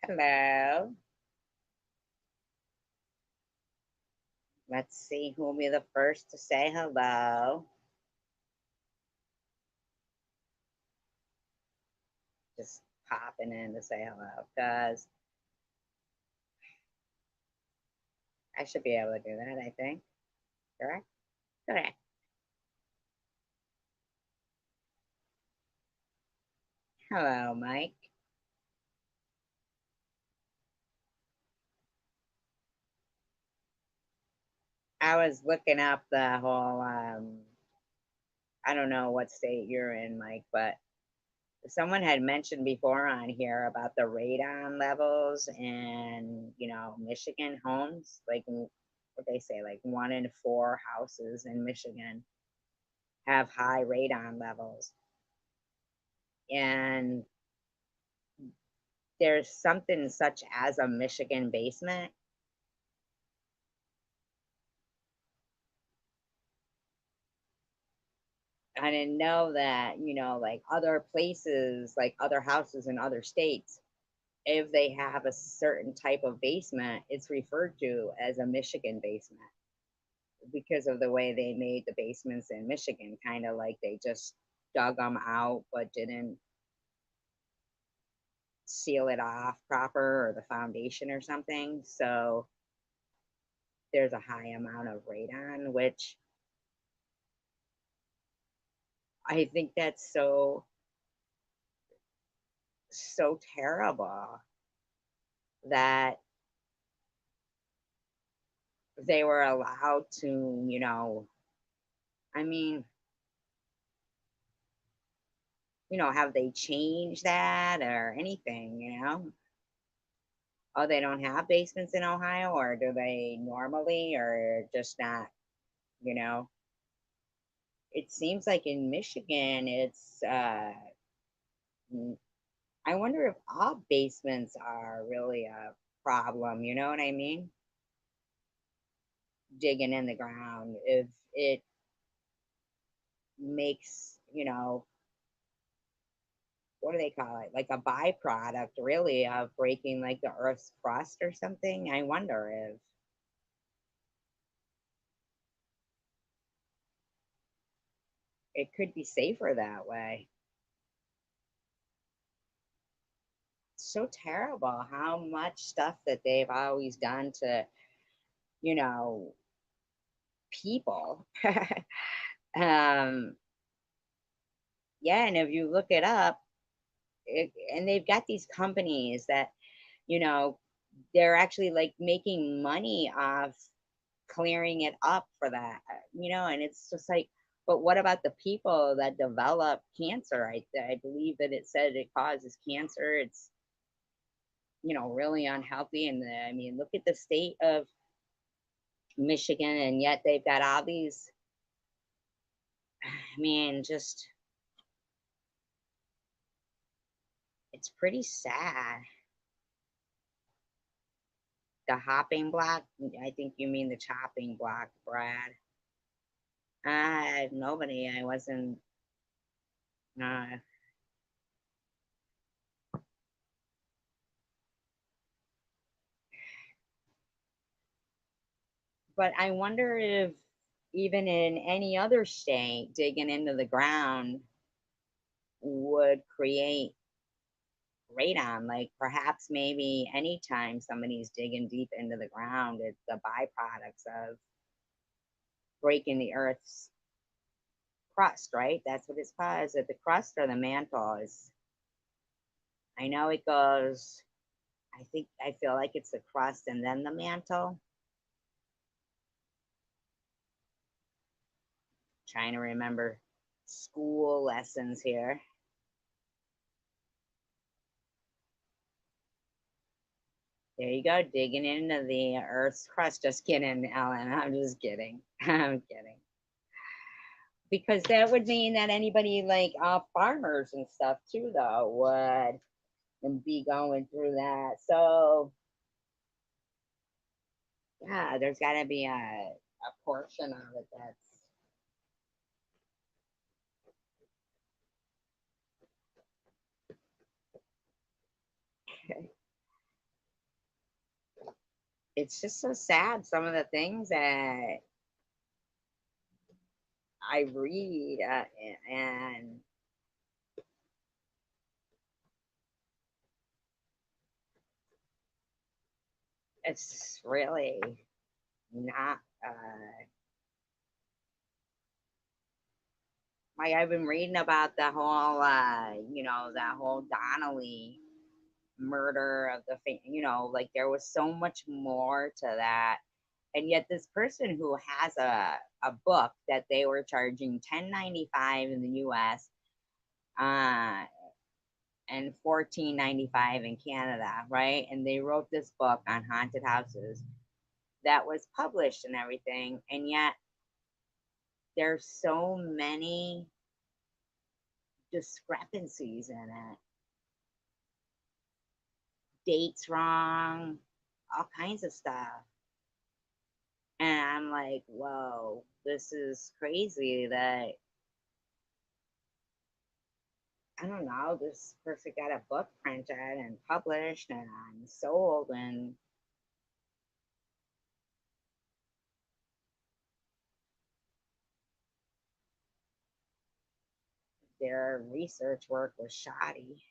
Hello. Let's see who will be the first to say hello. Just popping in to say hello because I should be able to do that, I think. Correct? Correct. Hello, Mike. I was looking up the whole, I don't know what state you're in, Mike, but someone had mentioned before on here about the radon levels in, Michigan homes. Like, what they say, like 1 in 4 houses in Michigan have high radon levels. And there's something such as a Michigan basement. I didn't know that, like other places, like other houses in other states, if they have a certain type of basement, it's referred to as a Michigan basement because of the way they made the basements in Michigan, kind of like they just dug them out but didn't seal it off proper or the foundation or something. So there's a high amount of radon, which I think that's so terrible that they were allowed to, I mean, have they changed that or anything? Oh, they don't have basements in Ohio, or do they normally, or just not, you know? It seems like in Michigan, I wonder if all basements are really a problem, you know what I mean? Digging in the ground, if it makes, what do they call it? Like a byproduct, really, of breaking like the Earth's crust or something. I wonder if it could be safer that way. It's so terrible how much stuff that they've always done to, you know, people. um, yeah, and if you look it up, and they've got these companies that, you know, they're actually like making money off clearing it up for that, and it's just like, but what about the people that develop cancer? I believe that it said it causes cancer. It's, really unhealthy. And I mean, look at the state of Michigan, and yet they've got all these, I mean, just, it's pretty sad. The hopping block, I think you mean the chopping block, Brad. Nobody, I wasn't, uh, but I wonder if even in any other state, digging into the ground would create radon. Like perhaps maybe anytime somebody's digging deep into the ground, it's the byproducts of breaking the Earth's crust, right? That's what it's called. Is it the crust or the mantle? Is, I know it goes. I feel like it's the crust and then the mantle. Trying to remember school lessons here. There you go, digging into the Earth's crust. Just kidding, Ellen. I'm just kidding. I'm kidding. Because that would mean that anybody like farmers and stuff too, though, would be going through that. So yeah, there's got to be a portion of it that's it's just so sad, some of the things that I read, and it's really not, like, I've been reading about the whole, that whole Donnelly murder of the like, there was so much more to that. And yet this person who has a book that they were charging 10.95 in the US, uh and 14.95 in Canada, right? And they wrote this book on haunted houses that was published and everything, and yet there's so many discrepancies in it. Dates wrong, all kinds of stuff. And I'm like, whoa, this is crazy that, I don't know, this person got a book printed and published and sold, and their research work was shoddy.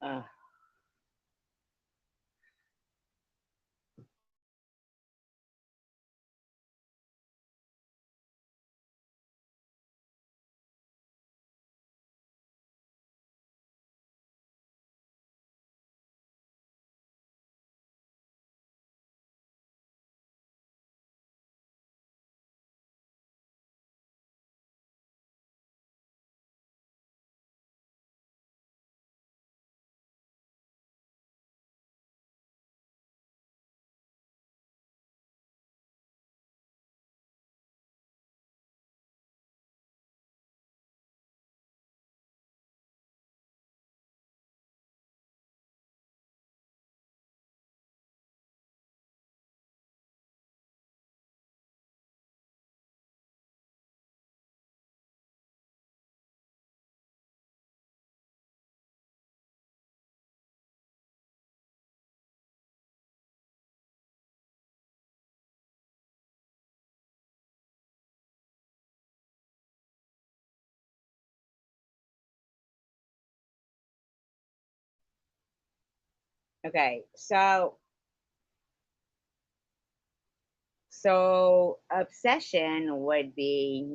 Uh, okay, so obsession would be,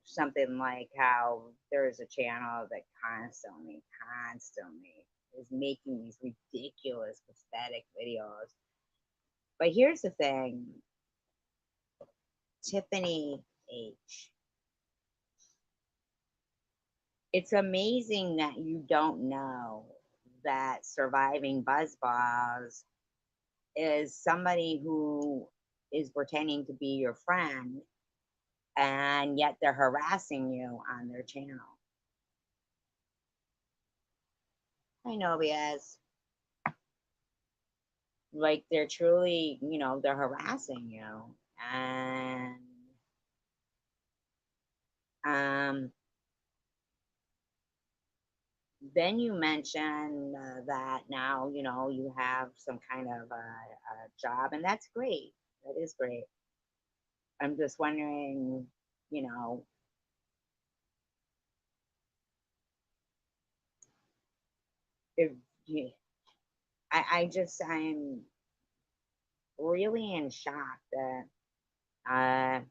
something like how there's a channel that constantly is making these ridiculous, pathetic videos. But here's the thing, Tiffany H. It's amazing that you don't know that surviving buzzballs is somebody who is pretending to be your friend, and yet they're harassing you on their channel. I know, because like they're truly, they're harassing you. And um then you mentioned that now, you have some kind of a job, and that's great. That is great. I'm just wondering, you know, if you, I'm really in shock that, uh,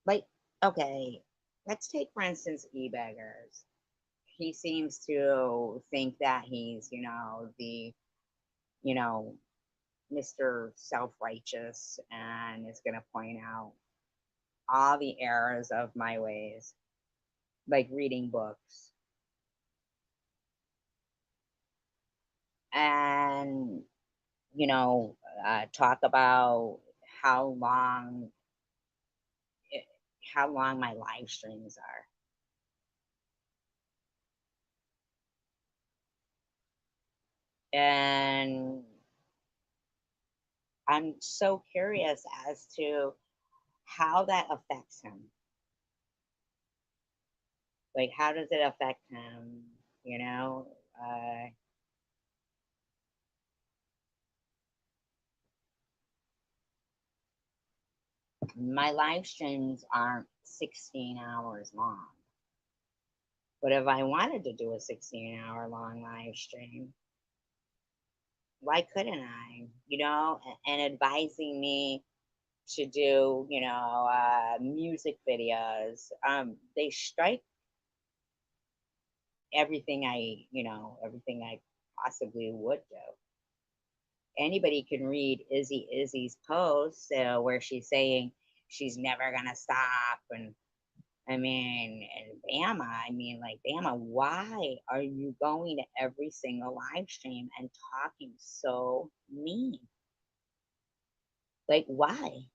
like, okay, let's take, for instance, e-beggars. He seems to think that he's, you know, Mr. Self Righteous, and is going to point out all the errors of my ways, like reading books. And, talk about how long how long my live streams are. And I'm so curious as to how that affects him. Like, how does it affect him? You know, my live streams aren't 16 hours long. But if I wanted to do a 16-hour long live stream, why couldn't I? You know, and advising me to do, music videos. They strike everything I possibly would do. Anybody can read Izzy's post where she's saying she's never gonna stop, and and Bama, like, Bama, why are you going to every single live stream and talking so mean? Like, why?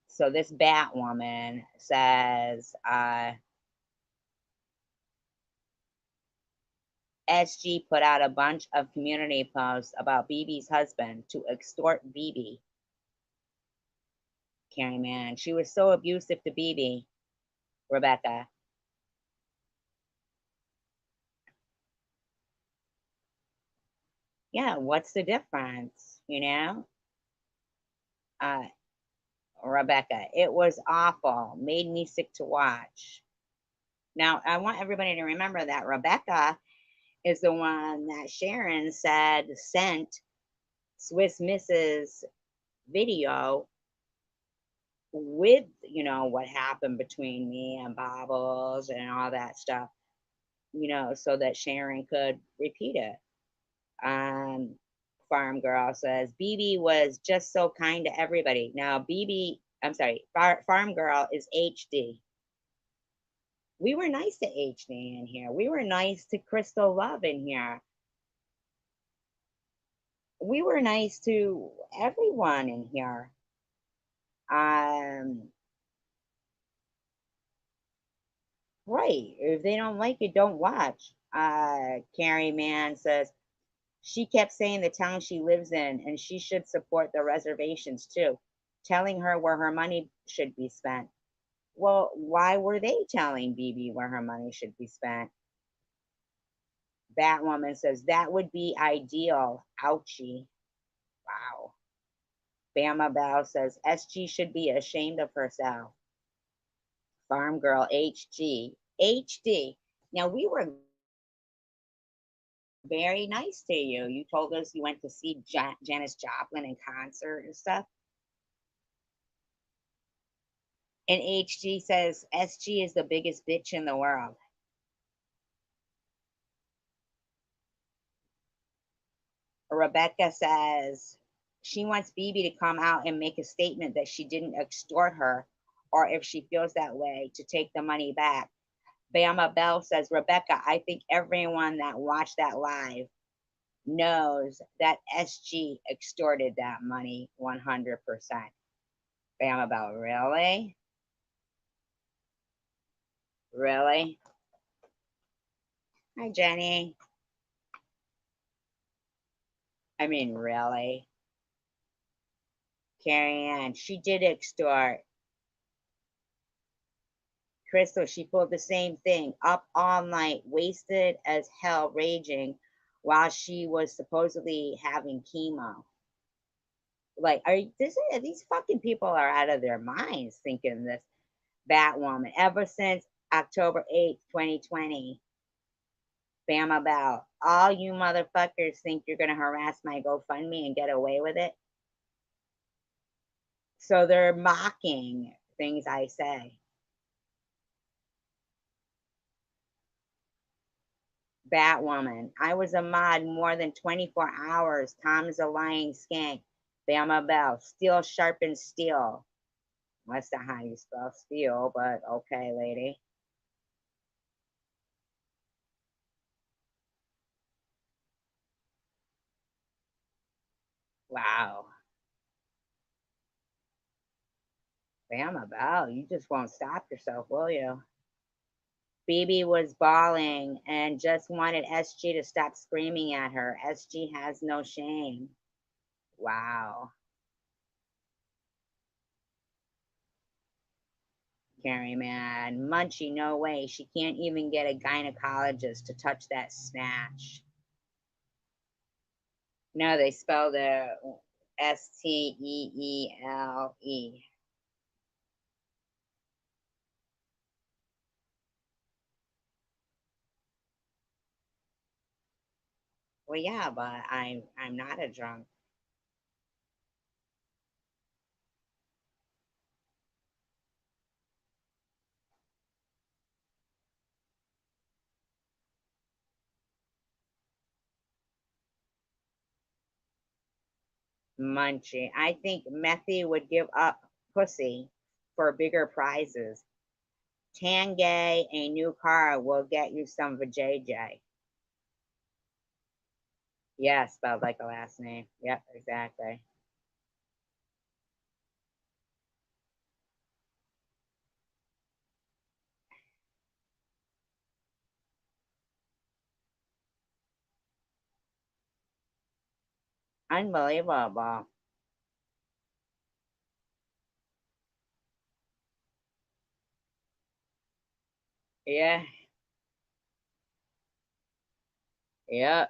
So this Batwoman says, SG put out a bunch of community posts about BB's husband to extort BB. Carrie Man, she was so abusive to BB. Rebecca, yeah, what's the difference? Uh, Rebecca, it was awful, made me sick to watch. Now, I want everybody to remember that Rebecca is the one that Sharon said sent Swiss Mrs. video with, what happened between me and Bobbles and all that stuff, so that Sharon could repeat it. Um, Farm Girl says BB was just so kind to everybody. Now, I'm sorry, Farm Girl is HD. We were nice to HD in here. We were nice to Crystal Love in here. We were nice to everyone in here. Um, right. If they don't like it, don't watch. Carrie Mann says she kept saying the town she lives in and she should support the reservations too, telling her where her money should be spent. Well, why were they telling BB where her money should be spent? Batwoman says that would be ideal. Ouchie. Wow. Bama Bell says SG should be ashamed of herself. Farm Girl HG. HD. Now, we were very nice to you. You told us you went to see Janis Joplin in concert and stuff. And HG says SG is the biggest bitch in the world. Rebecca says she wants BB to come out and make a statement that she didn't extort her, or if she feels that way, to take the money back. Bama Bell says, Rebecca, I think everyone that watched that live knows that SG extorted that money 100%. Bama Bell, really? Really? Hi, Jenny. Really? Carrie Ann, she did extort. Crystal, she pulled the same thing, up all night, wasted as hell, raging while she was supposedly having chemo. Like, these fucking people are out of their minds thinking this. Batwoman, ever since October 8th, 2020. Bama Bell, all you motherfuckers think you're gonna harass my GoFundMe and get away with it? So they're mocking things I say. Batwoman, I was a mod more than 24 hours. Tom's a lying skank. Bama Bell, steel sharpens steel. That's not how you spell steel, but okay, lady. Wow. Bama Bell, you just won't stop yourself, will you? Phoebe was bawling and just wanted SG to stop screaming at her. SG has no shame. Wow. Carrie, man. Munchie, no way. She can't even get a gynecologist to touch that snatch. No, they spelled it Steele. Well, yeah, but I'm not a drunk. Munchie. I think Methy would give up pussy for bigger prizes. Tangay, a new car will get you some vajayjay. Yeah, spelled like a last name. Yep, exactly. Unbelievable. Yeah, yeah.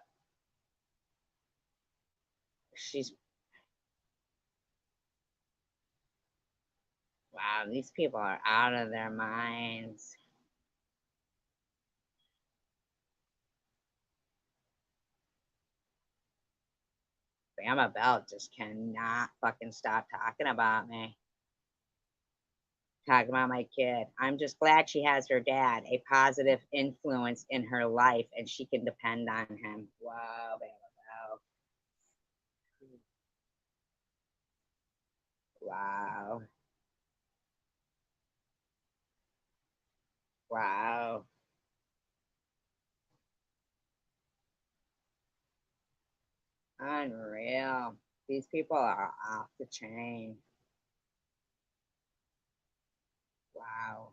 She's wow, these people are out of their minds. Bama Bell just cannot fucking stop talking about me. Talking about my kid. I'm just glad she has her dad, a positive influence in her life, and she can depend on him. Wow, Bama Bell. Wow. Wow. Unreal. These people are off the chain. Wow.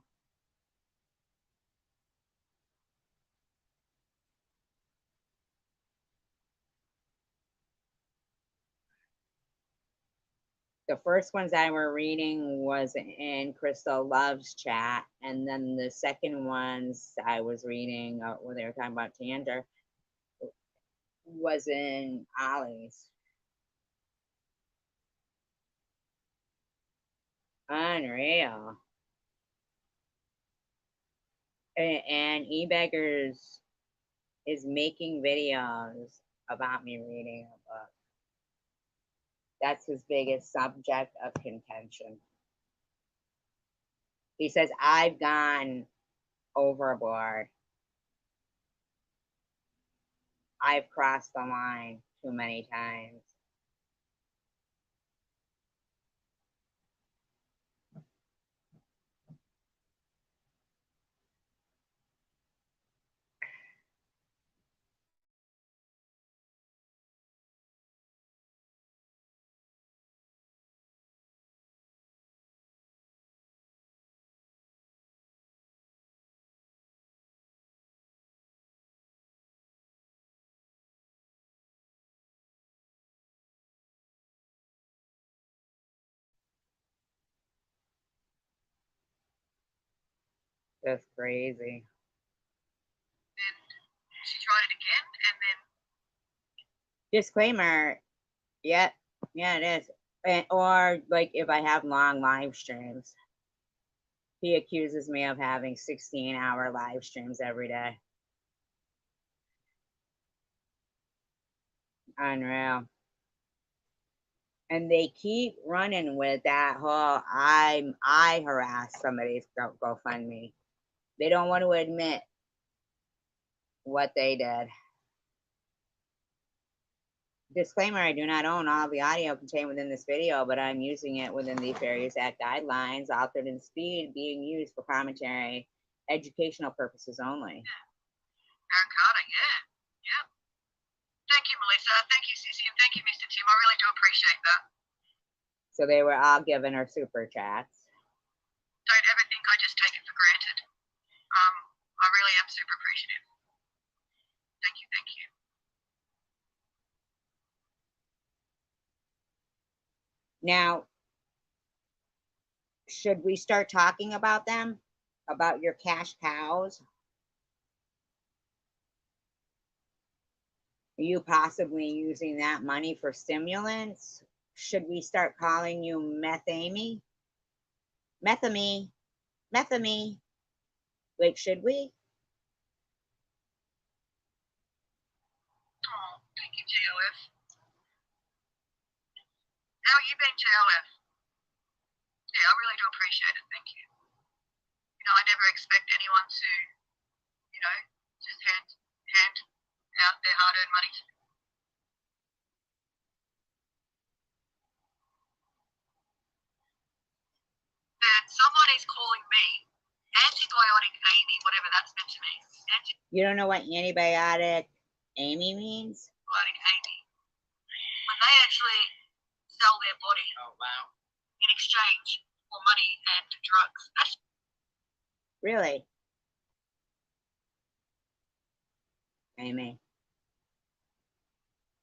The first ones I were reading was in Crystal Love's chat, and then the second ones I was reading when they were talking about Tander was in Ollie's. Unreal. And eBeggars is making videos about me reading a book. That's his biggest subject of contention. He says, I've gone overboard. I've crossed the line too many times. That's crazy. She tried it again, and then Disclaimer. Yep. Yeah, it is. Or like if I have long live streams, he accuses me of having 16-hour live streams every day. Unreal. And they keep running with that whole I harassed somebody's GoFundMe. They don't want to admit what they did. Disclaimer, I do not own all the audio contained within this video, but I'm using it within the Fair Use Act guidelines, altered in speed, being used for commentary, educational purposes only. Aaron Carter, yeah. Yeah. Thank you, Melissa. Thank you, Cece, and thank you, Mr. Tim. I really do appreciate that. So they were all giving her super chats. don't ever think I just take it for granted. I really am super appreciative. Thank you, thank you. Now, should we start talking about them? About your cash cows? Are you possibly using that money for stimulants? Should we start calling you Meth Amy? Methamy? Methamy? Like, should we? Oh, thank you, JOF. How have you been, JOF? Yeah, I really do appreciate it, thank you. You know, I never expect anyone to, you know, just hand out their hard-earned money to me. That someone is calling me antibiotic Amy, whatever that's meant to me. You don't know what antibiotic Amy means? Antibiotic Amy. When they actually sell their body in exchange for money and drugs. That's Really? Amy.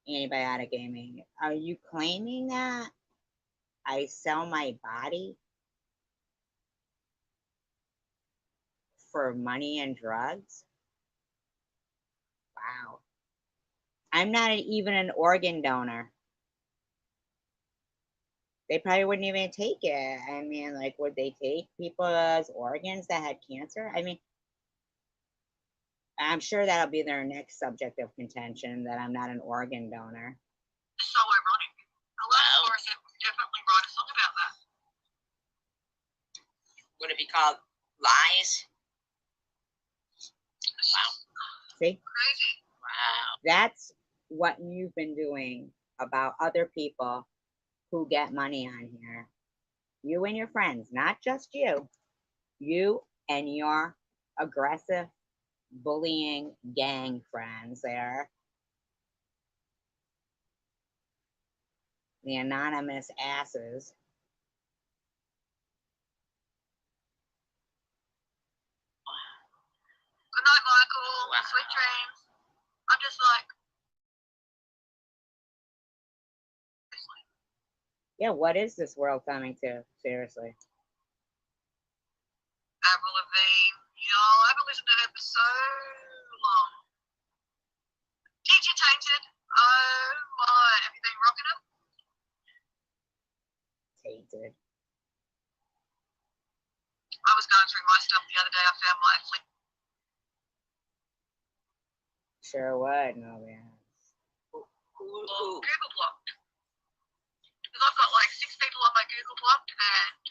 Antibiotic Amy. Are you claiming that I sell my body for money and drugs? Wow. I'm not even an organ donor. They probably wouldn't even take it. I mean, like, would they take people's organs that had cancer? I mean, I'm sure that'll be their next subject of contention, that I'm not an organ donor. so ironic. Alanis Morissette would definitely write a song about that. Would it be called Lies? Wow. See? Crazy. Wow. That's what you've been doing about other people who get money on here. You and your friends, not just you. You and your aggressive, bullying gang friends there. The anonymous asses. Good night, Michael. Wow. Sweet dreams. I'm just like, Yeah, what is this world coming to? Seriously. Avril Lavigne. You know, I haven't listened to her for so long. Teacher Tainted. Oh my. Have you been rocking it? Tainted. I was going through my stuff the other day. I found my flip. Sure would, no man. Google blocked. Because I've got like 6 people on my Google blocked and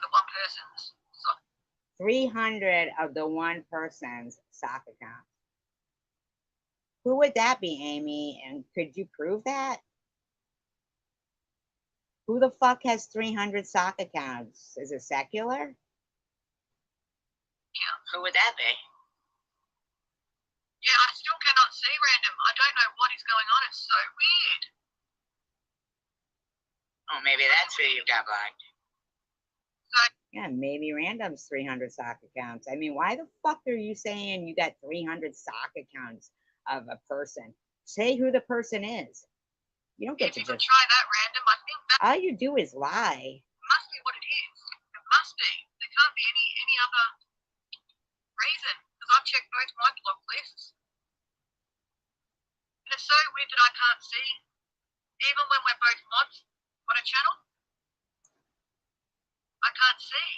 the one person's. So 300 of the one person's sock account. Who would that be, Amy? And could you prove that? Who the fuck has 300 sock accounts? Is it secular? yeah. Who would that be? Yeah, I still cannot see random. I don't know what is going on. It's so weird. Oh, maybe that's who you got blocked. Yeah, maybe random's 300 sock accounts. I mean, why the fuck are you saying you got 300 sock accounts of a person? Say who the person is. You don't get If to you could just. try that random, I think that All you do is lie. must be what it is. It must be. There can't be any other reason. Because I've checked both my block lists. And it's so weird that I can't see. Even when we're both mods on a channel, I can't see.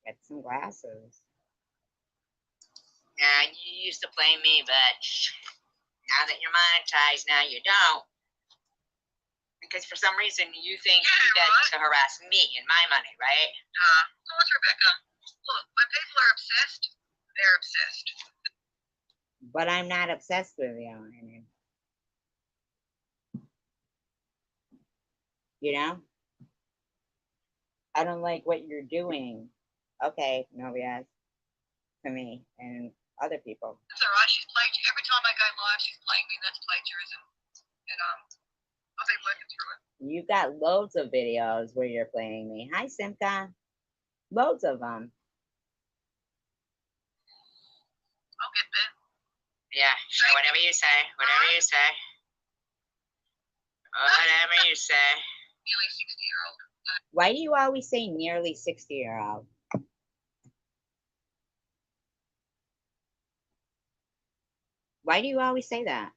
Get some glasses. Yeah, you used to play me, but now that you're monetized, now you don't. Because for some reason you think you get to harass me and my money, right? So what's Rebecca? Look, when people are obsessed, they're obsessed. But I'm not obsessed with you. I mean, you know? I don't like what you're doing. Okay, no, yes. to me and other people. That's all right. She's played every time I go live. She's playing me. That's plagiarism, and I've been working through it. You got loads of videos where you're playing me. Hi, Simka. Loads of them. I'll get there. Yeah, sure, whatever you say. Whatever you say. Whatever you say. Nearly 60-year-old. Why do you always say nearly 60-year-old? Why do you always say that?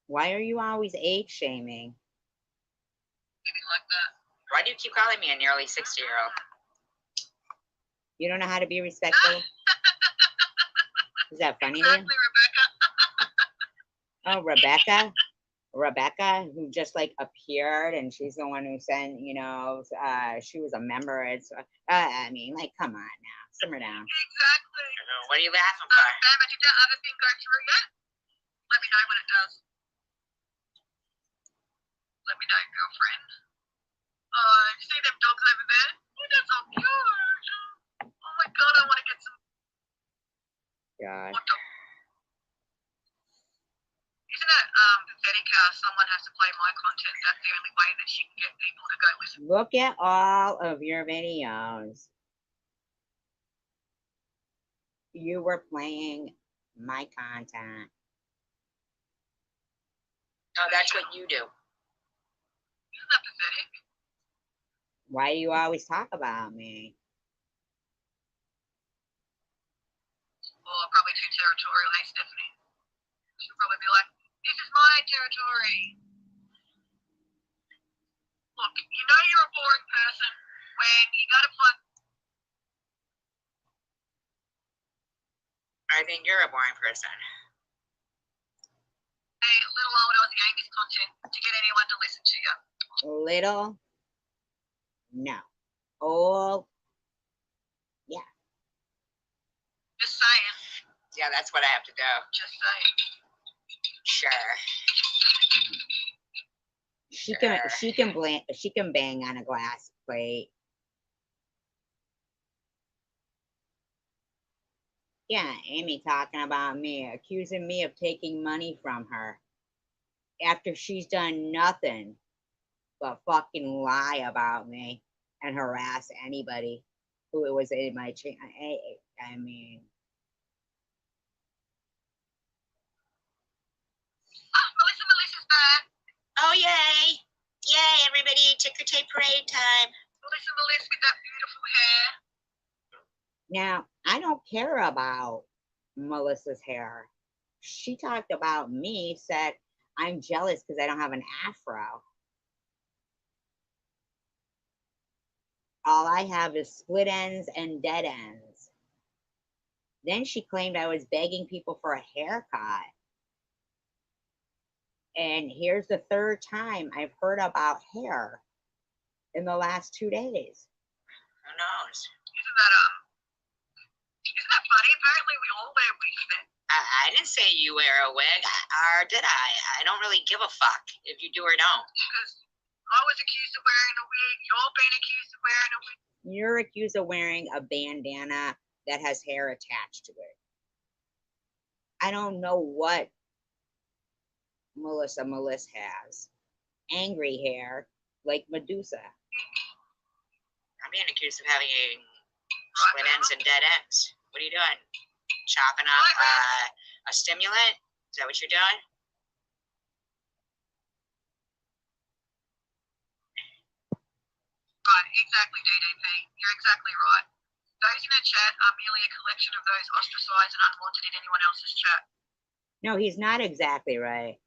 Why are you always age shaming? Maybe like that. Why do you keep calling me a nearly 60-year-old? You don't know how to be respectful? Is that funny to you? Exactly, Rebecca. Oh, Rebecca? Rebecca, who just like appeared and she's the one who sent, you know, she was a member. It's, I mean, like, come on now, simmer down. Exactly. What are you laughing for? Bama, did that other thing go through yet? Let me know when it does. Let me know, girlfriend. Oh, you see them dogs over there? Oh, they're so cute. Oh my god, I want to get some. God. What dog? Isn't it pathetic how someone has to play my content? That's the only way that she can get people to go listen. Look at all of your videos. You were playing my content. Oh, that's what you do. Isn't that pathetic? Why do you always talk about me? Well, I'm probably too territorial, hey, Stephanie? She'll probably be like, this is my territory. Look, you know you're a boring person when you gotta play. I think you're a boring person. Hey, little old Aussie Angus content to get anyone to listen to you. Little? No. Old? Yeah. Just saying. Yeah, that's what I have to do. Just saying. Sure. She can bang on a glass plate. Yeah, Amy talking about me, accusing me of taking money from her after she's done nothing but fucking lie about me and harass anybody who was in my channel. I mean, Melissa's back. Oh, yay. Yay, everybody. Ticker tape parade time. Melissa with that beautiful hair. now I don't care about Melissa's hair. She talked about me, said I'm jealous because I don't have an afro. All I have is split ends and dead ends. Then she claimed I was begging people for a haircut. And here's the third time I've heard about hair in the last 2 days. Who knows? Isn't that funny? Apparently we all wear wigs then. I didn't say you wear a wig, or did I? I don't really give a fuck if you do or don't. Because I was accused of wearing a wig. You're being accused of wearing a wig. You're accused of wearing a bandana that has hair attached to it. I don't know what Melissa has. Angry hair, like Medusa. I'm being accused of having split ends and dead ends. What are you doing? Chopping up a stimulant? Is that what you're doing? Right, exactly, DDP. You're exactly right. Those in the chat are merely a collection of those ostracized and unwanted in anyone else's chat. No, he's not exactly right.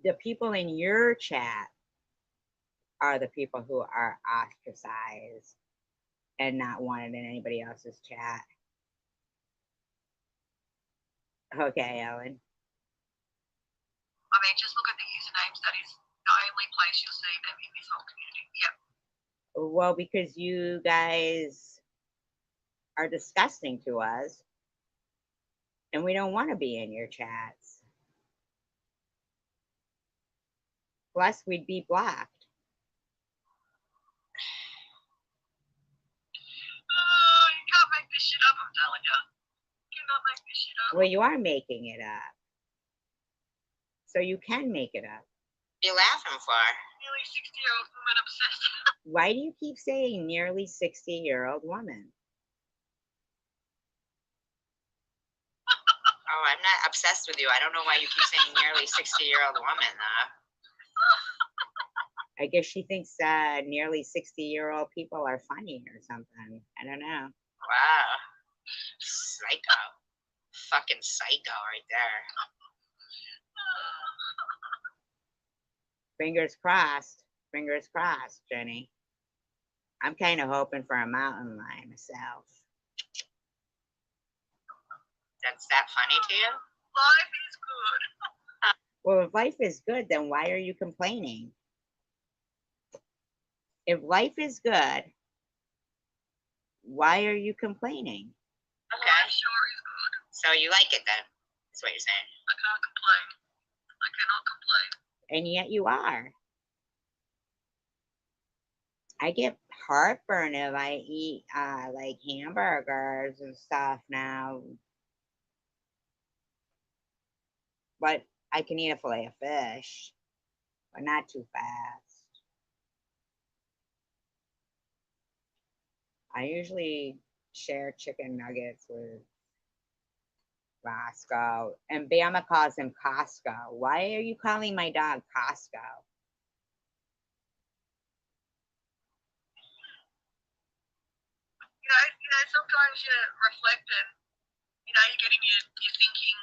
The people in your chat are the people who are ostracized and not wanted in anybody else's chat. Okay, Ellen. I mean, just look at the usernames. That is the only place you'll see them in this whole community. Yep. Well, because you guys are disgusting to us and we don't want to be in your chats. Plus, we'd be blocked. Oh, you can't make this shit up, I'm telling you. You cannot make this shit up. Well, you are making it up. So you can make it up. What are you laughing for? Nearly 60-year-old woman obsessed. Why do you keep saying nearly 60-year-old woman? Oh, I'm not obsessed with you. I don't know why you keep saying nearly 60-year-old woman, though. I guess she thinks nearly 60-year-old people are funny or something. I don't know. Wow. Psycho. Fucking psycho right there. Fingers crossed. Fingers crossed, Jenny. I'm kind of hoping for a mountain lion myself. That's that funny to you? Life is good. Well, if life is good, then why are you complaining? If life is good, why are you complaining? Okay. Life sure is good. So you like it then? That's what you're saying. I can't complain. I cannot complain. And yet you are. I get heartburn if I eat like hamburgers and stuff now. But I can eat a fillet of fish, but not too fast. I usually share chicken nuggets with Roscoe, and Bama calls him Costco. Why are you calling my dog Costco? Sometimes you reflect and, you're getting you're thinking.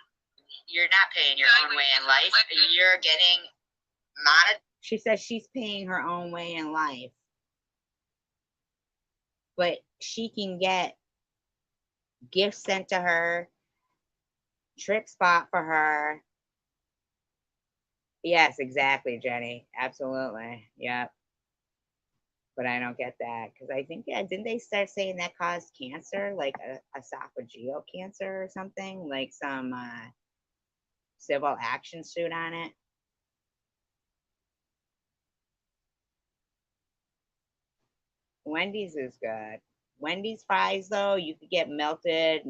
You're not paying your own way in life. You're getting She says she's paying her own way in life. But she can get gifts sent to her, trip spot for her. Yes, exactly, Jenny. Absolutely. Yep. But I don't get that because I think, yeah, didn't they start saying that caused cancer, like esophageal cancer or something, like some civil action suit on it? Wendy's is good. Wendy's fries, though, you could get melted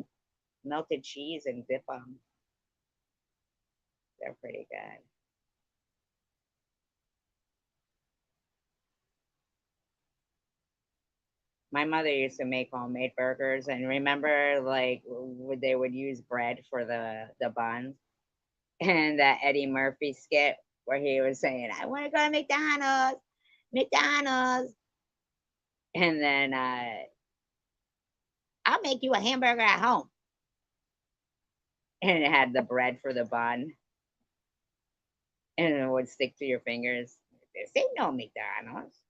cheese and dip them. They're pretty good. My mother used to make homemade burgers, and remember, like, they would use bread for the buns, and that Eddie Murphy skit where he was saying, "I want to go to McDonald's," and then I'll make you a hamburger at home, and it had the bread for the bun, and it would stick to your fingers. This ain't no McDonald's.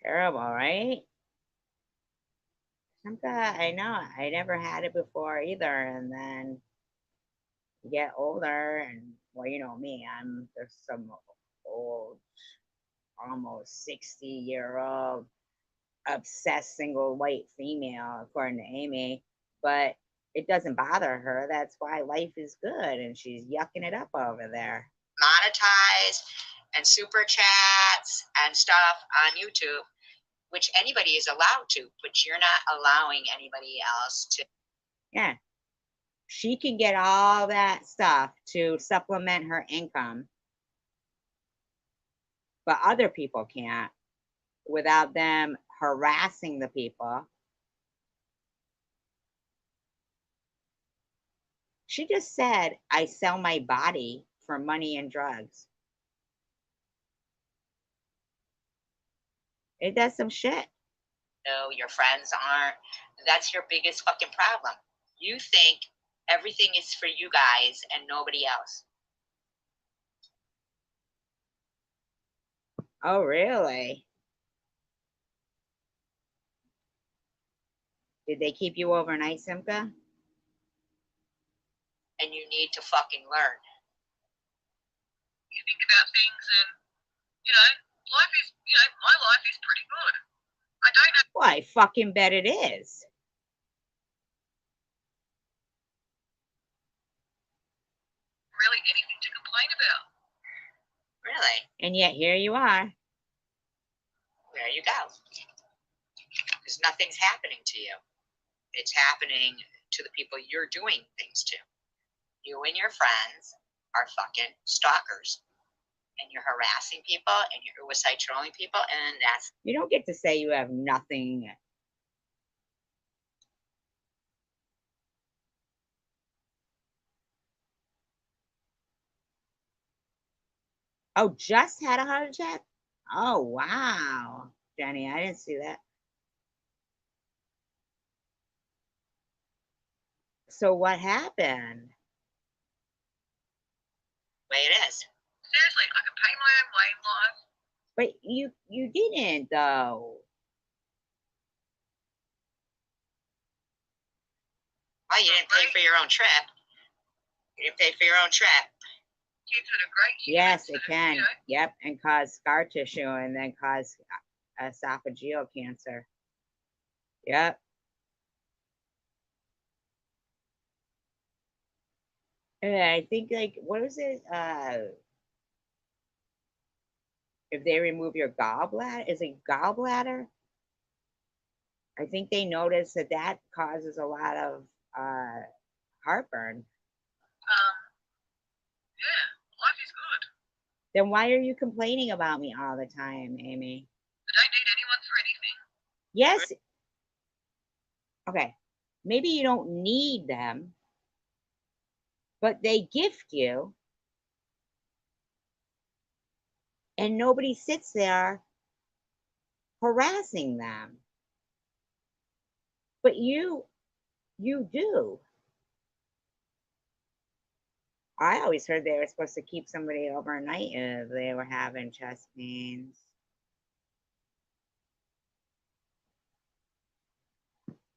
Terrible, right? I know. I never had it before either. And then you get older, and well, you know me, I'm just some old, almost 60-year-old, obsessed single white female, according to Amy. But it doesn't bother her. That's why life is good, and she's yucking it up over there. monetized and super chats and stuff on YouTube, which anybody is allowed to, but you're not allowing anybody else to. Yeah. She can get all that stuff to supplement her income, but other people can't without them harassing the people. She just said, I sell my body for money and drugs. It does some shit. No, your friends aren't. That's your biggest fucking problem. You think everything is for you guys and nobody else. Oh, really? Did they keep you overnight, Simca? And you need to fucking learn. You think about things and, life is, my life is pretty good. I don't know. Well, I fucking bet it is. complain about. Really? And yet here you are. There you go. Because nothing's happening to you. It's happening to the people you're doing things to. You and your friends are fucking stalkers. And you're harassing people and you're suicide trolling people, and that's... You don't get to say you have nothing. Oh, just had a heart attack? Oh, wow. Jenny, I didn't see that. So what happened? The way it is. Seriously, I can pay my own way in life. But you didn't, though. Well, you didn't pay for your own trip. You didn't pay for your own trip. Kids that are great. Yes, it can. Yep, and cause scar tissue and then cause esophageal cancer. Yep. And I think, like, what is it? If they remove your gallbladder, is it gallbladder? I think they noticed that that causes a lot of heartburn. Yeah, life is good. Then why are you complaining about me all the time, Amy? I don't need anyone for anything. Yes. Okay. Maybe you don't need them, but they gift you, and nobody sits there harassing them. But you do. I always heard they were supposed to keep somebody overnight if they were having chest pains.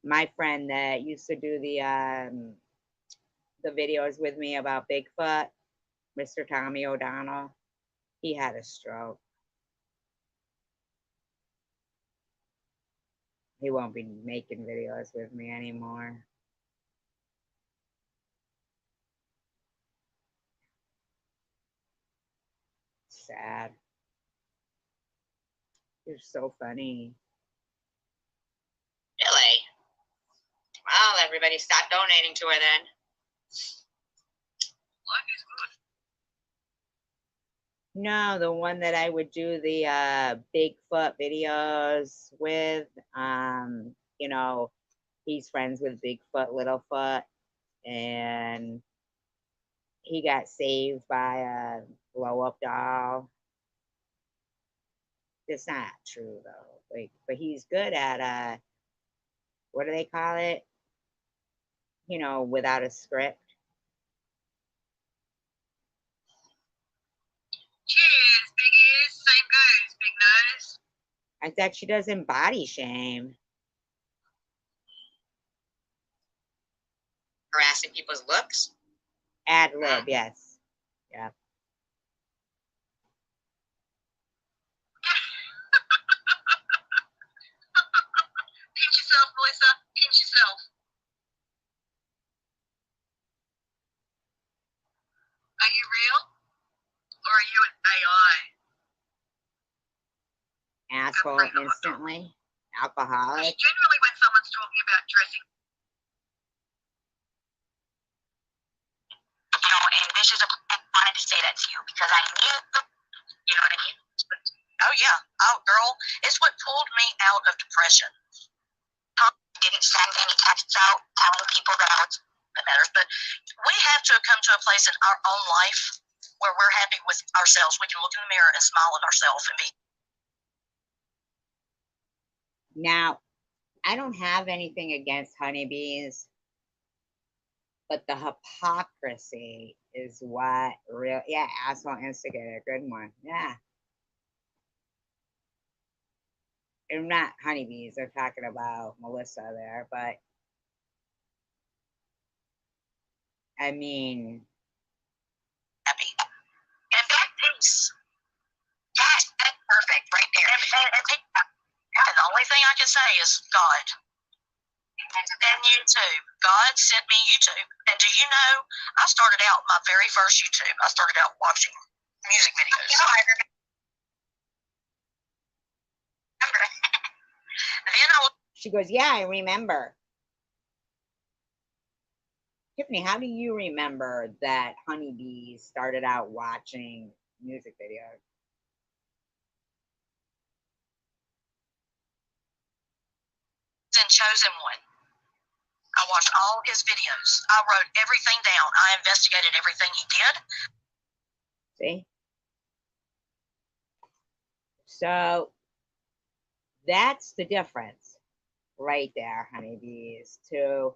My friend that used to do the videos with me about Bigfoot, Mr. Tommy O'Donnell, he had a stroke. He won't be making videos with me anymore. Sad. You're so funny. Really? Well, everybody stop donating to her then. Life is good. No, the one that I would do the Bigfoot videos with, you know, he's friends with Bigfoot, Littlefoot, and he got saved by a blow up doll. It's not true though. Like, but he's good at what do they call it? You know, without a script. Cheers, big ears. Same goes, big nose. I thought she doesn't body shame. Harassing people's looks? Ad lib, yes. Yeah. Pinch yourself, Melissa. Pinch yourself. Are you real? Or are you an AI? Asshole instantly. Alcoholic. Generally, when someone's talking about dressing, you know, and this is I wanted to say that to you because I knew, you know what I mean? Oh yeah, oh girl, it's what pulled me out of depression. Tom didn't send any texts out telling people that I was better, but we have to come to a place in our own life where we're happy with ourselves. We can look in the mirror and smile at ourselves and be. Now, I don't have anything against honeybees, but the hypocrisy is what real, yeah, asshole instigator, good one, yeah. They're not honeybees, they're talking about Melissa there, but I mean, Happy. And that piece, yes, that's perfect right there. And the only thing I can say is God. And YouTube. God sent me YouTube. And do you know, I started out my very first YouTube. I started out watching music videos. You know, I remember. Then I was. She goes, yeah, I remember. Tiffany, how do you remember that honeybees started out watching music videos? In Chosen One. I watched all his videos. I wrote everything down. I investigated everything he did. See? So that's the difference right there, honeybees, to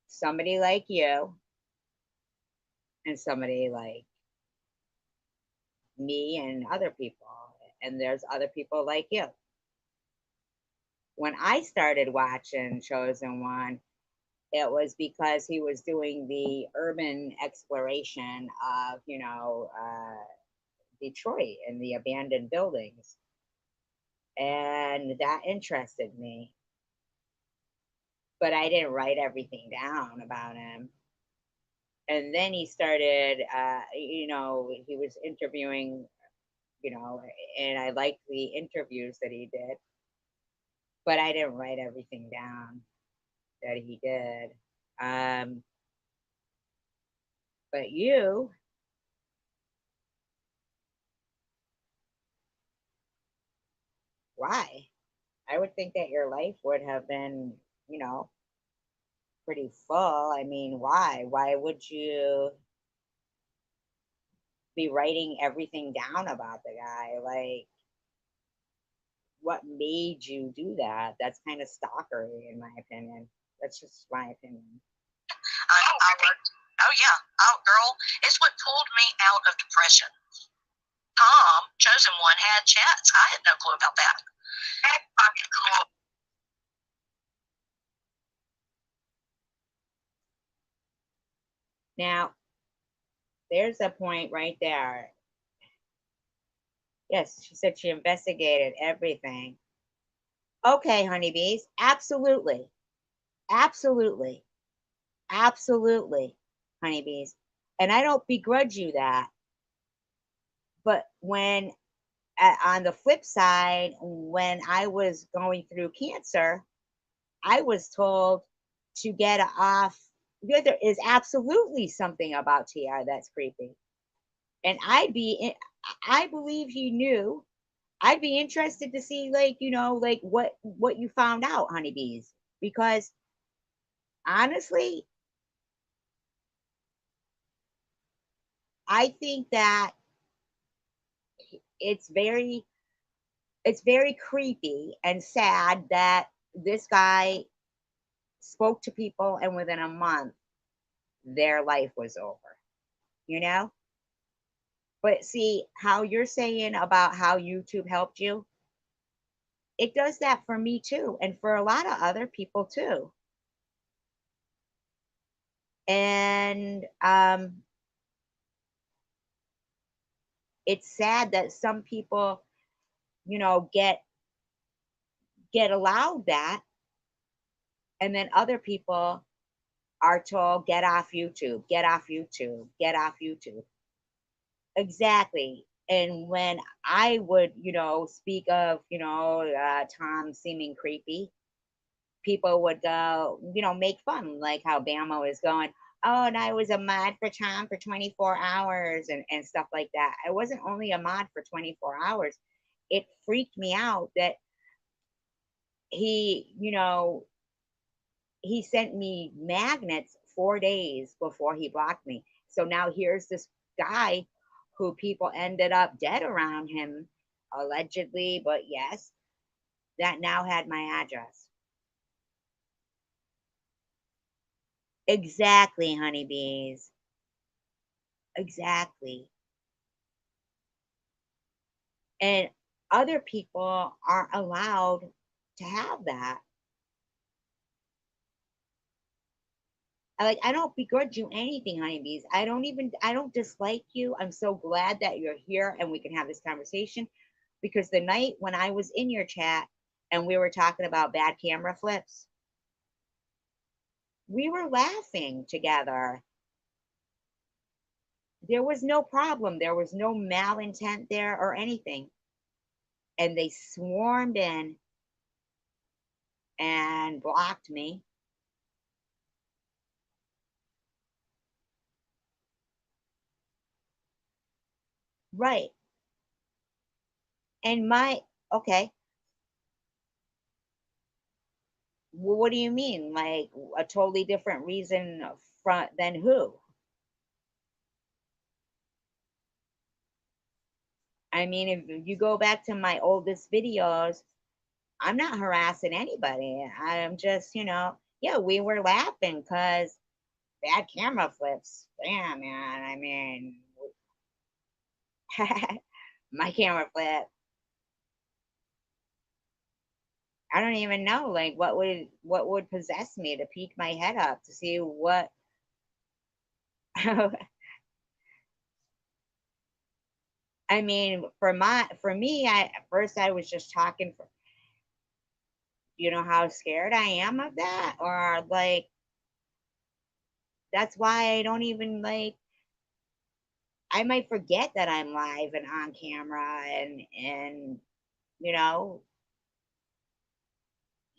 somebody like you and somebody like me and other people. And there's other people like you. When I started watching Chosen One, it was because he was doing the urban exploration of, Detroit and the abandoned buildings. And that interested me. But I didn't write everything down about him. And then he started, he was interviewing, and I liked the interviews that he did. But I didn't write everything down that he did. But you, why? I would think that your life would have been, pretty full. I mean, why? Why would you be writing everything down about the guy? Like, what made you do that? That's kind of stalkery, in my opinion. That's just my opinion. Oh yeah, oh girl, it's what pulled me out of depression. Tom, Chosen One, had chats. I had no clue about that. That's fucking cool. Now, there's a point right there. Yes, she said she investigated everything. Okay, honeybees, absolutely. Absolutely. Absolutely, honeybees. And I don't begrudge you that. But when, on the flip side, when I was going through cancer, I was told to get off. There is absolutely something about TR that's creepy. And I believe he knew. I'd be interested to see, like, like what you found out, honeybees. Because honestly, I think that it's very it's very creepy and sad that this guy spoke to people and within a month their life was over, you know? But see how you're saying about how YouTube helped you? It does that for me too, and for a lot of other people too. And it's sad that some people, get allowed that, and then other people are told, get off YouTube, get off YouTube, get off YouTube. Exactly. And when I would, speak of, Tom seeming creepy, people would go, make fun, like how Bama was going, oh, and I was a mod for Tom for 24 hours and stuff like that. I wasn't only a mod for 24 hours. It freaked me out that he, he sent me magnets 4 days before he blocked me. So now here's this guy who people ended up dead around him, allegedly, but yes, that now had my address. Exactly, honeybees. Exactly. And other people aren't allowed to have that. I don't begrudge you anything, honeybees. I don't dislike you. I'm so glad that you're here and we can have this conversation, because the night when I was in your chat and we were talking about bad camera flips, We were laughing together. There was no problem. There was no malintent there or anything. And they swarmed in and blocked me. Right. And okay, well, what do you mean? Like a totally different reason from than who? I mean, if you go back to my oldest videos, I'm not harassing anybody. I'm just, yeah, we were laughing because bad camera flips. Damn, man. I mean, my camera flip. I don't even know, like, what would possess me to peek my head up to see what. I mean, for me, I at first I was just talking for, how scared I am of that, or like that's why I don't even like. I might forget that I'm live and on camera, and you know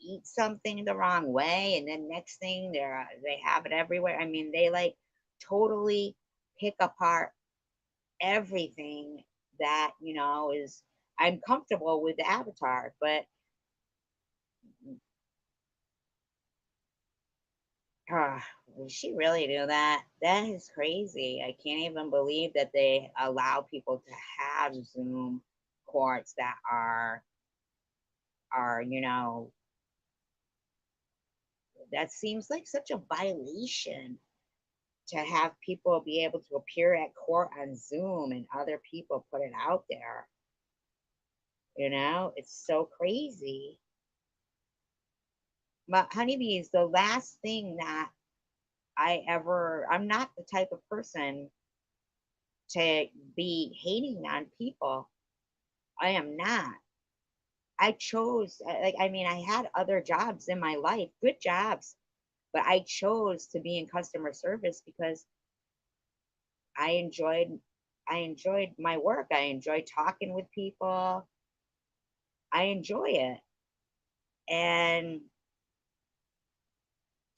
eat something the wrong way, and then next thing they have it everywhere. I mean, they like totally pick apart everything that is. I'm comfortable with the avatar, but would she really do that? That is crazy. I can't even believe that they allow people to have Zoom courts that are that seems like such a violation to have people be able to appear at court on Zoom and other people put it out there. It's so crazy. But honeybees, the last thing that I'm not the type of person to be hating on people. I am not. I chose, like, I mean, I had other jobs in my life, good jobs, but I chose to be in customer service because I enjoyed I enjoyed my work. I enjoyed talking with people. I enjoy it. And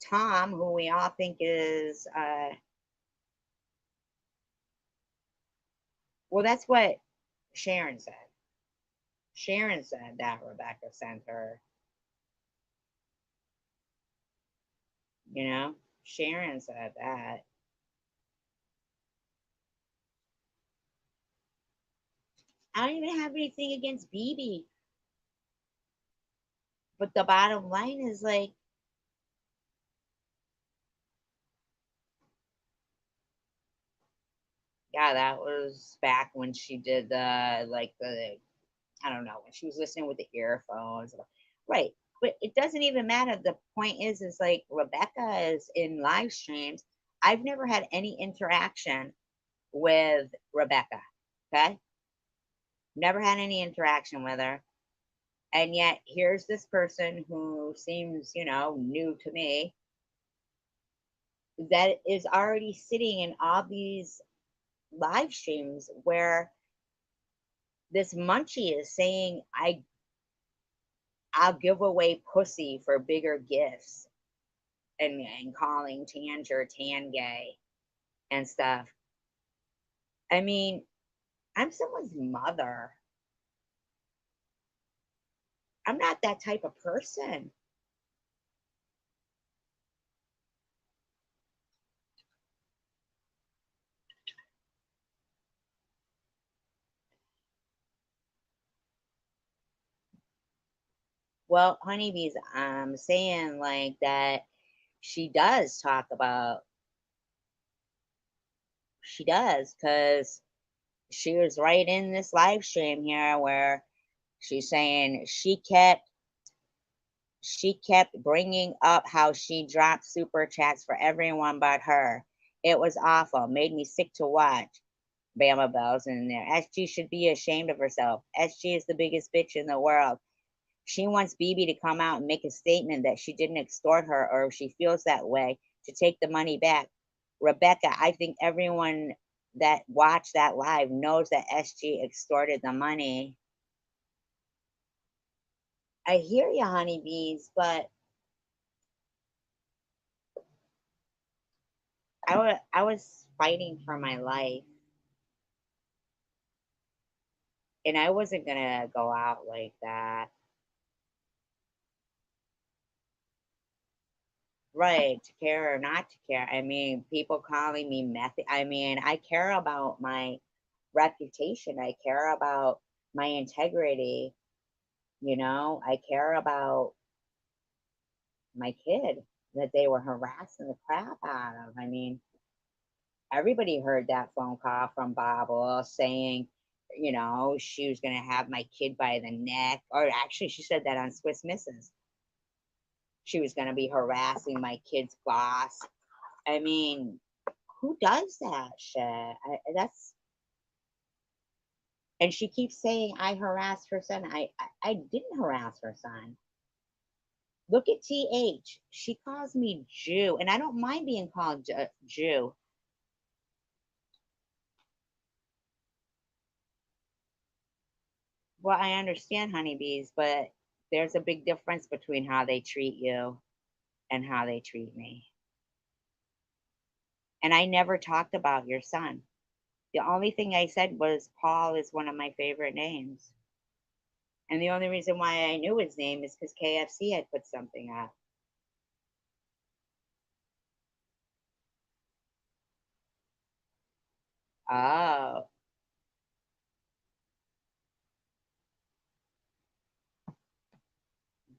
Tom, who we all think is well, that's what Sharon said. Sharon said that Rebecca sent her, you know? Sharon said that. I don't even have anything against BB, but the bottom line is like, yeah, that was back when she did the I don't know, when she was listening with the earphones. Right. But it doesn't even matter. The point is like Rebecca is in live streams. I've never had any interaction with Rebecca. Okay. Never had any interaction with her. And yet here's this person who seems, new to me, that is already sitting in all these live streams where this munchie is saying, I'll give away pussy for bigger gifts, and calling Tanger tan gay and stuff. I mean, I'm someone's mother. I'm not that type of person. Well, honeybees, I'm saying like that she does talk about, she does, because she was right in this live stream here where she's saying she kept bringing up how she dropped super chats for everyone but her. It was awful. Made me sick to watch. Bama Bell's in there. SG should be ashamed of herself. SG is the biggest bitch in the world. She wants BB to come out and make a statement that she didn't extort her, or if she feels that way, to take the money back. Rebecca, I think everyone that watched that live knows that SG extorted the money. I hear you, honeybees, but I was fighting for my life, and I wasn't gonna go out like that. Right, to care or not to care. I mean, people calling me method. I mean, I care about my reputation. I care about my integrity. I care about my kid that they were harassing the crap out of. I mean, everybody heard that phone call from Bobble saying, she was going to have my kid by the neck. Or actually, she said that on Swiss Misses. She was going to be harassing my kid's boss. I mean, who does that shit? And she keeps saying I harassed her son. I didn't harass her son. Look at TH. She calls me Jew, and I don't mind being called Jew. Well, I understand honeybees, but there's a big difference between how they treat you and how they treat me. And I never talked about your son. The only thing I said was Paul is one of my favorite names. And the only reason why I knew his name is because KFC had put something up. Oh,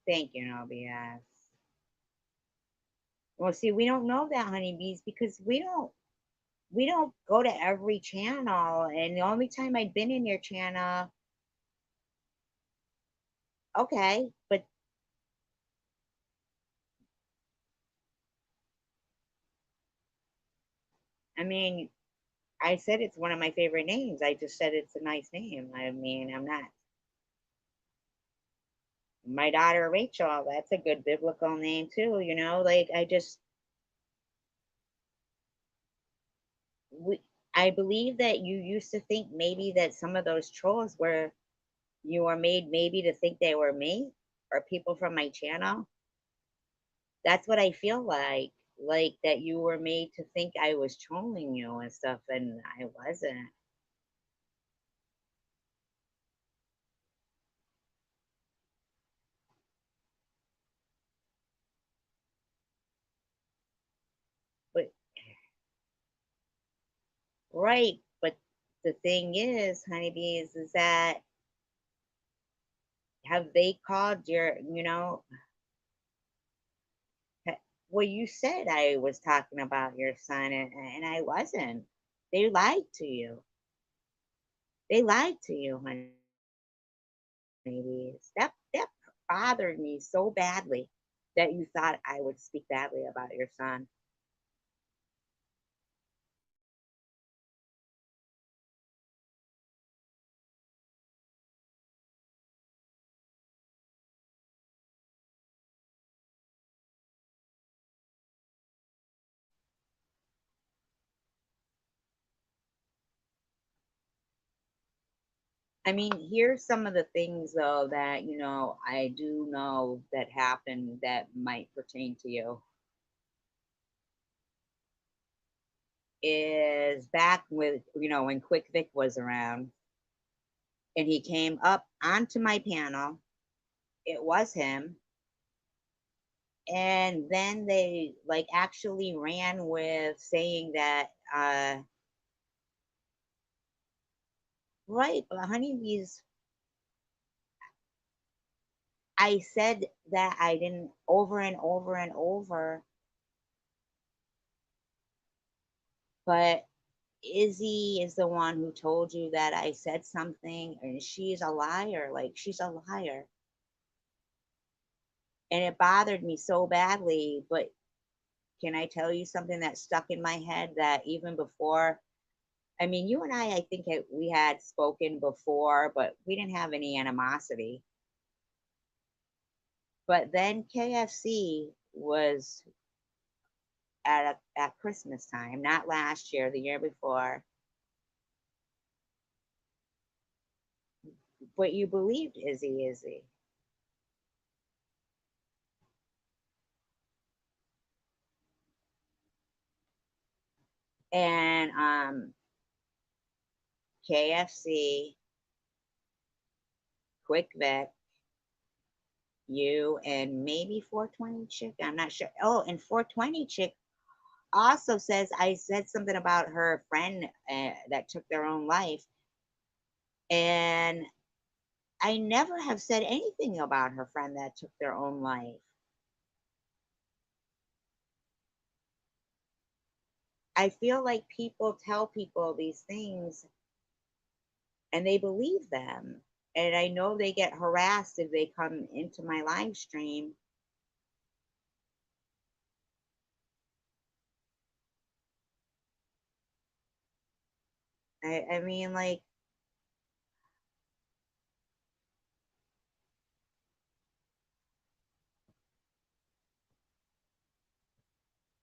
thank you, no BS. Well, see, we don't know that honeybees because we don't go to every channel. And the only time I'd been in your channel, okay, but I mean, I said it's one of my favorite names. I just said it's a nice name. I mean, I'm not. My daughter Rachel, that's a good biblical name too, like we I believe that you used to think maybe that some of those trolls were you were made maybe to think they were me or people from my channel. That's what I feel like that you were made to think I was trolling you and stuff, and I wasn't. But right, but the thing is, honeybees, is that have they called well, you said I was talking about your son, and I wasn't. They lied to you. They lied to you, honeybees. That bothered me so badly that you thought I would speak badly about your son. I mean, here's some of the things though that I do know that happened that might pertain to you. Is back with when Quick Vic was around, and he came up onto my panel. It was him, and then they like actually ran with saying that right, but honeybees, I said that I didn't over and over and over, but Izzy is the one who told you that I said something, and she's a liar. Like, she's a liar. And it bothered me so badly. But can I tell you something that stuck in my head that even before, I mean, you and I think we had spoken before, but we didn't have any animosity. But then KFC was at Christmas time, not last year, the year before. But you believed Izzy Izzy. And KFC, Quick Vic, you, and maybe 420 Chick. I'm not sure. Oh, and 420 Chick also says I said something about her friend that took their own life. And I never have said anything about her friend that took their own life. I feel like people tell people these things and they believe them. And I know they get harassed if they come into my live stream. I mean, like,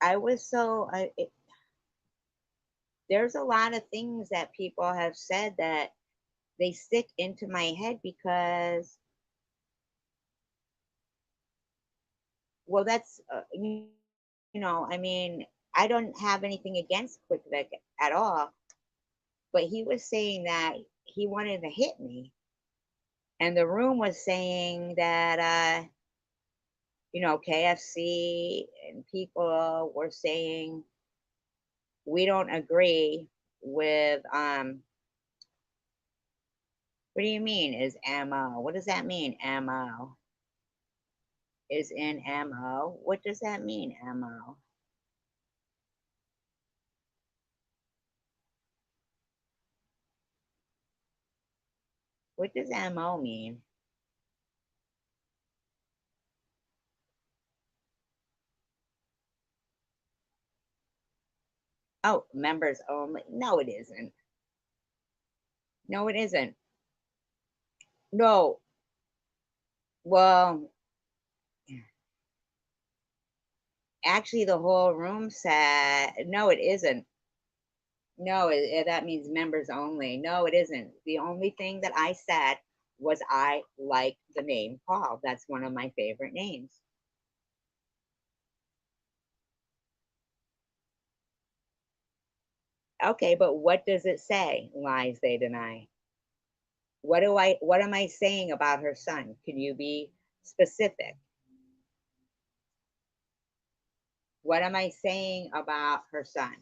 I was so, there's a lot of things that people have said that they stick into my head because, well, that's, I mean, I don't have anything against Quick Vic at all, but he was saying that he wanted to hit me. And the room was saying that, KFC and people were saying we don't agree with, what do you mean is ammo? What does that mean? Ammo is in ammo. What does that mean, ammo? What does ammo mean? Oh, members only. No, it isn't. No, it isn't. No. Well, actually, the whole room said, no, it isn't. No, that means members only. No, it isn't. The only thing that I said was I like the name Paul. That's one of my favorite names. Okay, but what does it say? Lies they deny. What am I saying about her son? Can you be specific? What am I saying about her son?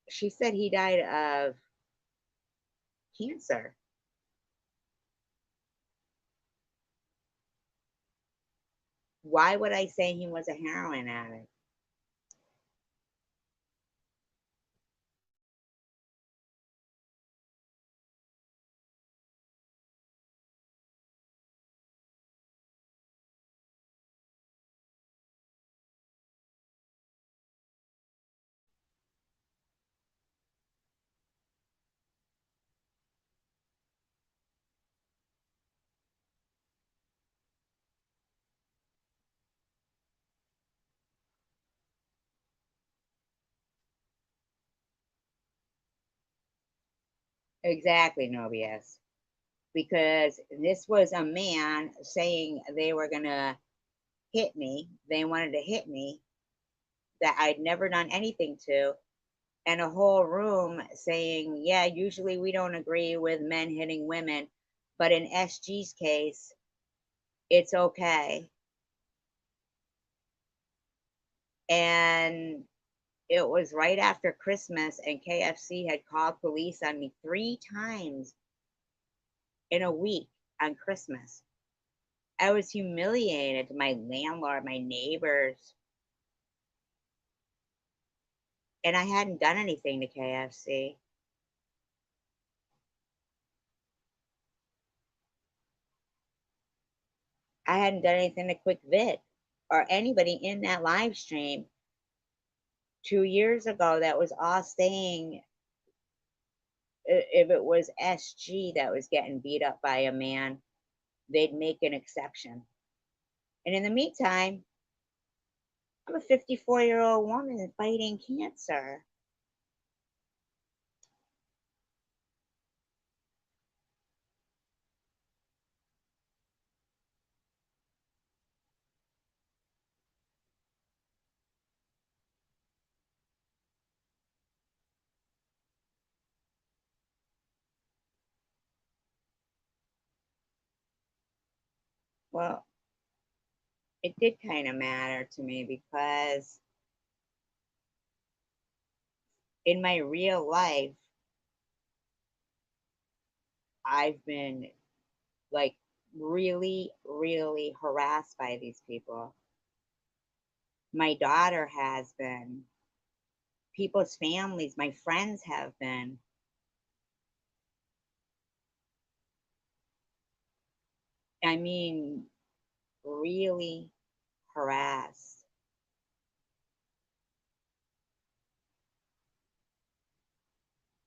She said he died of cancer. Why would I say he was a heroin addict? Exactly, no BS. Because this was a man saying they were gonna hit me. They wanted to hit me that I'd never done anything to. And a whole room saying, yeah, usually we don't agree with men hitting women, but in SG's case, it's okay. And it was right after Christmas, and KFC had called police on me 3 times in a week on Christmas. I was humiliated. My landlord, my neighbors, and I hadn't done anything to KFC. I hadn't done anything to Quick Vid. or anybody in that live stream 2 years ago that was all saying if it was SG that was getting beat up by a man, they'd make an exception. And in the meantime, I'm a 54-year-old woman fighting cancer. Well, it did kind of matter to me because in my real life, I've been like really, really harassed by these people. My daughter has been, people's families, my friends have been. I mean, really harassed.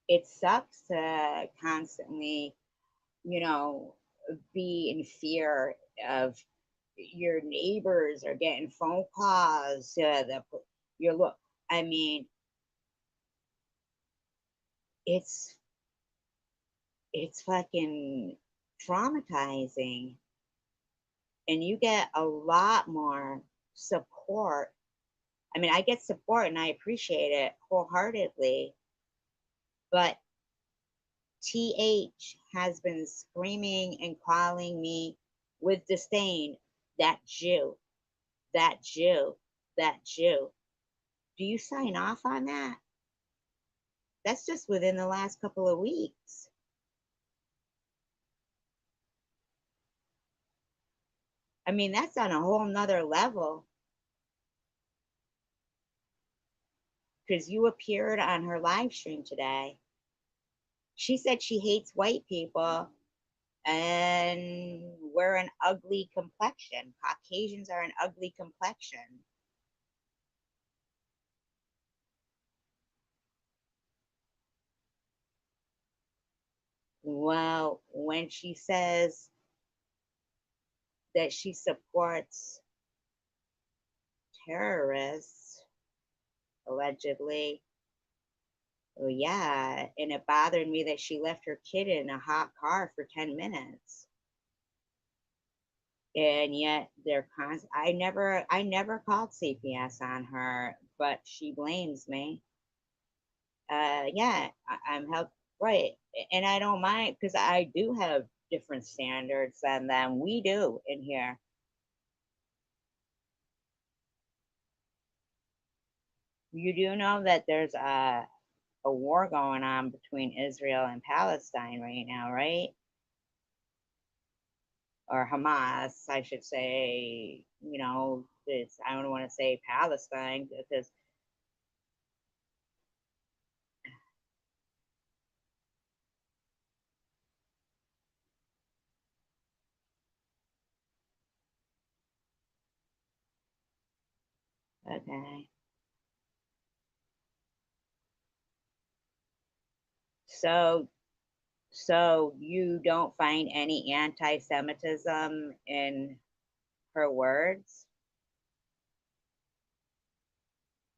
It sucks to constantly, you know, be in fear of your neighbors are getting phone calls. Your look. I mean, it's it's fucking traumatizing, and you get a lot more support. I mean, I get support and I appreciate it wholeheartedly, but TH has been screaming and calling me with disdain, that Jew, that Jew, that Jew. Do you sign off on that? That's just within the last couple of weeks. I mean, that's on a whole nother level because you appeared on her live stream today. She said she hates white people and we're an ugly complexion. Caucasians are an ugly complexion. Well, when she says that she supports terrorists, allegedly, well, yeah, and it bothered me that she left her kid in a hot car for 10 minutes. And yet I never called CPS on her, but she blames me. Yeah, I'm help right, and I don't mind because I do have different standards than them. We do in here. You do know that there's a war going on between Israel and Palestine right now, right? Or Hamas, I should say. It's I don't want to say Palestine because okay. So so you don't find any anti-Semitism in her words?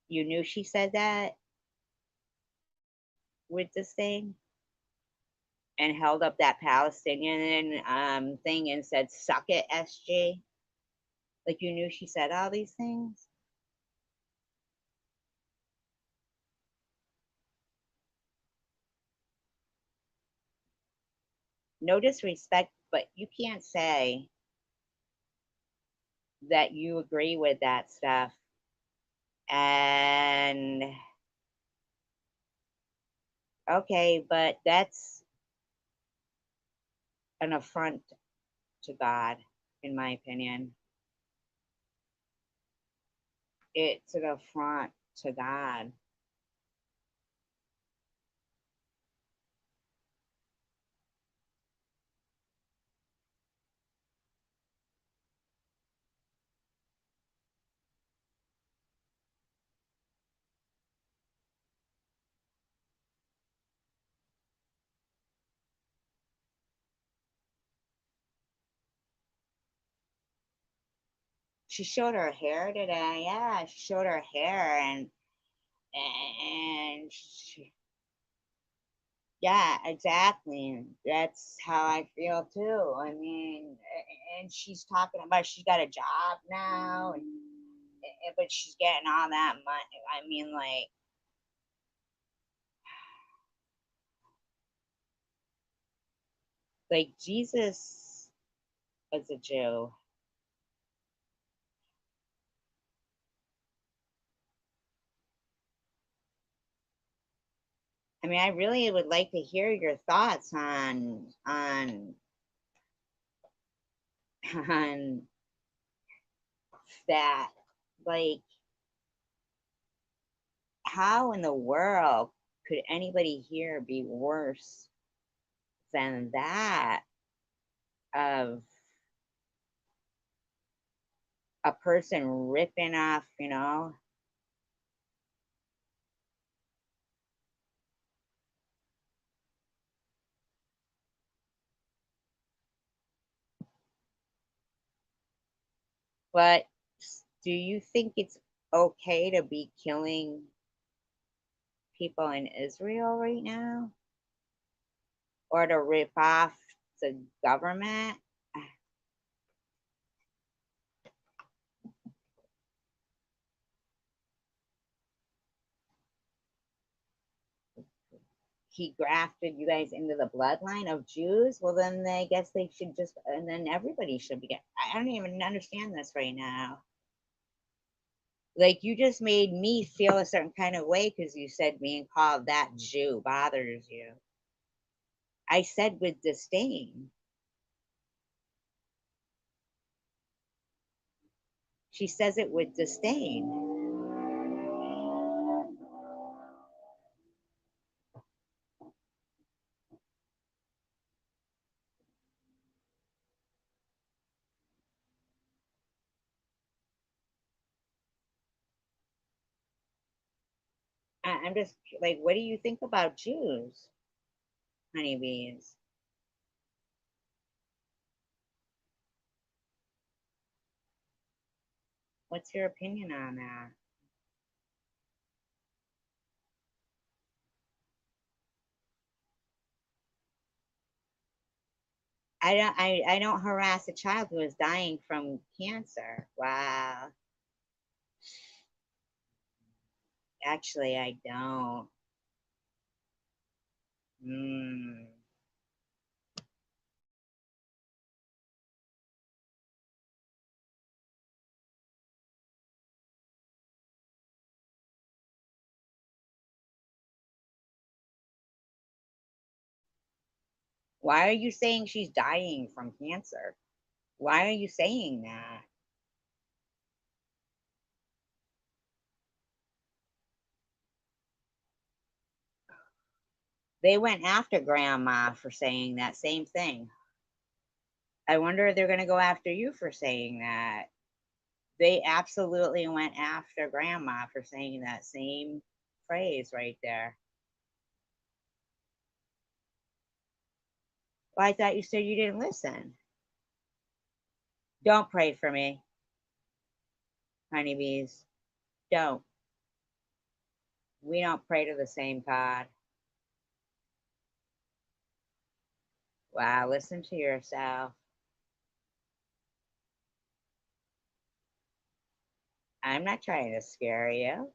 You knew she said that with this thing and held up that Palestinian thing and said, "Suck it, SG." Like you knew she said all these things. No disrespect, but you can't say that you agree with that stuff and okay, but that's an affront to God, in my opinion. It's an affront to God. She showed her hair today. Yeah, she showed her hair and she, yeah, exactly. That's how I feel too. I mean, and she's talking about she's got a job now, but she's getting all that money. I mean, like Jesus was a Jew. I mean, I really would like to hear your thoughts on that. Like, how in the world could anybody here be worse than that of a person ripping off, but do you think it's okay to be killing people in Israel right now or to rip off the government? He grafted you guys into the bloodline of Jews. Well, then I guess they should just, and then everybody should be. I don't even understand this right now. Like, you just made me feel a certain kind of way because you said being called that Jew bothers you. I said with disdain. She says it with disdain. I'm just like, what do you think about Jews, honeybees? What's your opinion on that? I don't harass a child who is dying from cancer. Wow. Actually, I don't. Hmm. Why are you saying she's dying from cancer? Why are you saying that? They went after grandma for saying that same thing. I wonder if they're going to go after you for saying that. They absolutely went after grandma for saying that same phrase right there. Well, I thought you said you didn't listen. Don't pray for me, honeybees. Don't. We don't pray to the same God. Wow, listen to yourself. I'm not trying to scare you.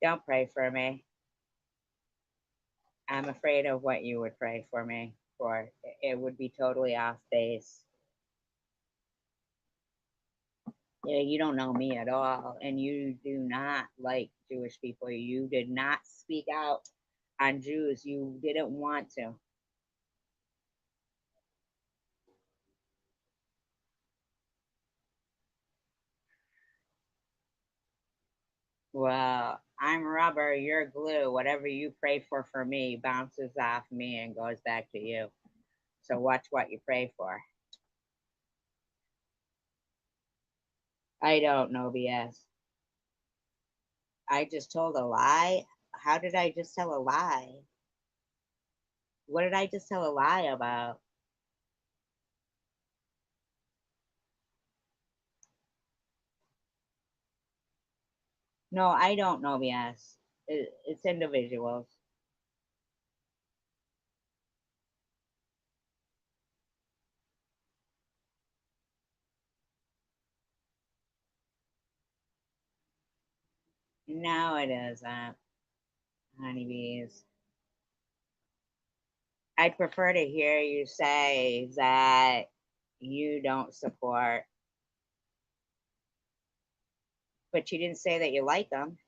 Don't pray for me. I'm afraid of what you would pray for me for. It would be totally off base. Yeah, you don't know me at all, and you do not like Jewish people. You did not speak out on Jews. You didn't want to. Well, I'm rubber, you're glue. Whatever you pray for me bounces off me and goes back to you. So watch what you pray for. I don't know BS. I just told a lie. How did I just tell a lie? What did I just tell a lie about? No, I don't know, BS. It's individuals. No, it isn't, honeybees. I'd prefer to hear you say that you don't support, but you didn't say that you like them.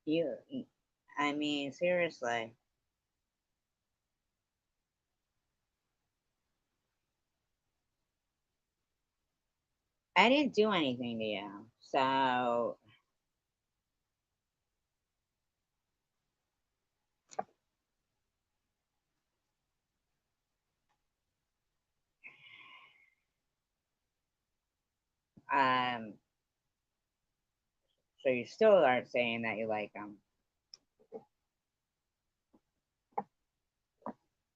You, I mean, seriously. I didn't do anything to you. So, um, so you still aren't saying that you like them.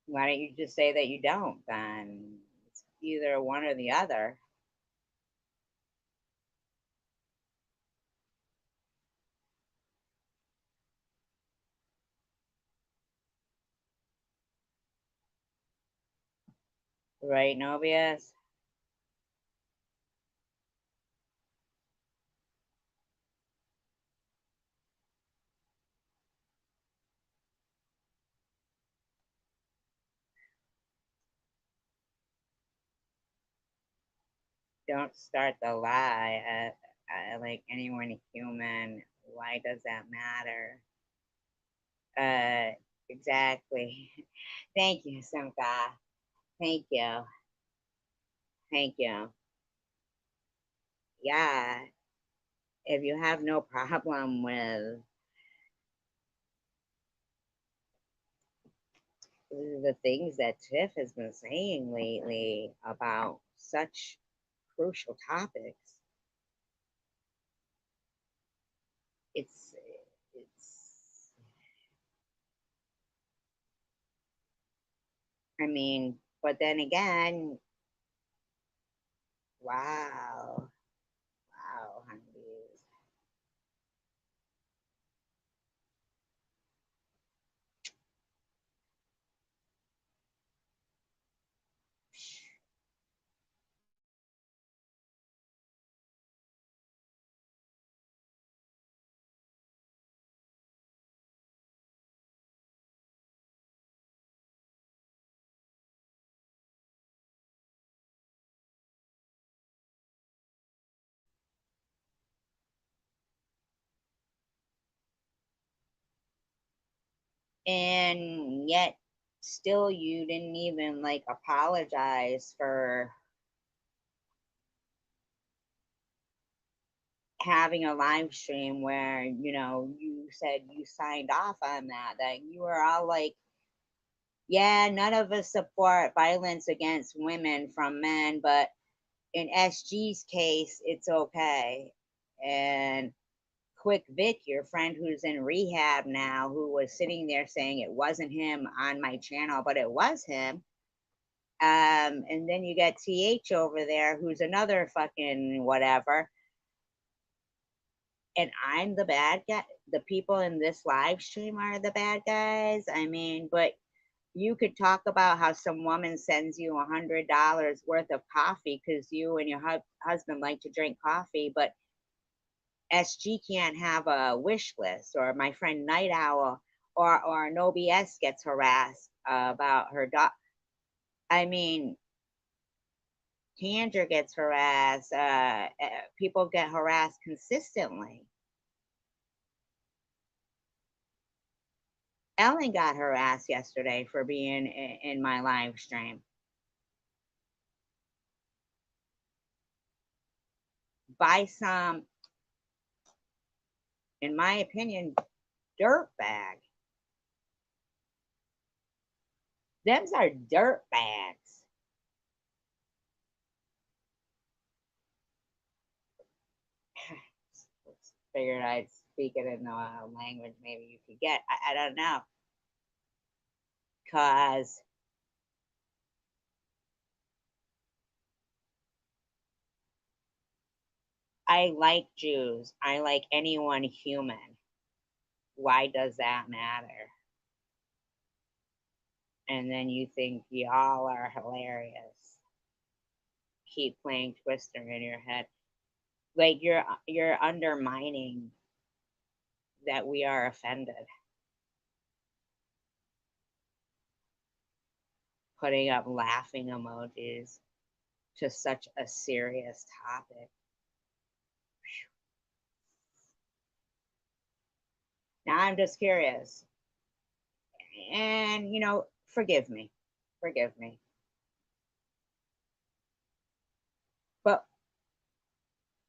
Why don't you just say that you don't then? It's either one or the other. Right, Nobius? Don't start the lie at like anyone human. Why does that matter? Exactly. Thank you, Simka. Thank you. Thank you. Yeah, if you have no problem with the things that Tiff has been saying lately about such crucial topics, it's it's I mean, but then again, wow, wow, honey. And yet still you didn't even like apologize for having a live stream where you said you signed off on that you were all like, yeah, none of us support violence against women from men, but in SG's case it's okay. And Quick Vic, your friend who's in rehab now, who was sitting there saying it wasn't him on my channel, but it was him. And then you got TH over there, who's another fucking whatever. And I'm the bad guy. The people in this live stream are the bad guys. I mean, but you could talk about how some woman sends you $100 worth of coffee because you and your husband like to drink coffee, but SG can't have a wish list, or my friend Night Owl, or No BS gets harassed about her dog. I mean, Tanger gets harassed. People get harassed consistently. Ellen got harassed yesterday for being in my live stream by some, in my opinion, dirtbag. Them's are dirt bags. Figured I'd speak it in a language maybe you could get. I don't know. Because I like Jews. I like anyone human. Why does that matter? And then you think y'all are hilarious. Keep playing Twister in your head. Like you're undermining that we are offended. Putting up laughing emojis to such a serious topic. Now I'm just curious. And forgive me. Forgive me. But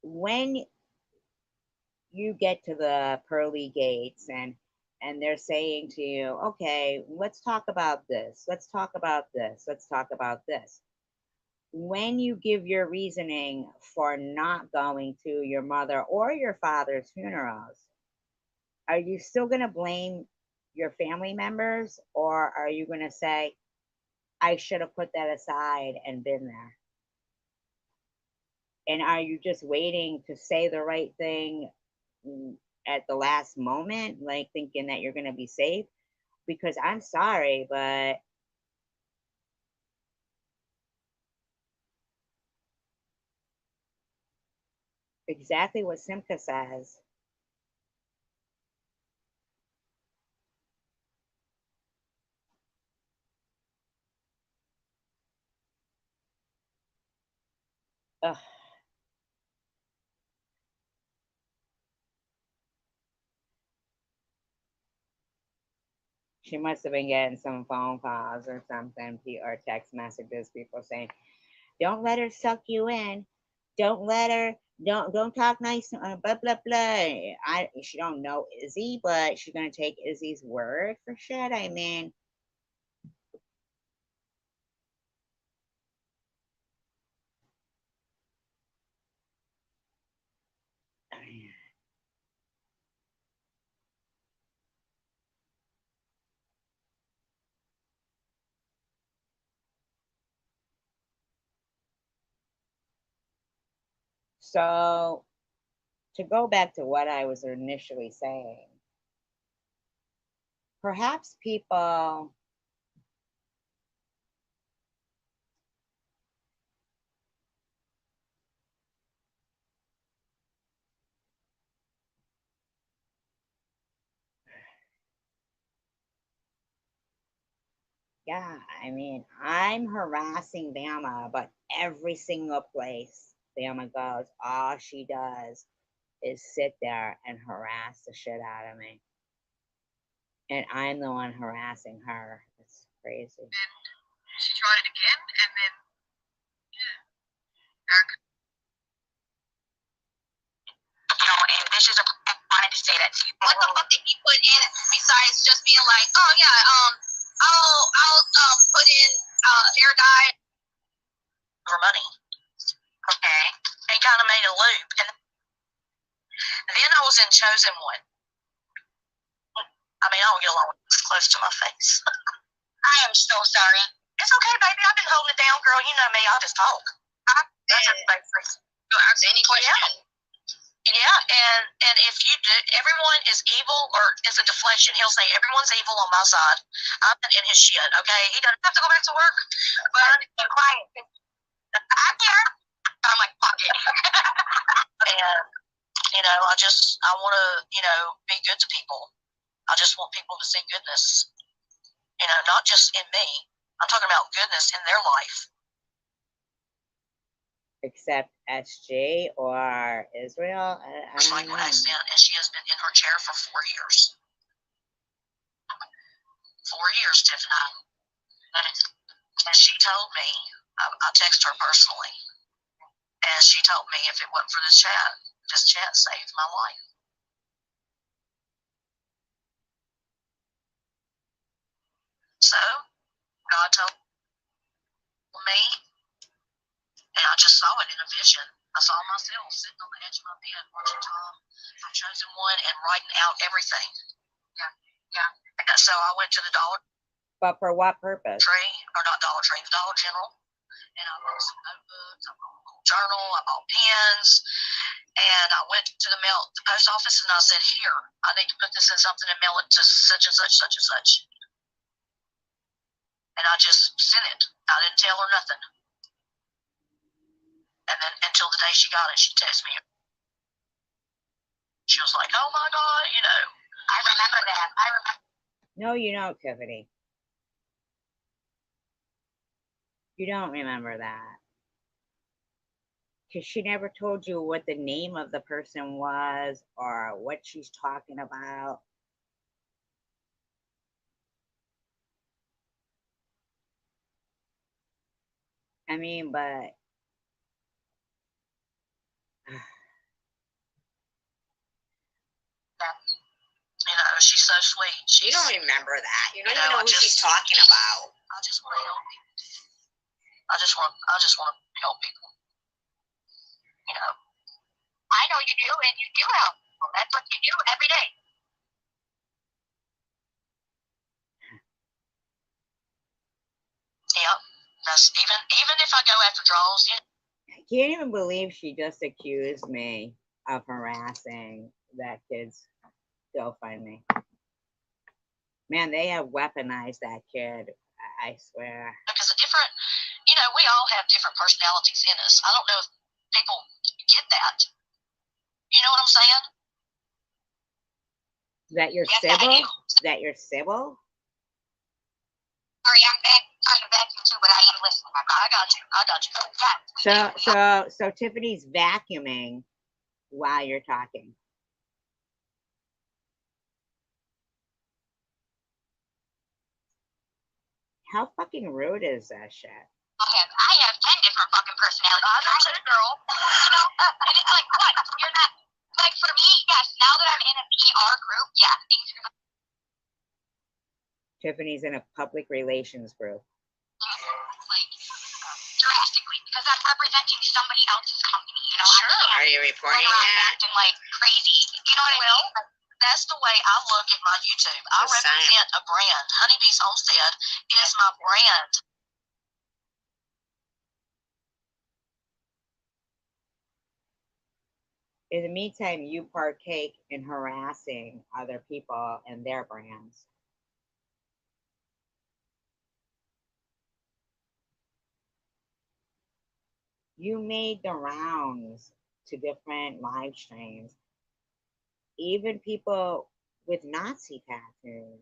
when you get to the pearly gates and they're saying to you, okay, let's talk about this, let's talk about this, let's talk about this, when you give your reasoning for not going to your mother or your father's funerals, are you still going to blame your family members, or are you going to say, I should have put that aside and been there? And are you just waiting to say the right thing at the last moment, like thinking that you're going to be safe? Because I'm sorry, but exactly what Simca says. Ugh. She must have been getting some phone calls or something, or text messages, people saying, "Don't let her suck you in. Don't let her. Don't talk nice. Blah blah blah." She don't know Izzy, but she's gonna take Izzy's word for shit. I mean, so to go back to what I was initially saying, perhaps people yeah, I mean, I'm harassing Bama, but every single place Bama goes, all she does is sit there and harass the shit out of me. And I'm the one harassing her. It's crazy. And she tried it again, and then, yeah, Eric. And this is I wanted to say that to you. What the fuck did he put in besides just being like, oh yeah, I'll put in air dye for money. Okay. And kind of made a loop. And then I was in Chosen One. I mean, I don't get along with this close to my face. I am so sorry. It's okay, baby. I've been holding it down, girl. You know me. I'll just talk. That's everybody's reason. You'll ask any question. Yeah, and if you do, everyone is evil, or it's a deflection. He'll say everyone's evil on my side. I'm in his shit. Okay, he doesn't have to go back to work, but I'm quiet. I care. I'm like, fuck it. And I want to be good to people. I just want people to see goodness. Not just in me. I'm talking about goodness in their life. Except SG or Israel. It's like what I said, and she has been in her chair for 4 years. 4 years, Tiffany. And she told me, I texted her personally, and she told me if it wasn't for this chat saved my life. So, God told me, and I just saw it in a vision. I saw myself sitting on the edge of my bed watching Tom from Chosen One and writing out everything. Yeah, yeah. And so I went to the Dollar But for what purpose? Tree, or not Dollar Tree, the Dollar General, and I bought some notebooks, I bought a little journal, I bought pens, and I went to the post office, and I said, "Here, I need to put this in something and mail it to such and such, such and such." And I just sent it. I didn't tell her nothing. And then until the day she got it, she texted me. She was like, "Oh my God, you know, I remember that. I remember." No, you don't, Tiffany. You don't remember that. Because she never told you what the name of the person was or what she's talking about. I mean, but You know, she's so sweet. You don't remember that. You don't You even know, know who she's talking about. I just want to help people. I just want to help people. You know. I know you do, and you do help people. That's what you do every day. Yeah. That's even if I go after draws, you know. I can't even believe she just accused me of harassing that kid's GoFundMe. Man, they have weaponized that kid. I swear. Because you know, we all have different personalities in us. I don't know if people get that. You know what I'm saying? That your Yes, Sybil? That your Sybil? Sorry, I'm back too, but I am listening. I got you. So Tiffany's vacuuming while you're talking. How fucking rude is that shit? I have 10 different fucking personalities. I'm not a girl. You know, and it's like, what? You're not, like, for me, yes, now that I'm in a PR group, yeah, things are Tiffany's in a public relations group. like, drastically, because I'm representing somebody else's company, you know? Sure. Are you reporting that? Acting like crazy. You know what I mean? That's the way I look at my YouTube. I represent a brand. Honeybee's Homestead is my brand. In the meantime, you partake in harassing other people and their brands. You made the rounds to different live streams, even people with Nazi tattoos,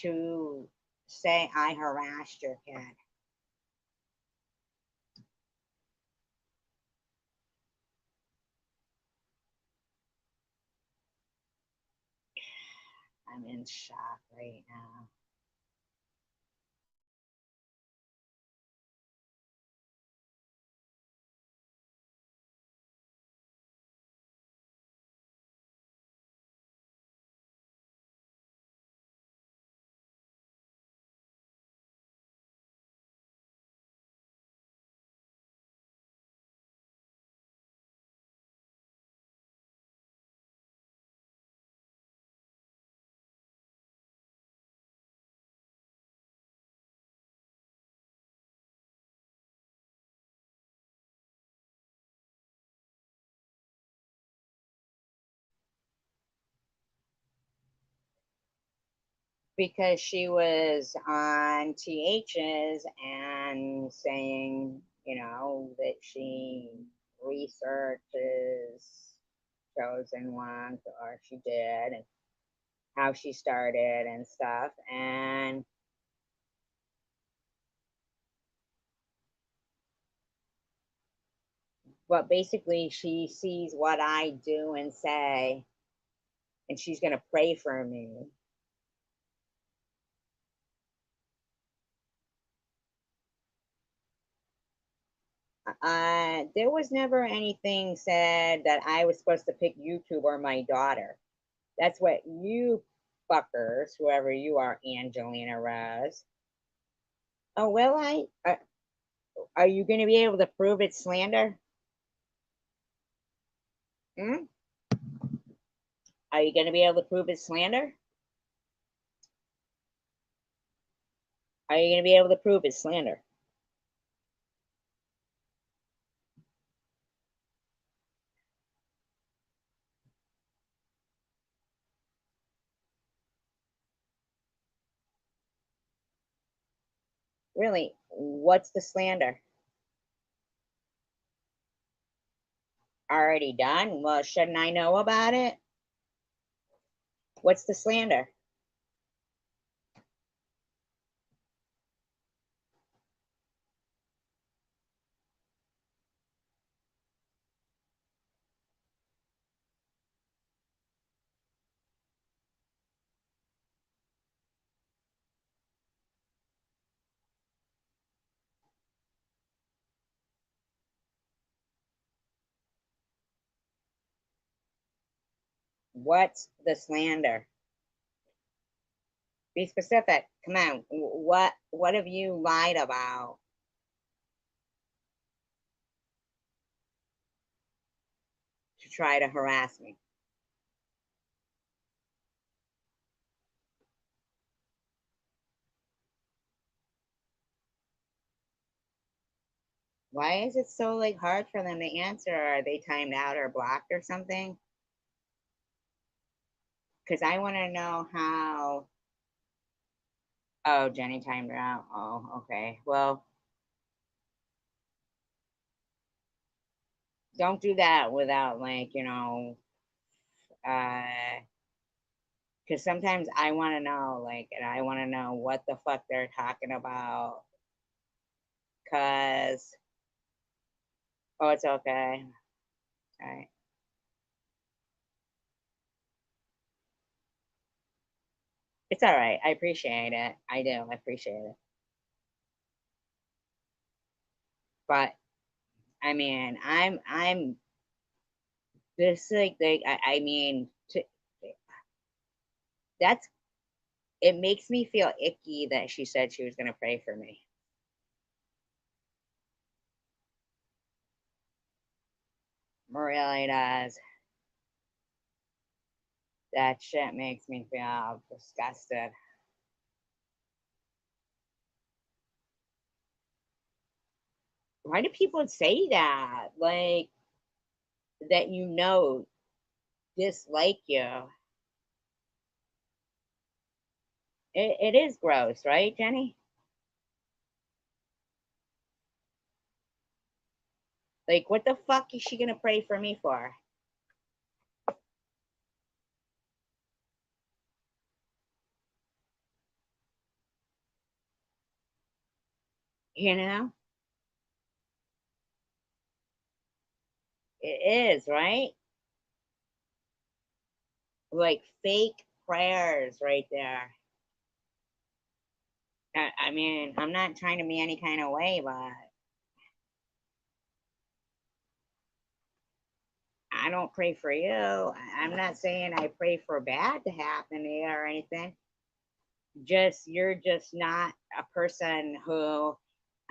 to say I harassed your kid. I'm in shock right now. Because she was on TH's and saying, you know, that she researches Chosen Ones, or she did, and how she started and stuff. And but basically, she sees what I do and say, and she's going to pray for me. There was never anything said that I was supposed to pick YouTube or my daughter. That's what you fuckers, whoever you are, Angelina Rose. Oh, will I? Are you going to be able to prove it's slander? Hmm? Are you going to be able to prove it's slander? Are you going to be able to prove it's slander? Really? What's the slander? Already done? Well, shouldn't I know about it? What's the slander? What's the slander? Be specific. Come on. What have you lied about to try to harass me? Why is it so like hard for them to answer? Are they timed out or blocked or something? Because I want to know how. Oh, Jenny timed her out. Oh, okay. Well, don't do that without like, uh because sometimes I want to know, like, and I want to know what the fuck they're talking about. Cause oh, it's okay. All right. It's all right. I appreciate it. I do. I appreciate it. But I mean, I'm this like I mean, that's it makes me feel icky that she said she was gonna pray for me. Really does. That shit makes me feel disgusted. Why do people say that? Like that dislike you. It is gross, right, Jenny? Like, what the fuck is she gonna pray for me for? You know? It is, right? Like fake prayers right there. I mean, I'm not trying to be any kind of way, but I don't pray for you. I'm not saying I pray for bad to happen to you or anything. Just you're just not a person who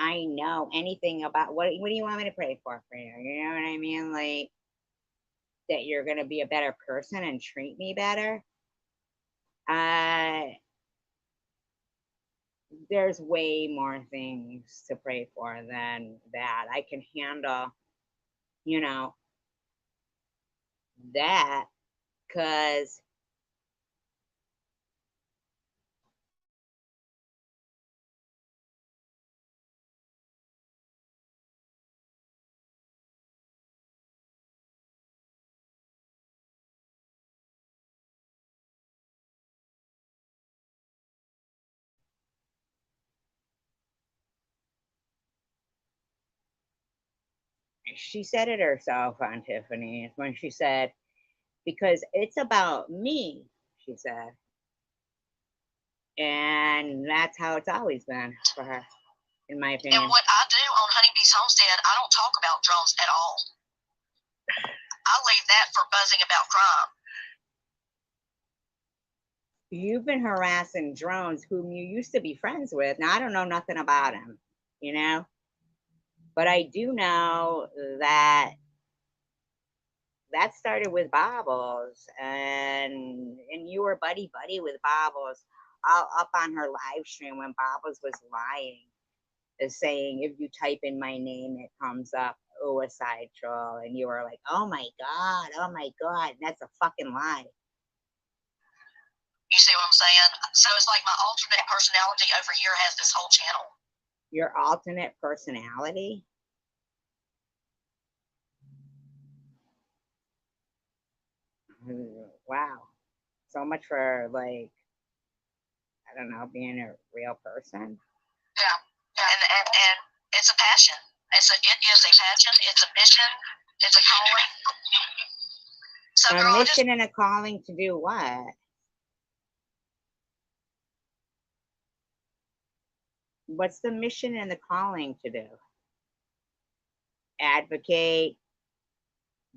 I know anything about. What do you want me to pray for you? You know what I mean? Like that you're gonna be a better person and treat me better. Uh there's way more things to pray for than that. I can handle, you know, that because she said it herself on Tiffany when she said, because it's about me, she said. And that's how it's always been for her, in my opinion. And what I do on Honeybee's Homestead, I don't talk about drones at all. I leave that for buzzing about crime. you've been harassing drones whom you used to be friends with. Now, I don't know nothing about him, you know, but I do know that that started with Bobbles, and you were buddy buddy with Bobbles, all up on her live stream when Bobbles was lying, is saying if you type in my name, it comes up suicide troll, and you were like, oh my god, that's a fucking lie. You see what I'm saying? So it's like my alternate personality over here has this whole channel. Your alternate personality? Wow. So much for, like, I don't know, being a real person. Yeah. And it's a passion. It is a passion. It's a mission. It's a calling. So, A girl, mission and a calling to do what? What's the mission and the calling to do? Advocate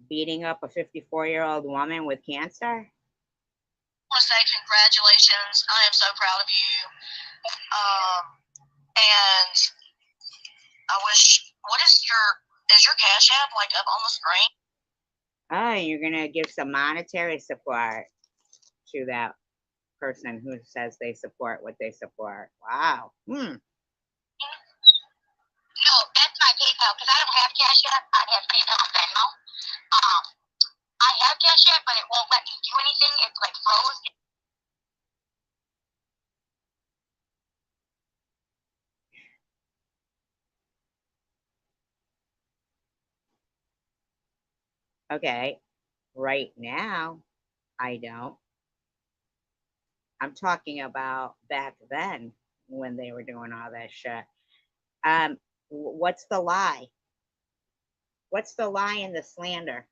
beating up a 54-year-old woman with cancer? I want to say congratulations. I am so proud of you. And I wish, is your Cash App like up on the screen? Oh, you're gonna give some monetary support to that person who says they support what they support. Wow. No, that's my PayPal because I don't have Cash App. I have PayPal now. I have Cash App, but it won't let me do anything. It's like froze. Okay. Right now, I don't. I'm talking about back then when they were doing all that shit. What's the lie? What's the lie and the slander?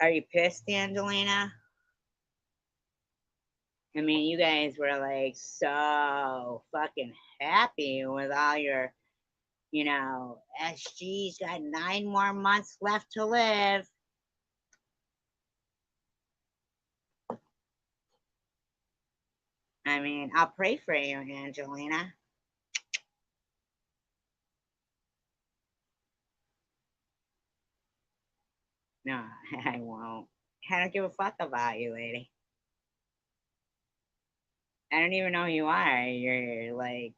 Are you pissed, Angelina? I mean, you guys were like so fucking happy with all your, SG's got 9 more months left to live. I mean, I'll pray for you, Angelina. No, I won't. I don't give a fuck about you, lady. I don't even know who you are. You're like,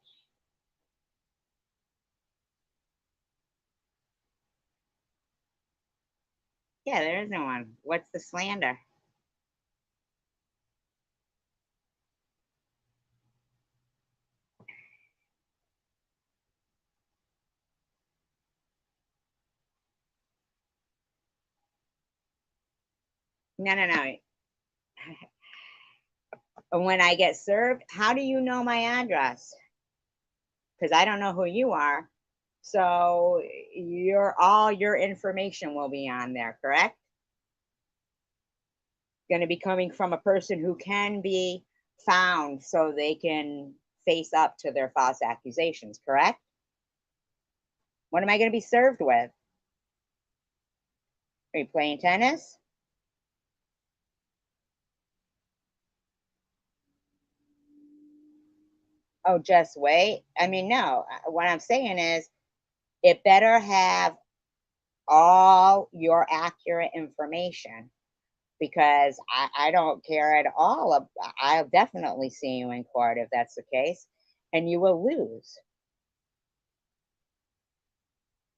yeah, there isn't one. What's the slander? No, no, no. When I get served, how do you know my address? Because I don't know who you are. So all your information will be on there, correct? Going to be coming from a person who can be found so they can face up to their false accusations, correct? What am I going to be served with? Are you playing tennis? Oh, just wait. I mean, no. What I'm saying is it better have all your accurate information, because I don't care at all. I'll definitely see you in court if that's the case, and you will lose.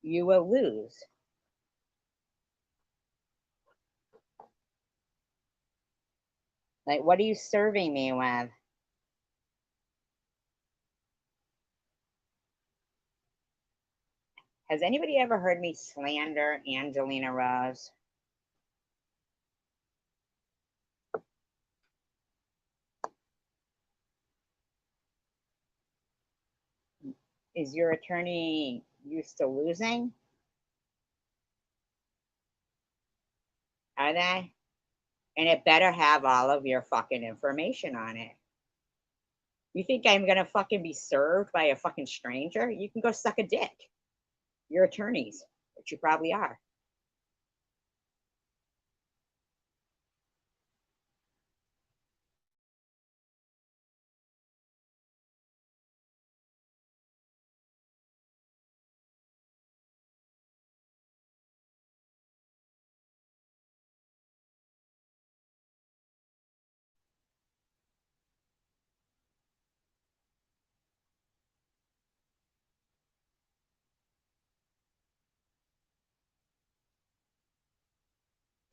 You will lose. Like, what are you serving me with? Has anybody ever heard me slander Angelina Rose? Is your attorney used to losing? Are they? And it better have all of your fucking information on it. You think I'm gonna fucking be served by a fucking stranger? You can go suck a dick. You're attorneys, which you probably are.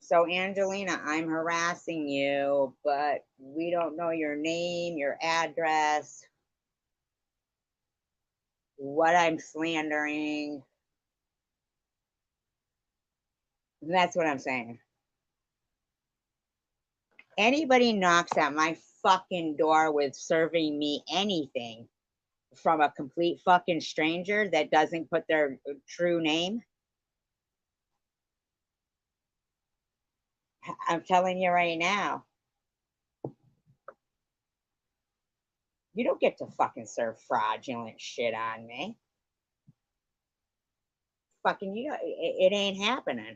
So, Angelina, I'm harassing you, but we don't know your name, your address, what I'm slandering. That's what I'm saying. Anybody knocks at my fucking door with serving me anything from a complete fucking stranger that doesn't put their true name, I'm telling you right now, you don't get to fucking serve fraudulent shit on me. Fucking, it ain't happening.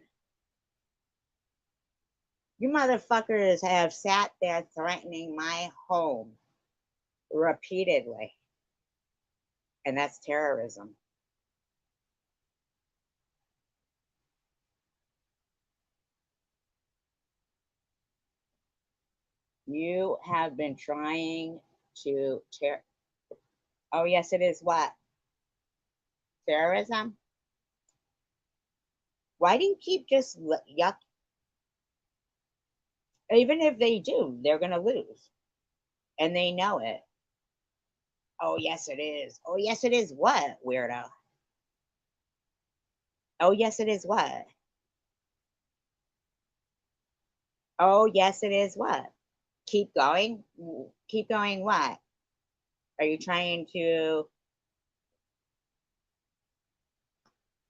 You motherfuckers have sat there threatening my home repeatedly, and that's terrorism. You have been trying to tear. Oh, yes, it is what? Terrorism? Why do you keep just yuck? Even if they do, they're going to lose, and they know it. Oh, yes, it is. Oh, yes, it is what, weirdo? Oh, yes, it is what? Oh, yes, it is what? Keep going? Keep going what? Are you trying to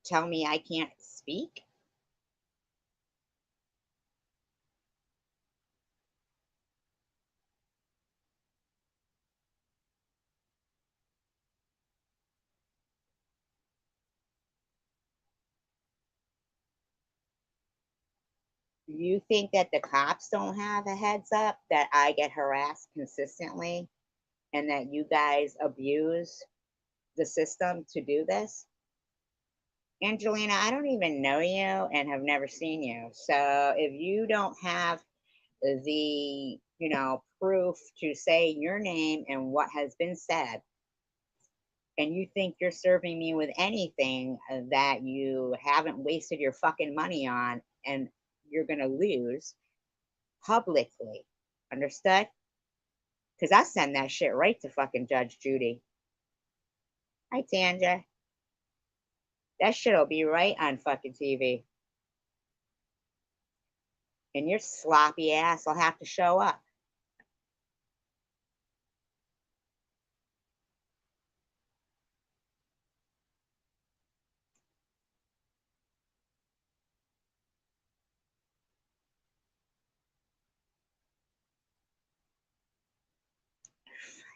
tell me I can't speak? You think that the cops don't have a heads up that I get harassed consistently and that you guys abuse the system to do this? Angelina, I don't even know you and have never seen you. So if you don't have the, proof to say your name and what has been said, and you think you're serving me with anything that you haven't wasted your fucking money on and you're going to lose publicly. Understood? Because I send that shit right to fucking Judge Judy. Hi, Tanja. That shit'll be right on fucking TV. And your sloppy ass will have to show up.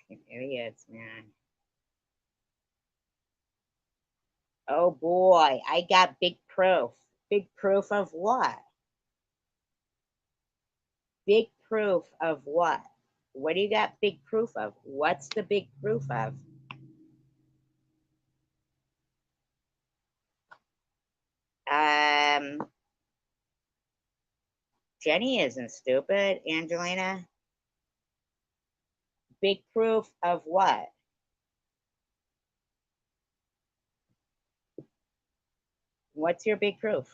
Fucking idiots, man. Oh boy, I got big proof. Big proof of what? Big proof of what? What do you got big proof of? What's the big proof of? Um, Jenny isn't stupid, Angelina. Big proof of what? What's your big proof?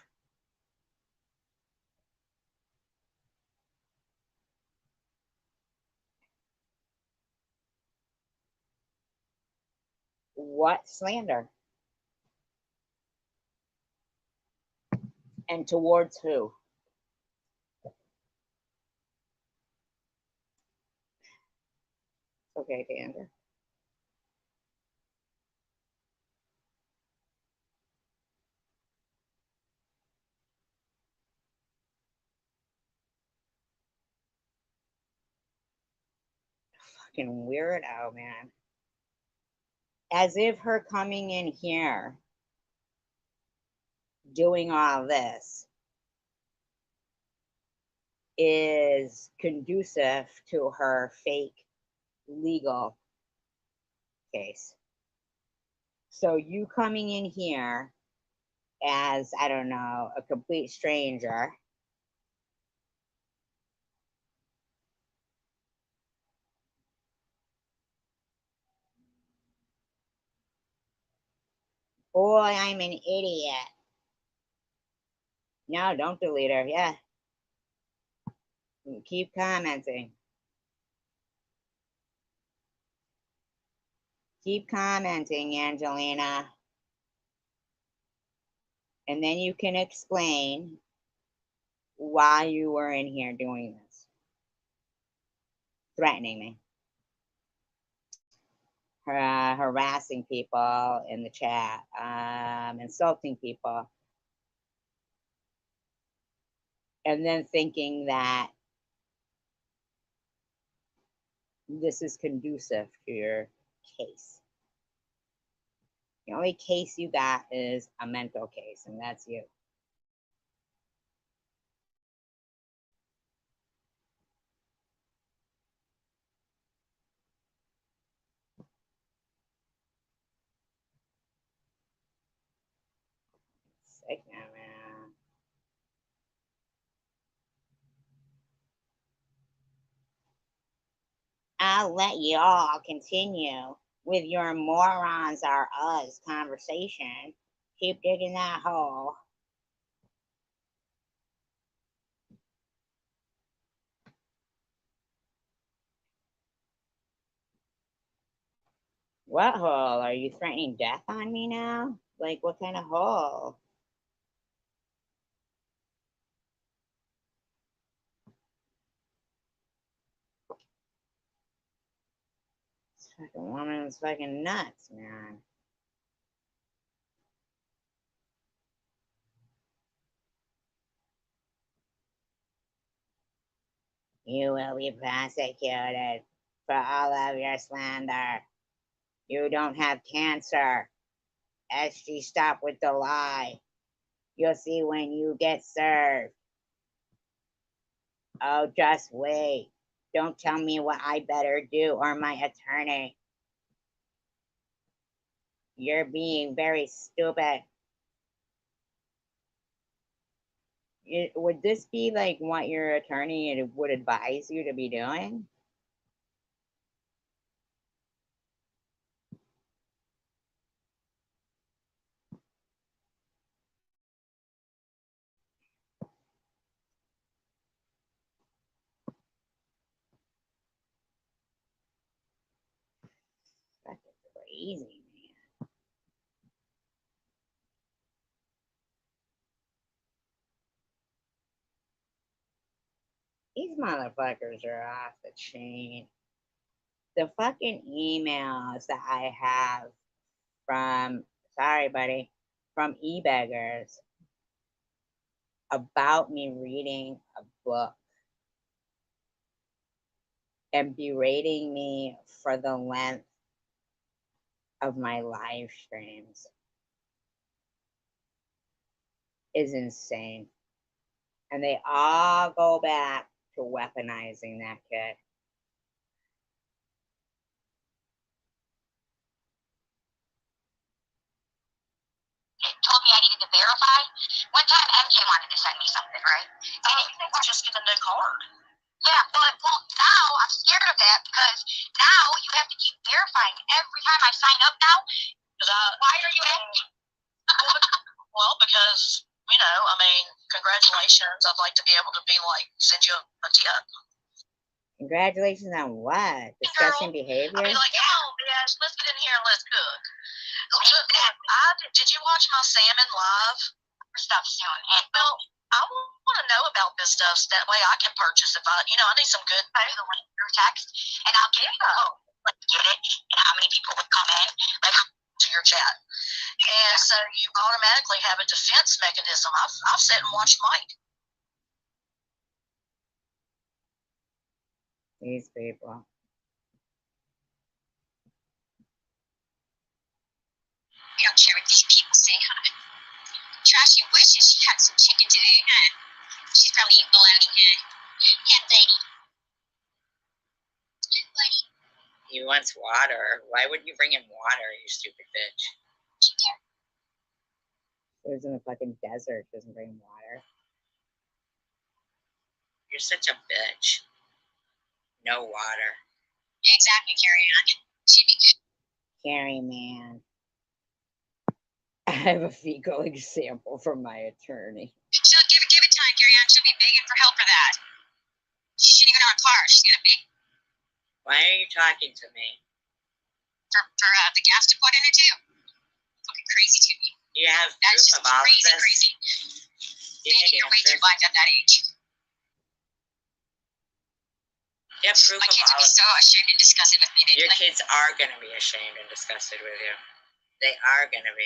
What slander? And towards who? Okay, Dander. fucking weirdo, man. As if her coming in here doing all this is conducive to her fake legal case. So you coming in here as, I don't know, a complete stranger, boy, I'm an idiot. No, don't delete her. Yeah. Keep commenting. Keep commenting, Angelina. And then you can explain why you were in here doing this. Threatening me. Harassing people in the chat. Insulting people. And then thinking that this is conducive to your case. The only case you got is a mental case, and that's you. Sick now, man. I'll let you all continue with your morons are us conversation. Keep digging that hole. What hole? Are you threatening death on me now? Like, what kind of hole? This fucking woman is fucking nuts, man. You will be prosecuted for all of your slander. You don't have cancer. SG, stop with the lie. You'll see when you get served. Oh, just wait. Don't tell me what I better do or my attorney. You're being very stupid. Would this be like what your attorney would advise you to be doing? That's crazy, man. These motherfuckers are off the chain. The fucking emails that I have from, sorry, buddy, from e-beggars about me reading a book and berating me for the length of my live streams is insane. And they all go back to weaponizing that kid. Told me I needed to verify. One time MJ wanted to send me something, right? And just get a new card. Yeah, but well, now I'm scared of that because now you have to keep verifying every time I sign up now. Why are you asking? Well, because, you know, I mean, congratulations. I'd like to be able to be like, send you a tip. Congratulations on what? Disgusting behavior? I'll be like, oh, yes, let's get in here and let's cook. Did you watch my salmon live? Stop soon. Well, I want to know about this stuff so that way I can purchase if I need some good. I need the link through text, and I'll get it. Like, get it, and how many people would come in, like, to your chat. And so you automatically have a defense mechanism. I've sat and watched Mike. These people. We don't care what these people say, huh? Trashy wishes she had some chicken today, huh? She's probably eating bologna, huh? Yeah, buddy. Yeah, buddy. He wants water. Why wouldn't you bring him water, you stupid bitch? Yeah. It was in the fucking desert. Doesn't bring water. You're such a bitch. No water. Yeah, exactly, Carrie Ann. She'd be good. Carrie, man. I have a fecal example from my attorney. She'll give it time, Carrie Ann. She'll be begging for help for that. She shouldn't even have a car. She's gonna beg Why are you talking to me? for the gas to put in it too. Fucking crazy to me. You have That's proof just of all of crazy, this? crazy. Give me Thinking you're way too answers. wise at that age. You have proof My of kids all would of be so this. ashamed and disgusted with me. They'd Your be like, kids are going to be ashamed and disgusted with you. They are going to be.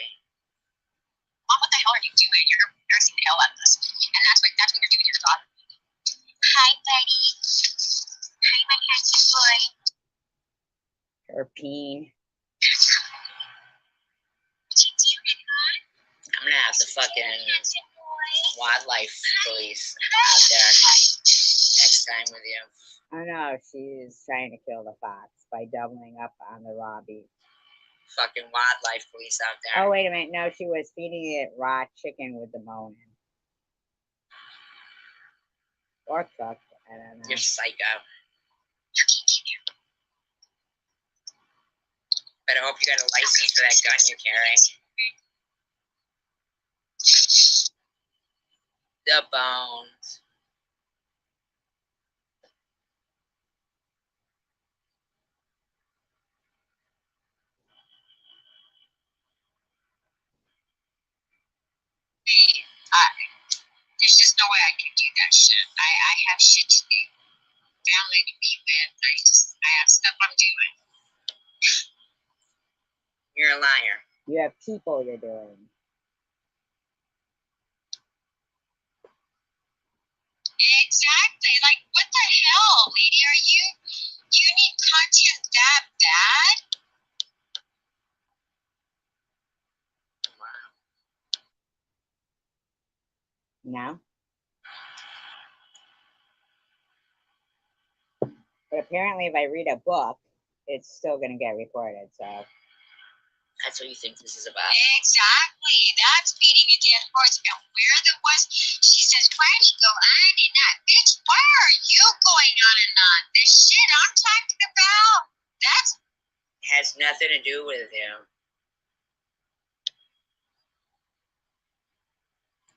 Mom, what the hell are you doing? You're embarrassing the hell out of us. And that's what you're doing to your daughter. Hi, buddy. Hi, my handsome boy. Her peen. What you doing, huh? I'm going to have the fucking Handsome boy. wildlife police out there next time with you. I know she's trying to kill the fox by doubling up on the raw beef. Fucking wildlife police out there. Oh, wait a minute. No, she was feeding it raw chicken with the bone in. Or cooked. I don't know. You're psycho. But I hope you got a license for that gun you carry. The bones. Hey, there's just no way I can do that shit. I have shit to do. Family to be with. I have stuff I'm doing. You're a liar. You have people you're doing. Exactly. Like, what the hell, lady? You need content that bad? No? But apparently if I read a book, it's still going to get recorded, so. That's what you think this is about? Exactly. That's beating a dead horse. And where the was, she says, why do you go on and on? Bitch, why are you going on and on? The shit I'm talking about, that's Has nothing to do with you.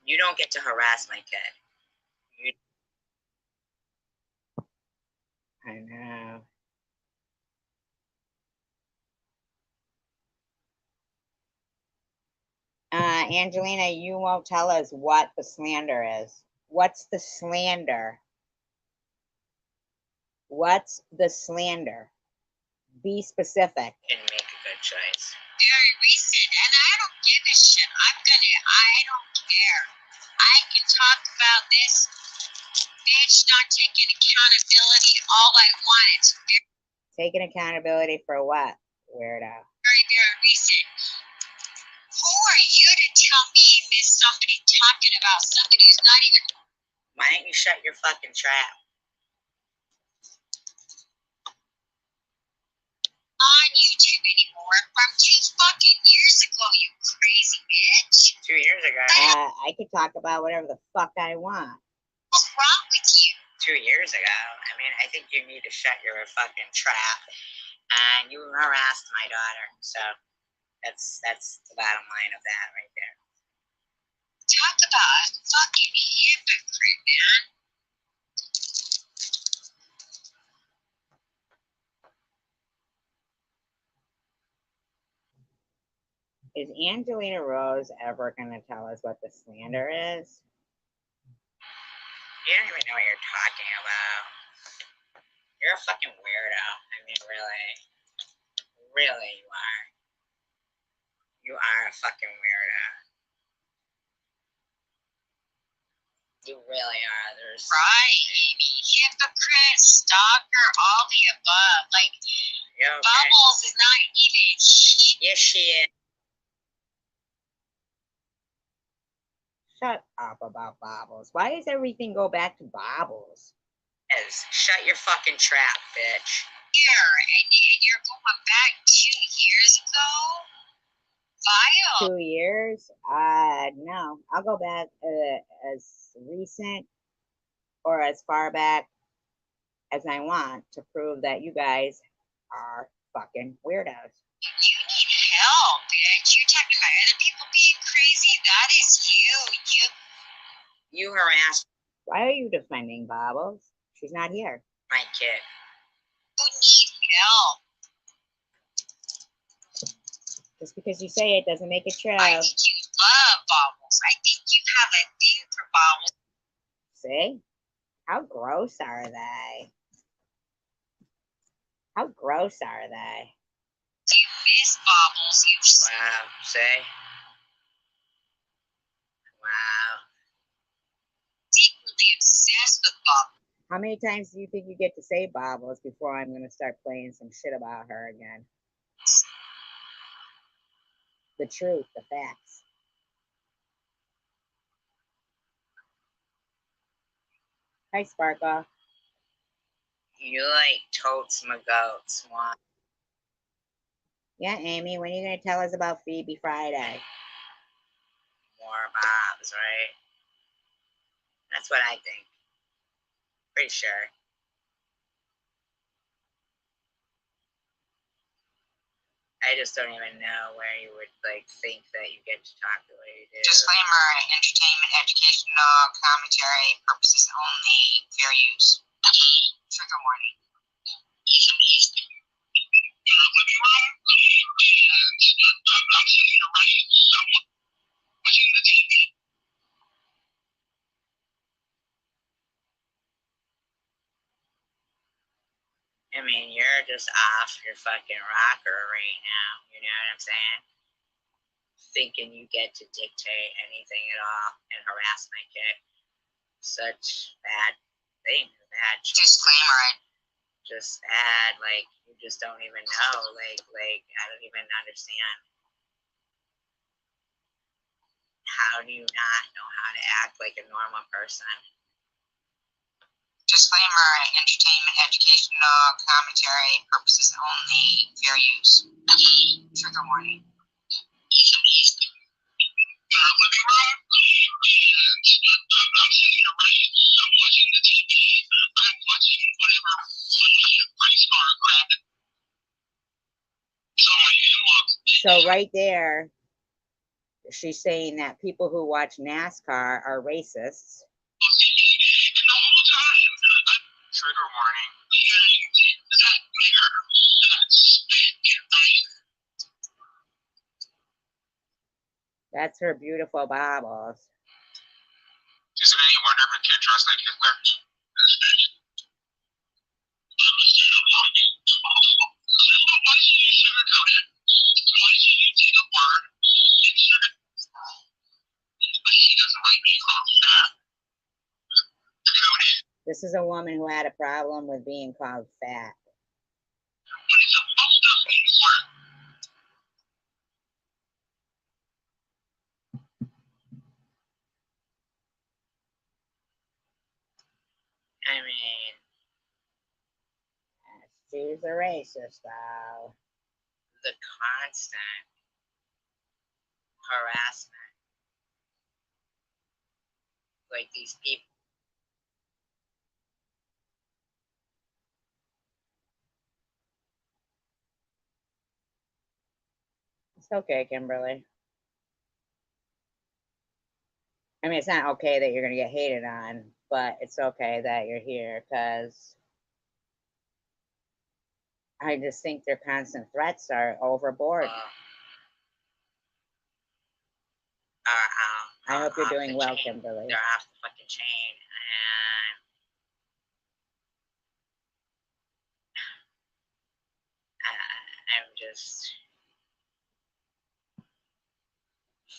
You don't get to harass my kid. I know. Angelina, you won't tell us what the slander is. What's the slander? What's the slander? Be specific. Can make a good choice. very recent. And I don't give a shit. I don't care. I can talk about this bitch not taking accountability all I want. It's very, Taking accountability for what, weirdo? very recent. Who are you to tell me, miss, somebody talking about somebody who's not even Why don't you shut your fucking trap? on YouTube anymore from 2 fucking years ago, you crazy bitch? 2 years ago. I could talk about whatever the fuck I want. What's wrong with you? 2 years ago. I mean, I think you need to shut your fucking trap. And you harassed my daughter. So that's the bottom line of that right there. Talk about a fucking hypocrite, man. Is Angelina Rose ever going to tell us what the slander is? You don't even know what you're talking about. You're a fucking weirdo. I mean, really. Really, you are. You are a fucking weirdo. You really are. There's Right, Amy. Hypocrite, stalker, all the above. Like, You're okay. Bubbles is not even. Yes, she is. Shut up about baubles. Why does everything go back to baubles? Shut your fucking trap, bitch. Here, and you're going back 2 years ago? Vile. 2 years? No. I'll go back as recent or as far back as I want to prove that you guys are fucking weirdos. You need help, bitch. You're talking about other people being crazy. That is you. You harassed Why are you defending Bobbles? She's not here. my kid. You need help. Just because you say it doesn't make it true. I think you love baubles. I think you have a thing for baubles. See? How gross are they? How gross are they? You miss baubles. Wow, say. Wow. Secretly obsessed with baubles. How many times do you think you get to say Bobbles before I'm going to start playing some shit about her again? The truth, the facts. Hi, Sparkle. You like totes my goats. One. Yeah, Amy, when are you going to tell us about Phoebe Friday? More Bobs, right? That's what I think. Pretty sure. I just don't even know where you would like think that you get to talk the way you do. Disclaimer, entertainment, educational, commentary, purposes only, fair use. Trigger warning. I mean, you're just off your fucking rocker right now. You know what I'm saying? Thinking you get to dictate anything at all and harass my kid. Such bad thing. Bad choice. Disclaimer. Just bad. Like, you just don't even know. Like, I don't even understand. How do you not know how to act like a normal person? Disclaimer, entertainment, educational, commentary, purposes only, fair use. Trigger warning. So right there, she's saying that people who watch NASCAR are racists. Trigger warning. That's her beautiful Bobbles. Is it any wonder if a kid dressed like Hitler? This is a woman who had a problem with being called fat. I mean, She's a racist, though. the constant harassment. Like, these people. It's okay, Kimberly. I mean, it's not okay that you're going to get hated on, but it's okay that you're here because I just think their constant threats are overboard. I hope you're doing well, Kimberly. They're off the fucking chain, and I'm just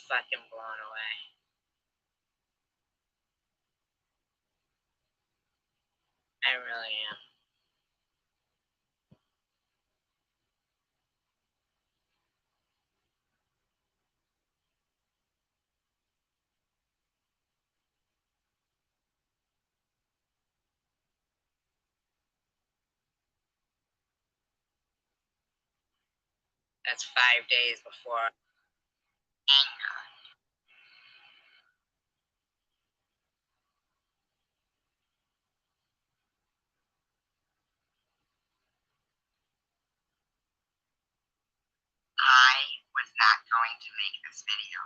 fucking blown away. I really am. That's 5 days before anger. I was not going to make this video,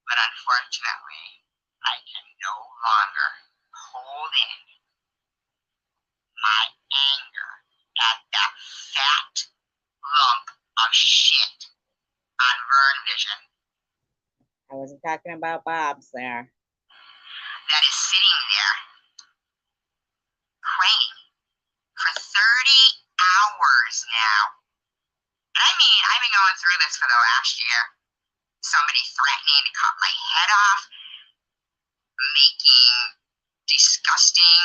but unfortunately, I can no longer hold in my anger at that fat lump of shit on Vern Vision I wasn't talking about Bob's there. that is sitting there praying for 30 hours now. And I mean, I've been going through this for the last year. Somebody threatening to cut my head off, making disgusting,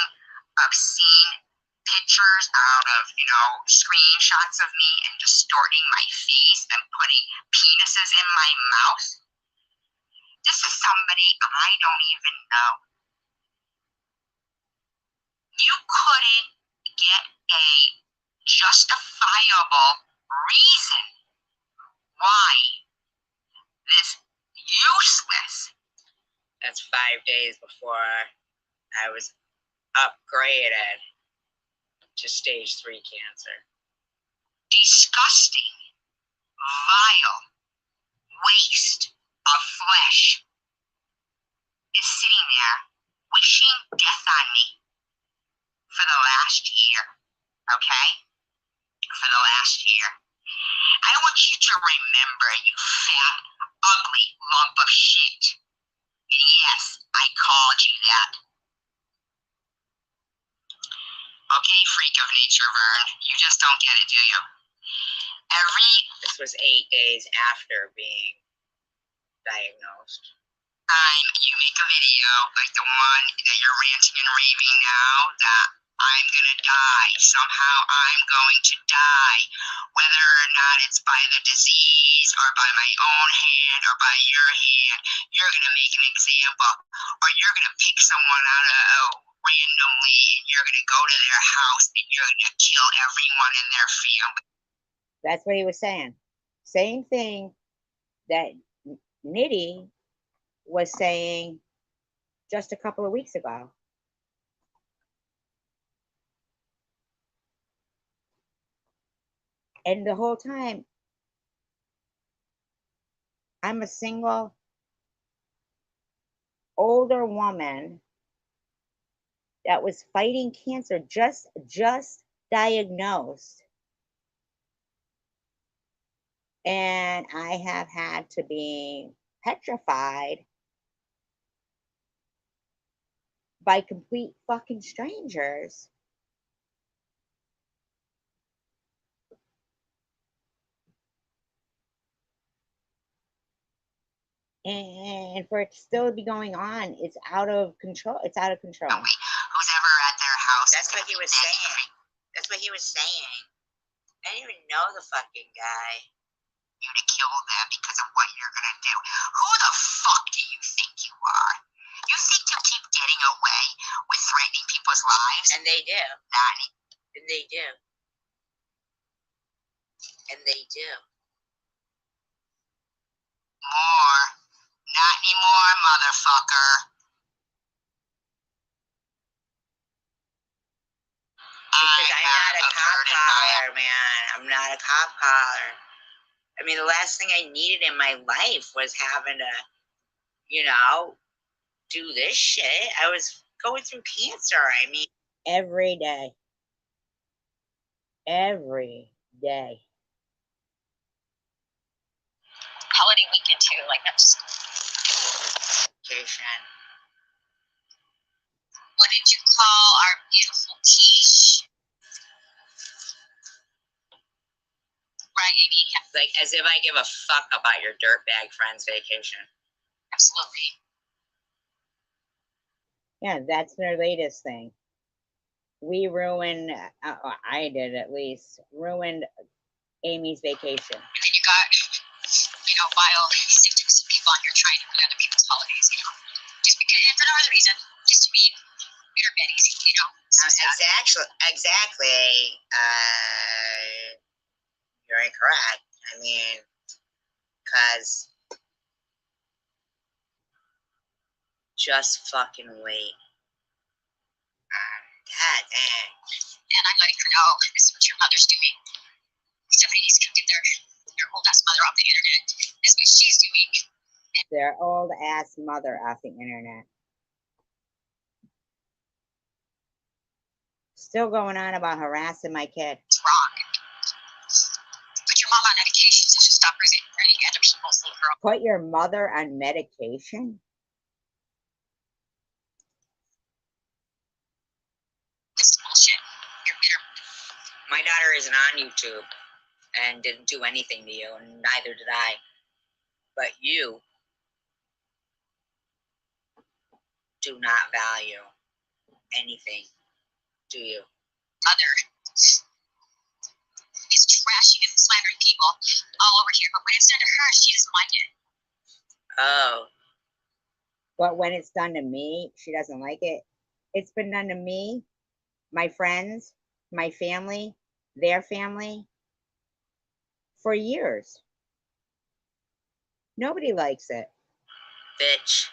obscene pictures out of, screenshots of me and distorting my face and putting penises in my mouth. This is somebody I don't even know. You couldn't get a justifiable reason why this useless. That's 5 days before I was upgraded to stage 3 cancer. Disgusting, vile waste of flesh is sitting there wishing death on me for the last year, okay? For the last year. I want you to remember, you fat, ugly lump of shit. And yes, I called you that. Okay, freak of nature, Vern. You just don't get it, do you? This was 8 days after being diagnosed. Time you make a video like the one that you're ranting and raving now, that I'm gonna die. Somehow I'm going to die. Whether or not it's by the disease or by my own hand or by your hand, you're gonna make an example. Or you're gonna pick someone out of randomly and you're gonna go to their house and you're gonna kill everyone in their family. That's what he was saying. Same thing that Nitty was saying just a couple of weeks ago. And the whole time, I'm a single, older woman that was fighting cancer, just diagnosed. And I have had to be petrified by complete fucking strangers. And for it still to be going on, it's out of control. It's out of control. Who's ever at their house? That's what he was saying. That's what he was saying. I didn't even know the fucking guy. You to kill them because of what you're gonna do. Who the fuck do you think you are? You think you keep getting away with threatening people's lives? And they do. And they do. And they do. More. Not anymore, motherfucker. Because I'm not a cop caller, man. I'm not a cop caller. I mean, the last thing I needed in my life was having to, do this shit. I was going through cancer. I mean, every day. Every day. Holiday weekend too, like that's. Vacation. What did you call our beautiful quiche? Right, Amy? Like, as if I give a fuck about your dirtbag friend's vacation. Absolutely. Yeah, that's their latest thing. We ruined, I did at least, ruined Amy's vacation. And then you got, vile symptoms of people on here trying to ruin other people's holidays, just because, and for no other reason, just to be bitter betties, So exactly. you're incorrect. I mean, because just fucking wait. God dang. And I'm letting her know this is what your mother's doing. Somebody needs to come get their old ass mother off the internet. This is what she's doing. Their old ass mother off the internet. Still going on about harassing my kid. It's wrong. Put your mom on medication so she'll stop hurting other people's little girl. Put your mother on medication? This is bullshit. You're bitter. My daughter isn't on YouTube and didn't do anything to you, and neither did I. But you do not value anything, do you? Mother is trashing and slandering people all over here, but when it's done to her, she doesn't like it. Oh. But when it's done to me, she doesn't like it. It's been done to me, my friends, my family, their family, for years. Nobody likes it. Bitch.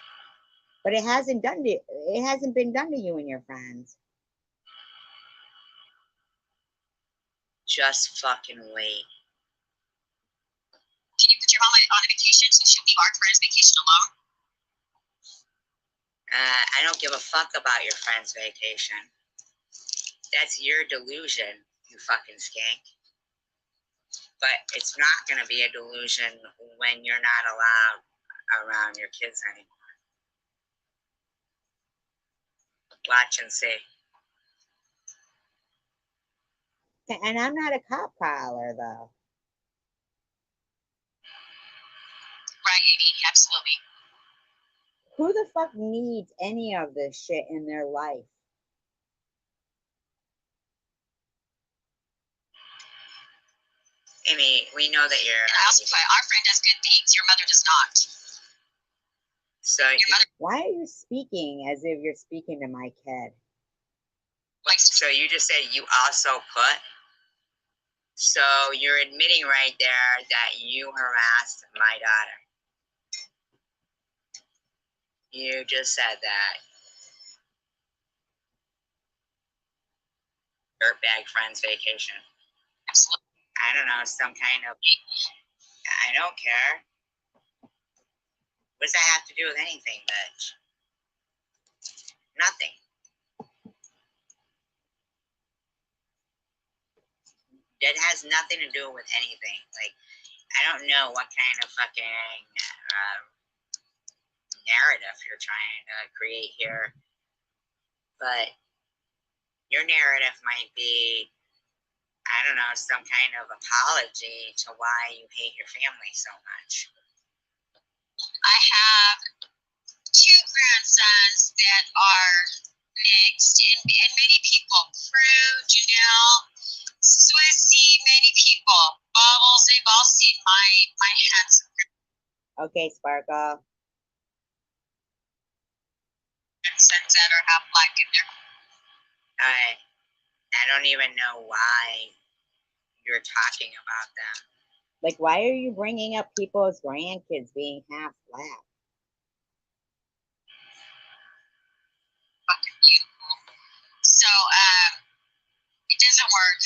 But it hasn't been done to you and your friends. Just fucking wait. Can you put your mom on a vacation so she'll leave our friend's vacation alone? I don't give a fuck about your friend's vacation. That's your delusion, you fucking skank. But it's not gonna be a delusion when you're not allowed around your kids anymore. Watch and see. And I'm not a cop caller, though. Right, Amy, absolutely. Who the fuck needs any of this shit in their life? Amy, we know that you're... And I also put, our friend does good things, your mother does not. So why are you speaking as if you're speaking to my kid? So you just said you also put? So you're admitting right there that you harassed my daughter. You just said that. Dirtbag friend's vacation. Absolutely. I don't know, some kind of... I don't care. What does that have to do with anything, bitch? Nothing. That has nothing to do with anything. Like, I don't know what kind of fucking narrative you're trying to create here, but your narrative might be, I don't know, some kind of apology to why you hate your family so much. I have 2 grandsons that are mixed, and many people, Prue, Janelle, Swissy, many people, Bubbles, they've all seen my handsome Okay, Sparkle. grandsons that are half black in there. I don't even know why you're talking about them. Like, why are you bringing up people's grandkids being half black? Fucking beautiful. So, it doesn't work.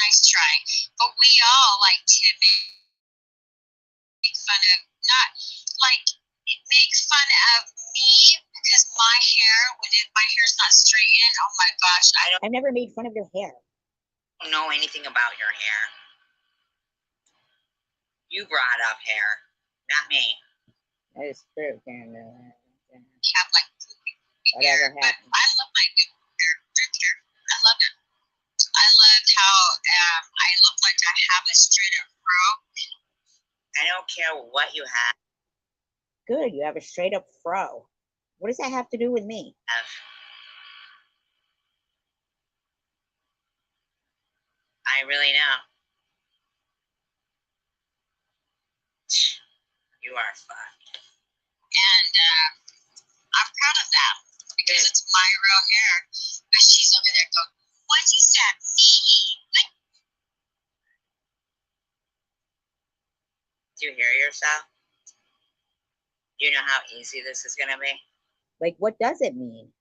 Nice try. But we all like to make fun of, not like, make fun of me because my hair, if my hair's not straightened, oh my gosh. I've never made fun of your hair. I don't know anything about your hair. You brought up hair, not me. That is true, Canada. Have like Whatever hair, but happened. I love my new hair. I love it. I loved how I look like I have a straight up fro. I don't care what you have. Good, you have a straight up fro. What does that have to do with me? I really know. You are fucked. And I'm proud of that because it's my real hair. But she's over there going, what does that mean? Like, Do you hear yourself? Do you know how easy this is gonna be? Like, what does it mean?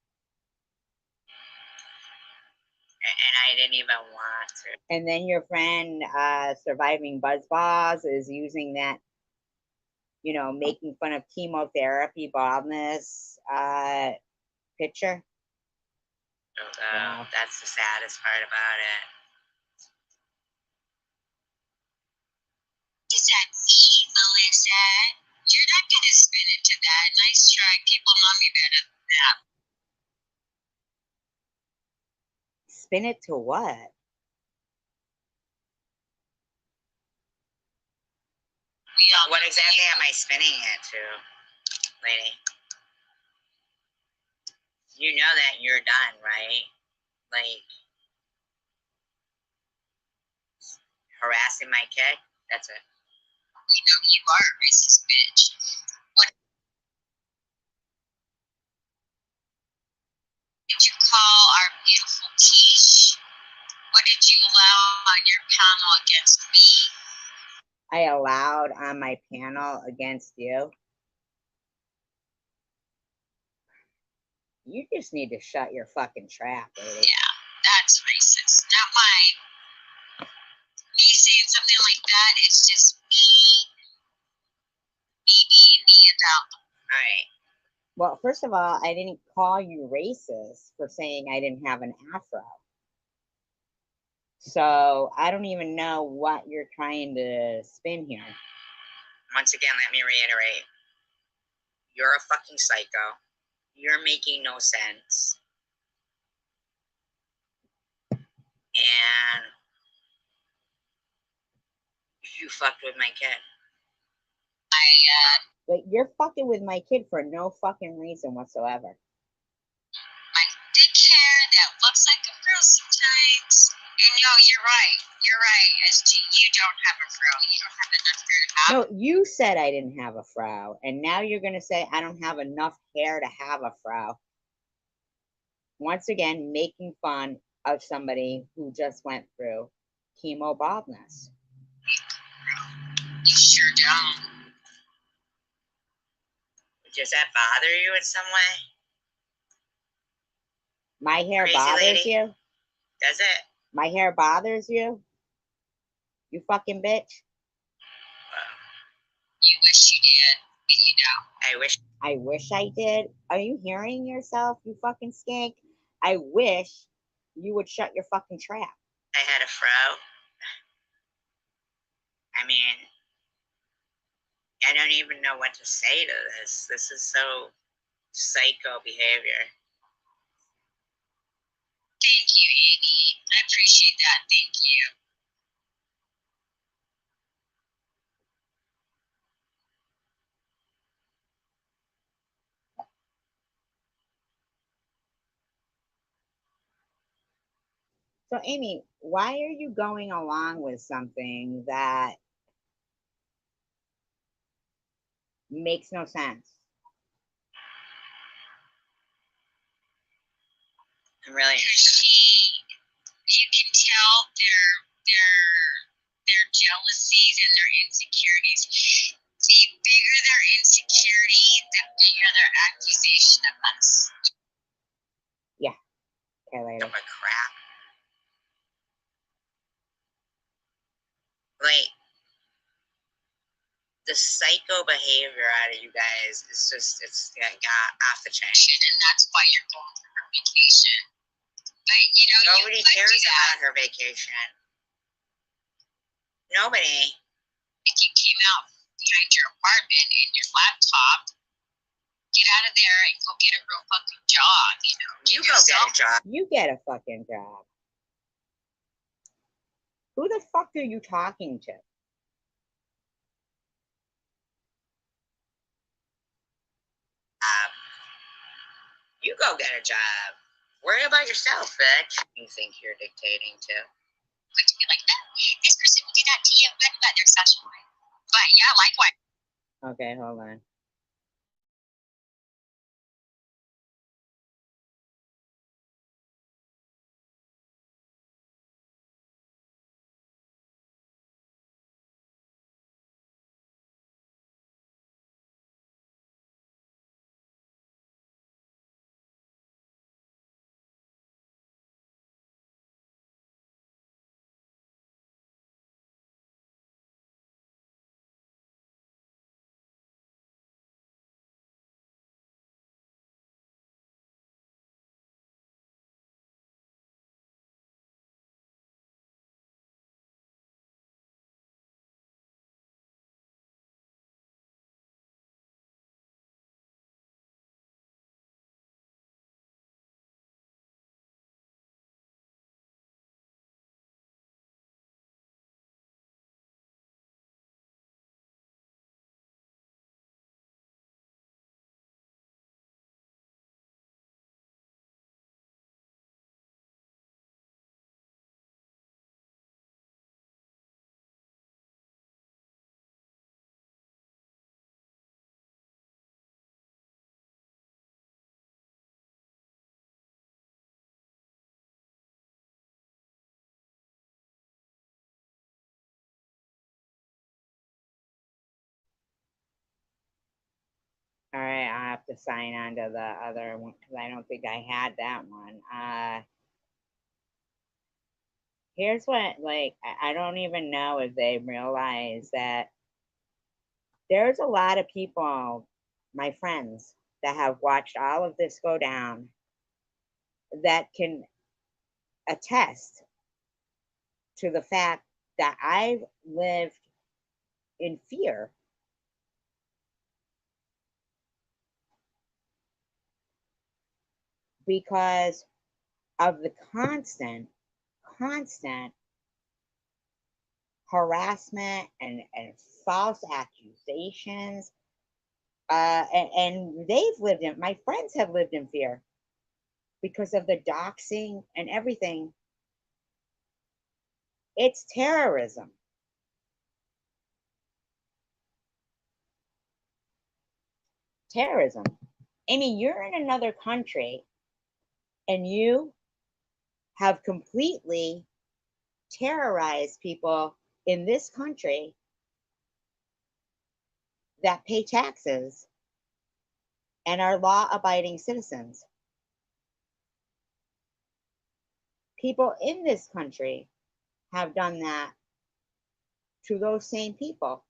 And I didn't even want to. And then your friend, Surviving Buzzballs, is using that, you know, making fun of chemotherapy baldness picture. Wow. That's the saddest part about it. Does that mean, Melissa? You're not gonna spin it to that. Nice try. People know me better than that. Spin it to what? What exactly am I spinning it to, lady? You know that you're done, right? Like, harassing my kid? That's it. We know you are a racist bitch. What did you call our beautiful Tish? What did you allow on your panel against me? I allowed on my panel against you. You just need to shut your fucking trap, lady. Yeah, that's racist. Not mine. Me saying something like that is just me being me about. Alright. Well, first of all, I didn't call you racist for saying I didn't have an afro. So I don't even know what you're trying to spin here. Once again, let me reiterate. You're a fucking psycho. You're making no sense. And you fucked with my kid. But you're fucking with my kid for no fucking reason whatsoever. My thick hair that looks like a girl sometimes. And no, you're right. You're right, SG. You don't have a fro. You don't have enough hair to have. No, you said I didn't have a fro, and now you're gonna say I don't have enough hair to have a fro. Once again, making fun of somebody who just went through chemo baldness. You sure don't. Does that bother you in some way? My hair Crazy bothers lady? you? Does it? My hair bothers you? You fucking bitch. You wish you did, but you don't. I wish. I wish I did. Are you hearing yourself, you fucking skank? I wish you would shut your fucking trap. I had a fro. I mean, I don't even know what to say to this. This is so psycho behavior. Thank you, Amy. I appreciate that. Thank you. So, Amy, why are you going along with something that makes no sense? I'm really You can tell their jealousies and their insecurities. The bigger their insecurity, the bigger their accusation of us. Yeah. Okay, later. of a crap. Like, the psycho behavior out of you guys is just, it's got off the chain. And that's why you're going for her vacation. But you know, Nobody cares about her vacation. Nobody. If you came out behind your apartment and your laptop, get out of there and go get a real fucking job, you know. You go get a job. You get a fucking job. Who the fuck are you talking to? You go get a job. Worry about yourself, bitch. You think you're dictating to. Would you be like, oh, this person will do that to you, but they're sexual. But yeah, likewise. Okay, hold on. to sign on to the other one because I don't think I had that one. Here's what, like, I don't even know if they realize that there's a lot of people, my friends, that have watched all of this go down that can attest to the fact that I've lived in fear because of the constant harassment and false accusations. And they've lived in, my friends have lived in fear because of the doxing and everything. It's terrorism. Terrorism. I mean, you're in another country and you have completely terrorized people in this country that pay taxes and are law abiding citizens. People in this country have done that to those same people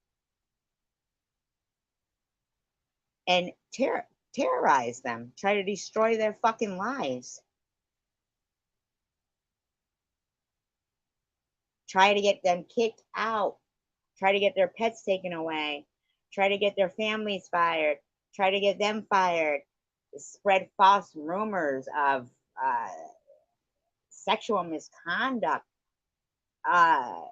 and terrorize them, try to destroy their fucking lives, try to get them kicked out, try to get their pets taken away, try to get their families fired, try to get them fired, spread false rumors of sexual misconduct, uh,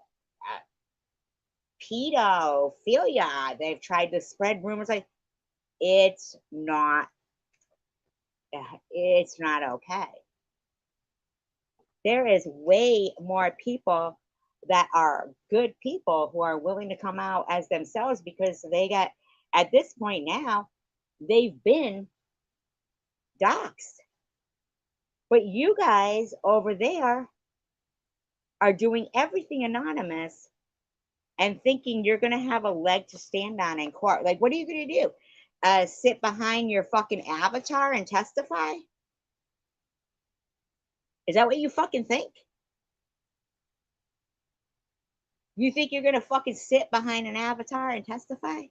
pedophilia. They've tried to spread rumors like it's not it's not okay. There is way more people that are good people who are willing to come out as themselves because they got, at this point now, they've been doxxed. But you guys over there are doing everything anonymous and thinking you're going to have a leg to stand on in court. Like, what are you going to do? Sit behind your fucking avatar and testify? Is that what you fucking think? You think you're going to fucking sit behind an avatar and testify?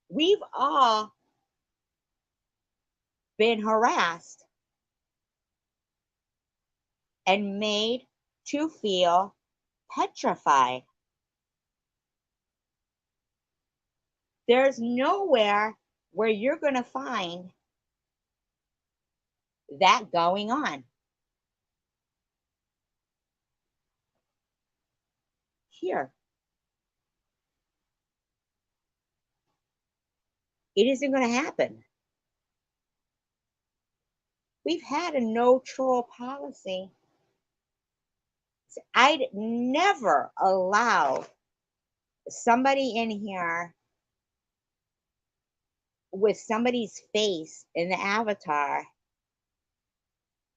We've all been harassed and made to feel petrified. There's nowhere where you're going to find that going on. Here. It isn't going to happen. We've had a no troll policy. I'd never allow somebody in here with somebody's face in the avatar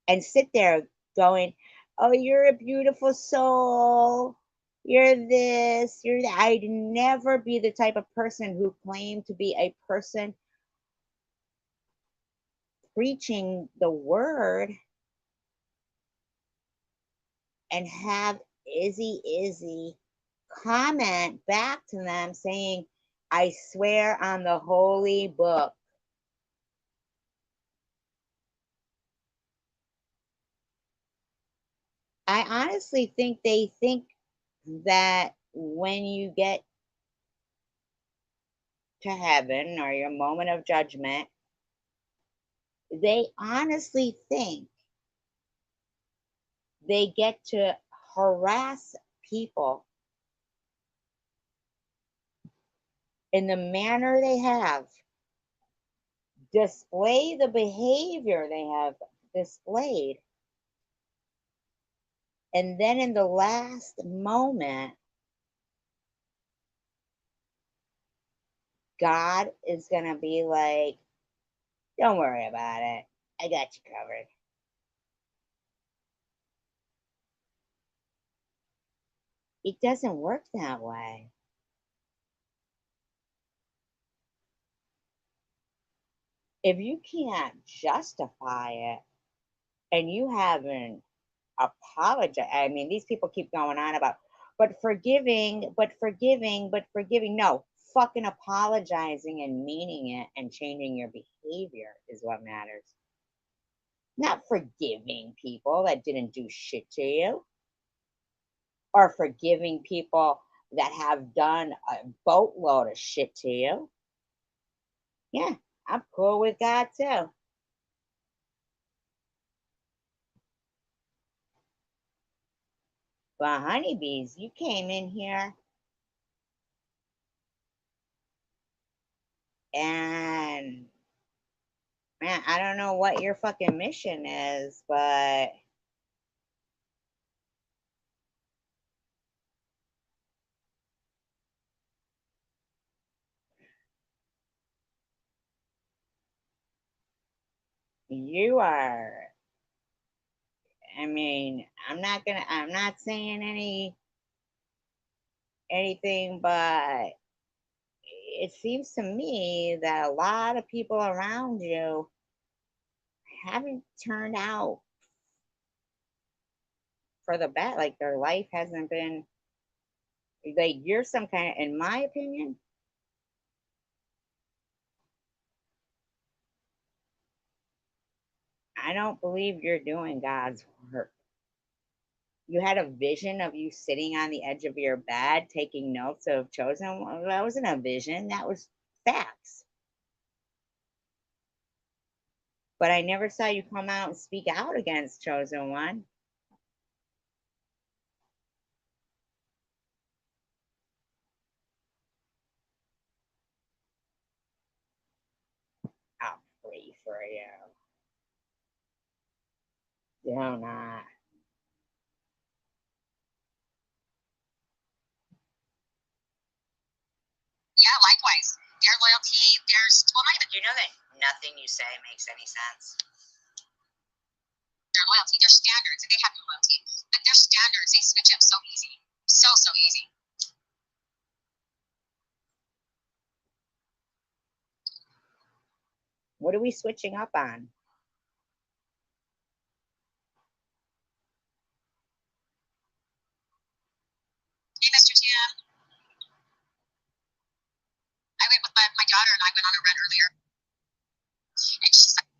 and sit there going, "Oh, you're a beautiful soul. You're this, you're that." I'd never be the type of person who claimed to be a person preaching the word and have Izzy comment back to them saying, "I swear on the holy book." I honestly think they think that when you get to heaven or your moment of judgment, they honestly think they get to harass people in the manner they have, display the behavior they have displayed, and then in the last moment, God is going to be like, "Don't worry about it. I got you covered." . It doesn't work that way. If you can't justify it and you haven't apologized, I mean, these people keep going on about, but forgiving, but forgiving, but forgiving. No, fucking apologizing and meaning it and changing your behavior is what matters. Not forgiving people that didn't do shit to you, or forgiving people that have done a boatload of shit to you. Yeah, I'm cool with that too. But honeybees, you came in here and man, I don't know what your fucking mission is, but you are, I mean, I'm not saying anything, but it seems to me that a lot of people around you haven't turned out for the best. Like their life hasn't been like you're some kind of, in my opinion, I don't believe you're doing God's work. You had a vision of you sitting on the edge of your bed taking notes of chosen one. That wasn't a vision, that was facts. But I never saw you come out and speak out against chosen one. I'll pray for you. Do not. Yeah, likewise. Their loyalty, there's, well, not even You know that nothing you say makes any sense. their loyalty, their standards, and they have no loyalty, but their standards, they switch up so easy. So, so easy. What are we switching up on? Hey, Mr. Tim. I went with my daughter and I went on a run earlier. And she's like,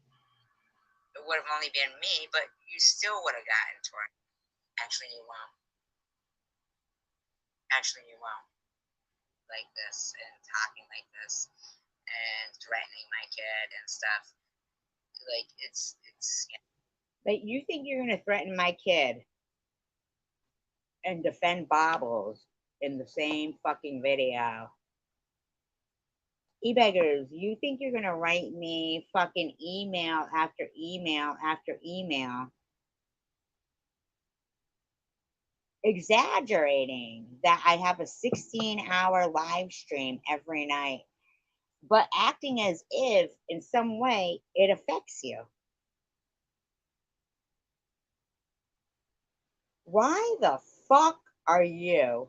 It would have only been me, but you still would have gotten to it. Actually, you won't. Actually, you won't. Like this and talking like this and threatening my kid and stuff. Like it's yeah. Like you think you're gonna threaten my kid and defend Bobbles in the same fucking video? E-beggars, you think you're gonna write me fucking email after email after email exaggerating that I have a 16-hour live stream every night, but acting as if in some way it affects you? Why the fuck are you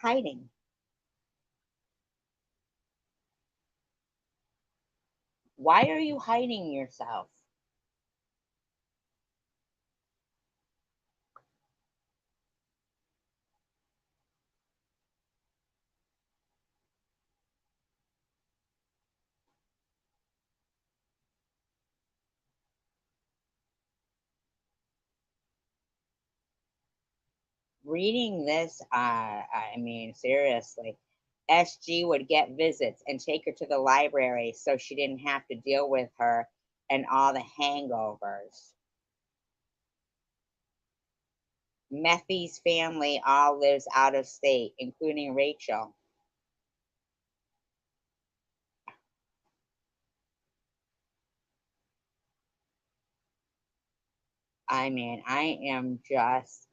hiding? Why are you hiding yourself? Reading this, I mean, seriously, SG would get visits and take her to the library so she didn't have to deal with her and all the hangovers. Methy's family all lives out of state, including Rachel. I mean, I am just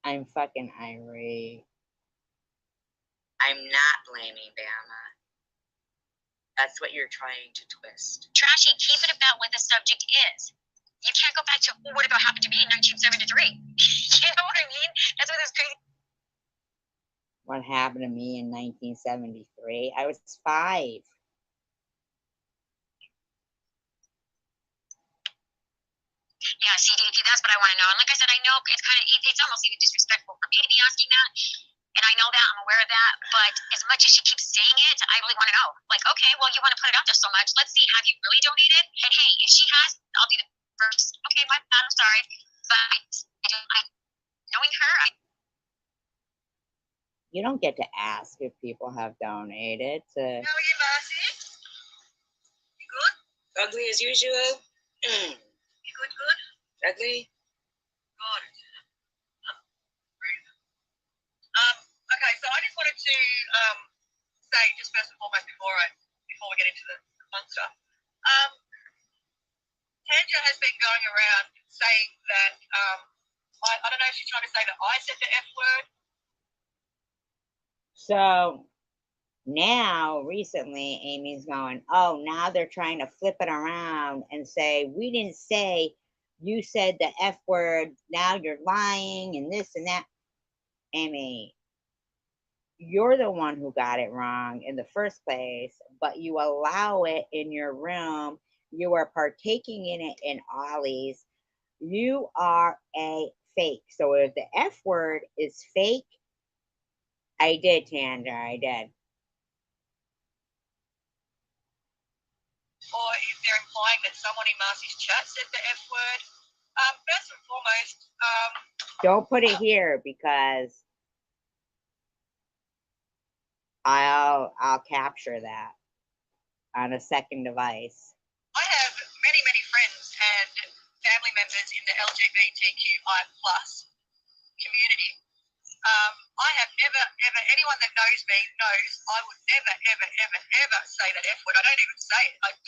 I'm fucking irate. I'm not blaming Bama. That's what you're trying to twist. Trashy, keep it about what the subject is. You can't go back to, well, what about happened to me in 1973? You know what I mean? That's what this crazy. What happened to me in 1973? I was 5. Yeah, see, that's what I want to know. And like I said, I know it's kind of, it's almost even disrespectful for me to be asking that. And I know that, I'm aware of that. But as much as she keeps saying it, I really want to know. Like, okay, well, you want to put it out there so much. Let's see, have you really donated? And hey, if she has, I'll be the first. Okay, my bad, I'm sorry. But knowing her, You don't get to ask if people have donated to. How are you, Marcy? You good? Ugly as usual. You good? Ugly. Good. Okay, so I just wanted to say, just first and foremost, before we get into the fun stuff, Tanja has been going around saying that I don't know if she's trying to say that I said the F word. So now, recently, Amy's going, oh, now they're trying to flip it around and say, we didn't say, you said the F word, now you're lying and this and that. Amy, you're the one who got it wrong in the first place, but you allow it in your room. You are partaking in it in Ollie's. You are a fake. So if the F word is fake, I did, Tanja, I did. Or if they're implying that someone in Marcy's chat said the F word. First and foremost, don't put it here because I'll capture that on a second device. I have many, many friends and family members in the LGBTQI plus community. I have never, ever, anyone that knows me knows I would never, ever, ever, ever say that F word. I don't even say it.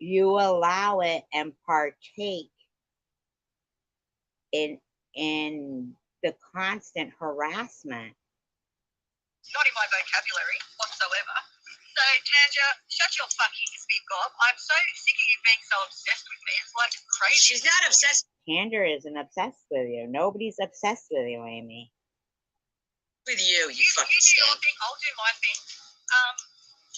You allow it and partake in the constant harassment. Not in my vocabulary whatsoever. So, Tanja, shut your fucking speak gob. I'm so sick of you being so obsessed with me. It's like crazy. She's not obsessed. Tanja isn't obsessed with you. Nobody's obsessed with you, Amy. With you fucking you do your stink. thing, I'll do my thing.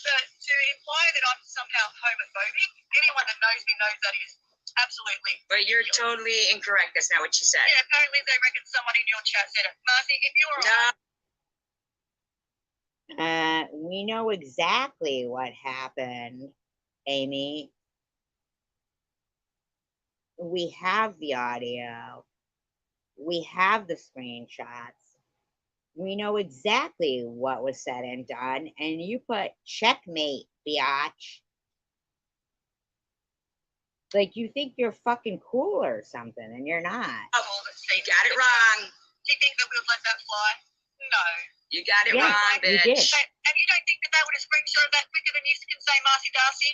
But to imply that I'm somehow homophobic, anyone that knows me knows that is absolutely. But you're totally incorrect. That's not what she said. Yeah, apparently they reckon someone in your chat said it. Marcy, if you were we know exactly what happened, Amy. We have the audio. We have the screenshots. We know exactly what was said and done. And you put checkmate, biatch. Like you think you're fucking cool or something, and you're not. You got it wrong. Do you think that we would let that fly? No. You got it Yeah, wrong, you bitch. did. And you don't think that they would have screenshot that quicker than you can say Marcy Darcy?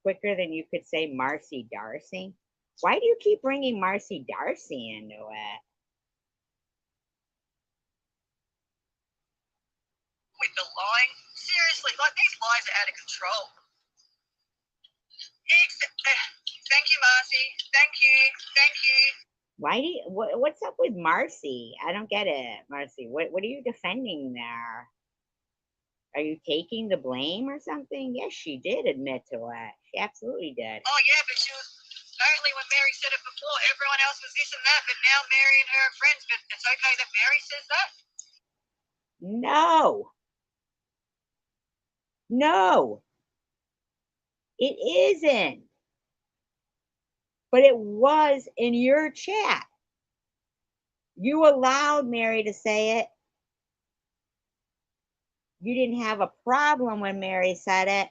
Quicker than you could say Marcy Darcy? Why do you keep bringing Marcy Darcy into it? With the lying? Seriously, like these lies are out of control. Thank you, Marcy. Thank you. Why do you, what's up with Marcy? I don't get it, Marcy. What are you defending there? Are you taking the blame or something? Yes, she did admit to it. She absolutely did. Oh yeah, but she was apparently when Mary said it before, everyone else was this and that, but now Mary and her are friends, but it's okay that Mary says that? No. No. It isn't. But it was in your chat. You allowed Mary to say it. You didn't have a problem when Mary said it.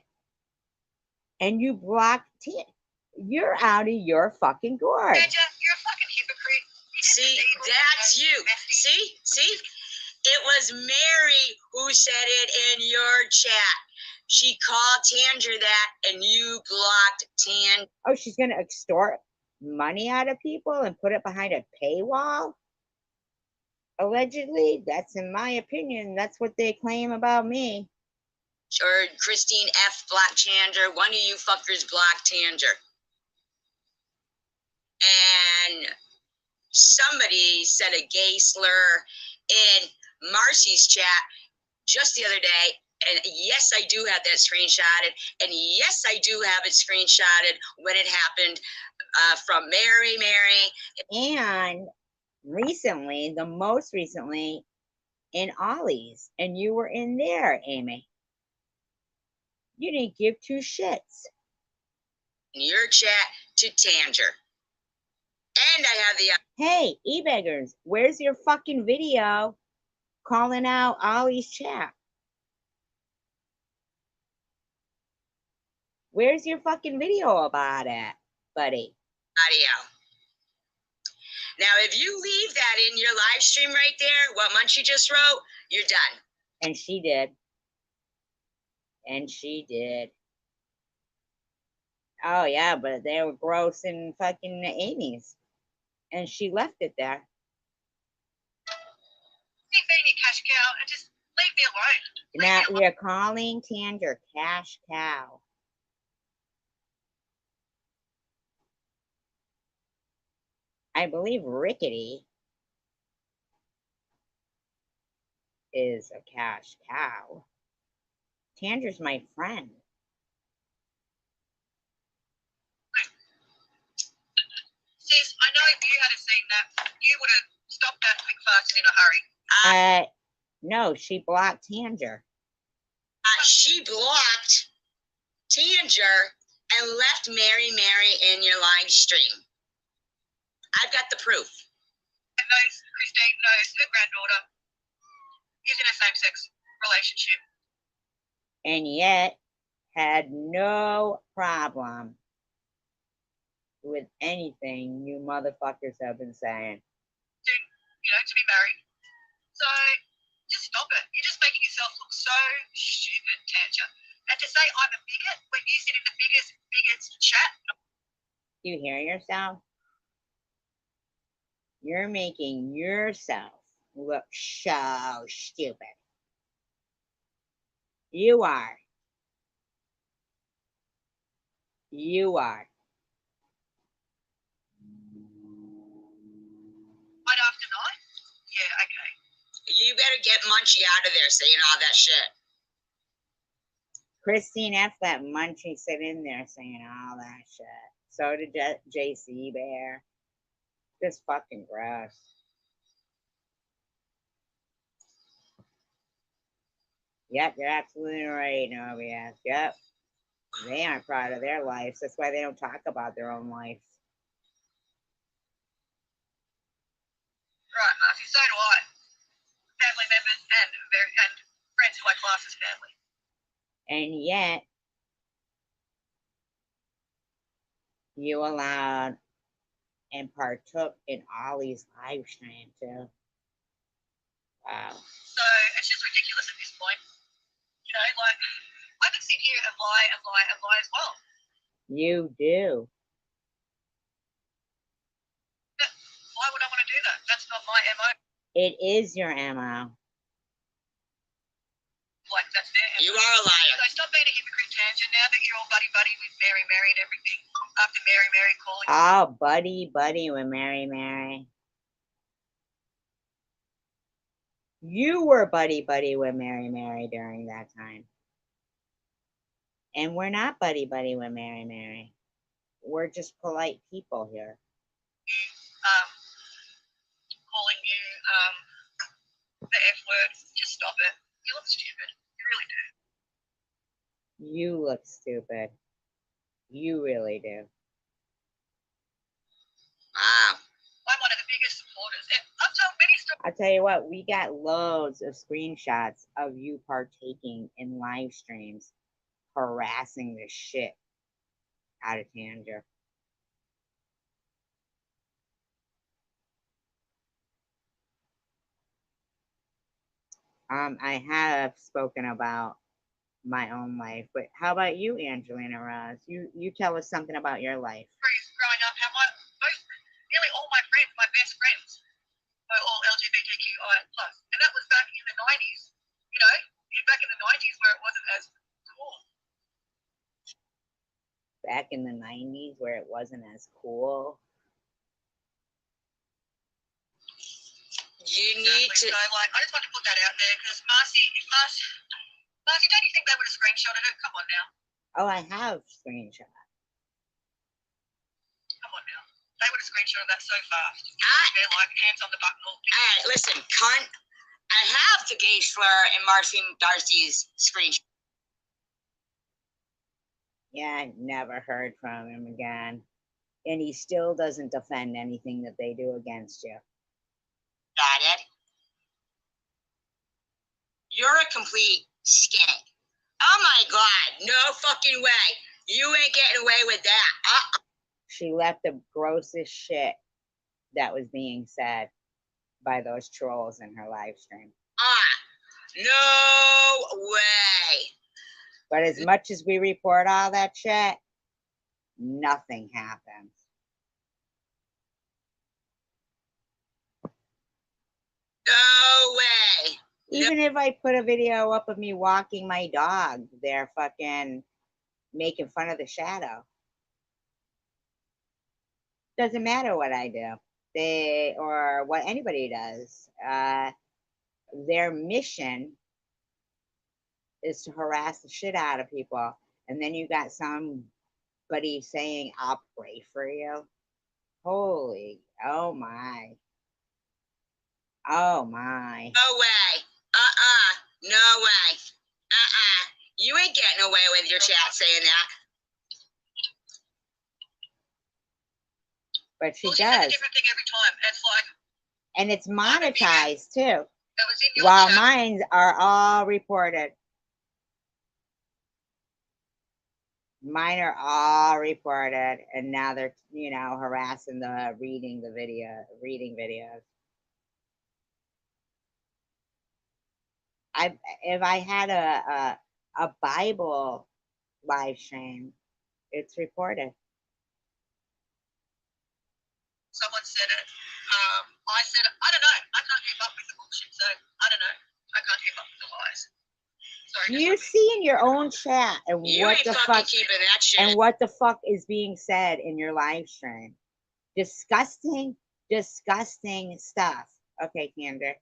And you blocked it. You're out of your fucking gourd. You're a fucking hypocrite. See, that's you. See? It was Mary who said it in your chat. She called Tanja that, and you blocked Tanja. Oh, she's going to extort money out of people and put it behind a paywall? Allegedly, that's in my opinion, that's what they claim about me. Or Christine F. blocked Tanger. One of you fuckers blocked Tanger. And somebody said a gay slur in Marcy's chat just the other day. And yes, I do have that screenshotted. And yes, I do have it screenshotted when it happened from Mary. And recently, the most recently, in Ollie's. And you were in there, Amy. You didn't give two shits. In your chat to Tanger. And I have the... Hey, e-beggars, where's your fucking video calling out Ollie's chat? Where's your fucking video about it, buddy? Audio. Now, if you leave that in your live stream right there, what Munchie just wrote, you're done. And she did. And she did. Oh, yeah, but they were gross in fucking Amy's. And she left it there. Keep being a cash cow and just leave me alone. Now you're calling Tanger cash cow. I believe Rickety is a cash cow. Tanger's my friend. Sis, I know if you had seen that, you would have stopped that quick fast in a hurry. No, she blocked Tanger. She blocked Tanger and left Mary in your live stream. I've got the proof. And Christine knows her granddaughter is in a same-sex relationship. And yet had no problem with anything you motherfuckers have been saying. To be married. So just stop it. You're just making yourself look so stupid, Tanger. And to say I'm a bigot when you sit in the biggest chat. Do you hear yourself? You're making yourself look so stupid. You are. You are. Night after night? Yeah, okay. You better get Munchie out of there saying all that shit. Christine F. let Munchie sit in there saying all that shit. So did JC Bear. Just fucking gross. Yep, you're absolutely right, Novias. Yep. They aren't proud of their lives. That's why they don't talk about their own lives. Right, Marcy, so do I. Family members and friends who I class as family. And yet, you allowed and partook in Ollie's live stream too. Wow. So it's just ridiculous at this point. Like I can sit here and lie as well. You do. But why would I want to do that? That's not my MO. It is your MO. Like that's their MO. You are a liar. So stop being a hypocrite, Tanger, now that you're all buddy with Mary and everything. After Mary calling. Oh, buddy with Mary. You were buddy with Mary during that time. And we're not buddy with Mary. We're just polite people here. Calling you the F word. Just stop it. You look stupid. You really do. You look stupid. You really do. Wow. I'm one of the biggest supporters. And I've told many stories. I'll tell you what, we got loads of screenshots of you partaking in live streams, harassing the shit out of Tanger. I have spoken about my own life, but how about you, Angelina Ross? You tell us something about your life. Growing up, how nearly all my friends, my best friends, were all LGBTQI plus, and that was back in the 90s. You know, back in the 90s where it wasn't as cool. Back in the 90s where it wasn't as cool. You need to. So, like, I just want to put that out there because Marcy, don't you think they would have screenshotted it? Come on now. Oh, I have screenshot. Come on now. They would have screenshotted that so fast. They're like hands on the button. All Alright, listen, cunt. I have the gay slur and Marcy Darcy's screenshot. Yeah, I never heard from him again. And he still doesn't defend anything that they do against you. Got it? You're a complete skank. Oh my god, no fucking way. You ain't getting away with that. She left the grossest shit that was being said by those trolls in her live stream. No way. But as much as we report all that shit, nothing happens. No way. Even if I put a video up of me walking my dog, they're fucking making fun of the shadow. Doesn't matter what I do. They, or what anybody does. Their mission is to harass the shit out of people. And then you got somebody saying, I'll pray for you. Holy, oh my. Oh my. No way. No way. You ain't getting away with your chat saying that. But she says does. a different thing every time. It's like, And it's monetized too. that was in your While chat. mine are all reported. Mine are all reported, and now they're, you know, harassing the reading videos. If I had a Bible live stream, it's reported. Someone said it. I said, I don't know. I can't keep up with the bullshit, so I don't know. I can't keep up with the lies. Sorry, You see in your own chat and You what ain't the fucking fuck keeping that shit. and what the fuck is being said in your live stream. Disgusting, disgusting stuff. Okay, Kander.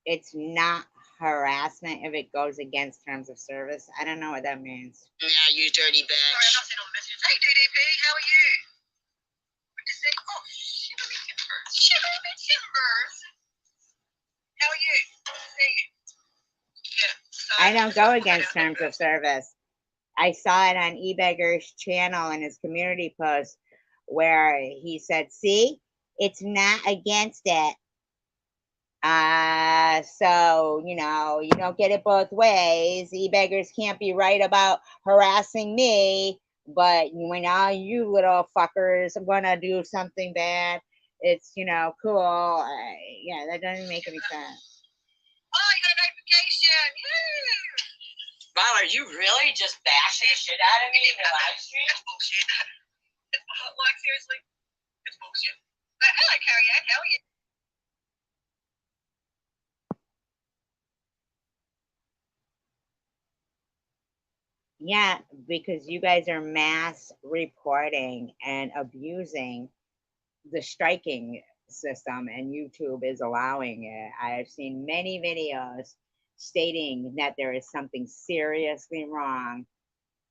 It's not harassment if it goes against terms of service. I don't know what that means. Yeah, you dirty bitch. Sorry, I'm not seeing all the messages. Hey, DDP, how are you? Good to see. Oh, shivery timbers. Shivery timbers. How are you? Good to see you. Yeah. So I don't just go wanted to put that against out there terms of first. service. I saw it on eBeggar's channel in his community post where he said, see, it's not against it. So, you know, you don't get it both ways. E-beggars can't be right about harassing me, but when all you little fuckers are gonna do something bad, it's, you know, cool. Yeah, that doesn't make any sense. Oh, you got a notification. Yay! Wow, are you really just bashing the shit out of me in the live stream? It's bullshit. It's, like, seriously, it's bullshit. But hello, Carrie Ann, how are you? Yeah, because you guys are mass reporting and abusing the striking system, and YouTube is allowing it. I've seen many videos stating that there is something seriously wrong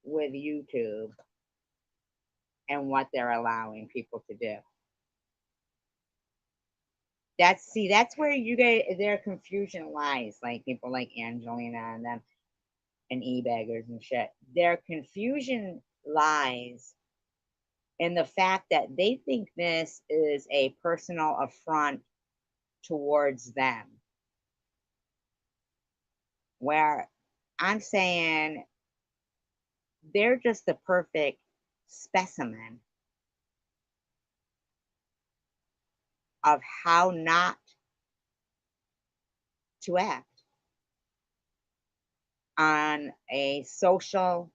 with YouTube and what they're allowing people to do. That's where you guys their confusion lies, like people like Angelina and them and e-baggers and shit. Their confusion lies in the fact that they think this is a personal affront towards them. Where I'm saying they're just the perfect specimen of how not to act on a social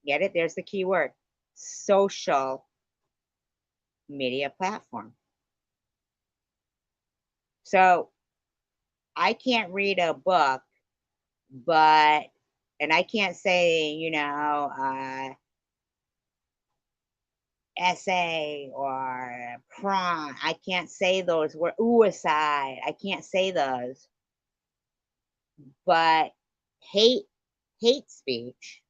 Get it? There's the key word. Social media platform. So I can't read a book, but, and I can't say, essay or prom. I can't say those words. Suicide. I can't say those. But hate, hate speech.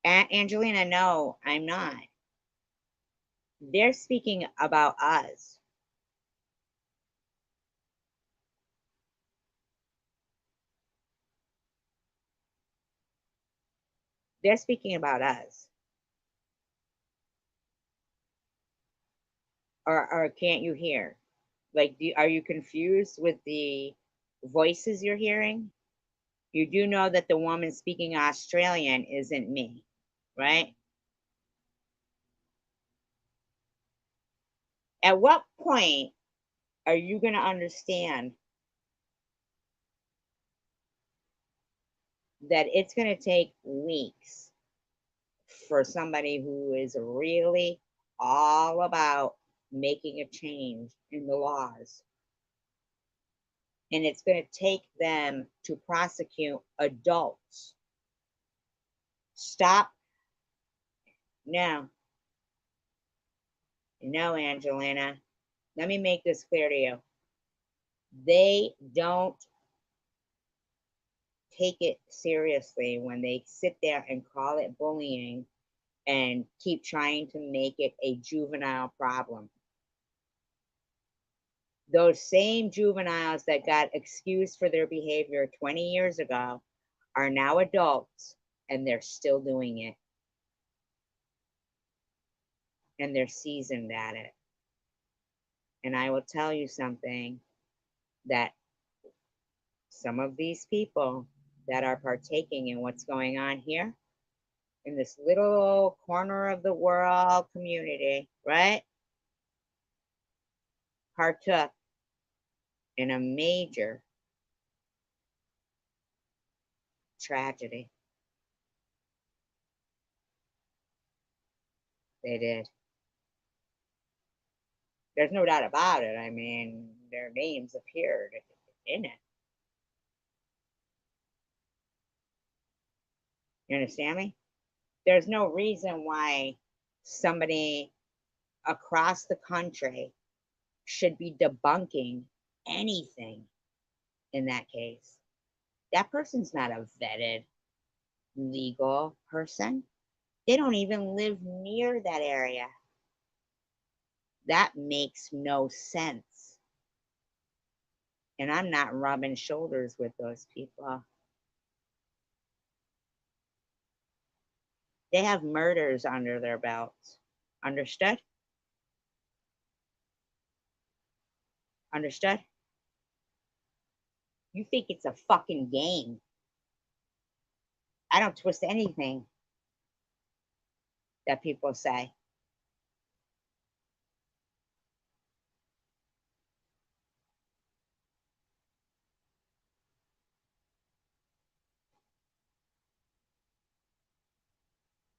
Angelina, no, I'm not. They're speaking about us. They're speaking about us. Or can't you hear? Like, are you confused with the voices you're hearing? You do know that the woman speaking Australian isn't me, right? At what point are you going to understand that it's going to take weeks for somebody who is really all about making a change in the laws? And it's going to take them to prosecute adults. Stop. No, no, Angelina. Let me make this clear to you. They don't take it seriously when they sit there and call it bullying and keep trying to make it a juvenile problem. Those same juveniles that got excused for their behavior 20 years ago are now adults and they're still doing it. And they're seasoned at it. And I will tell you something, that some of these people that are partaking in what's going on here in this little corner of the world community, right, partook in a major tragedy. They did. There's no doubt about it. I mean, their names appeared in it. You understand me? There's no reason why somebody across the country should be debunking anything in that case. That person's not a vetted legal person. They don't even live near that area. That makes no sense. And I'm not rubbing shoulders with those people. They have murders under their belts. Understood? Understood? You think it's a fucking game. I don't twist anything that people say.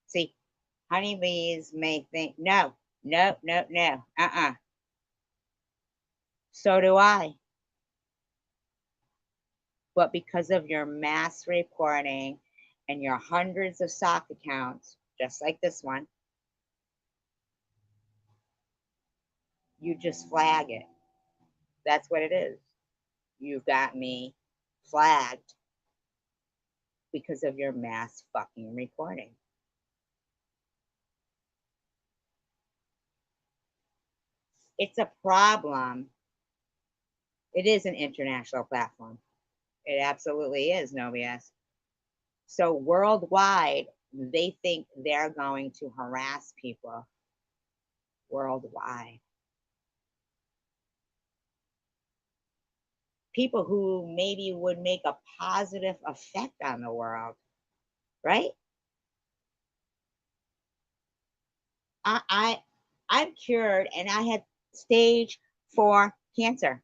See, honeybees may think, no, no, no, no, So do I. But because of your mass reporting and your hundreds of sock accounts, just like this one, you just flag it. That's what it is. You've got me flagged because of your mass fucking reporting. It's a problem. It is an international platform. It absolutely is, no BS. So worldwide, they think they're going to harass people worldwide. People who maybe would make a positive effect on the world, right? I'm cured and I had stage 4 cancer.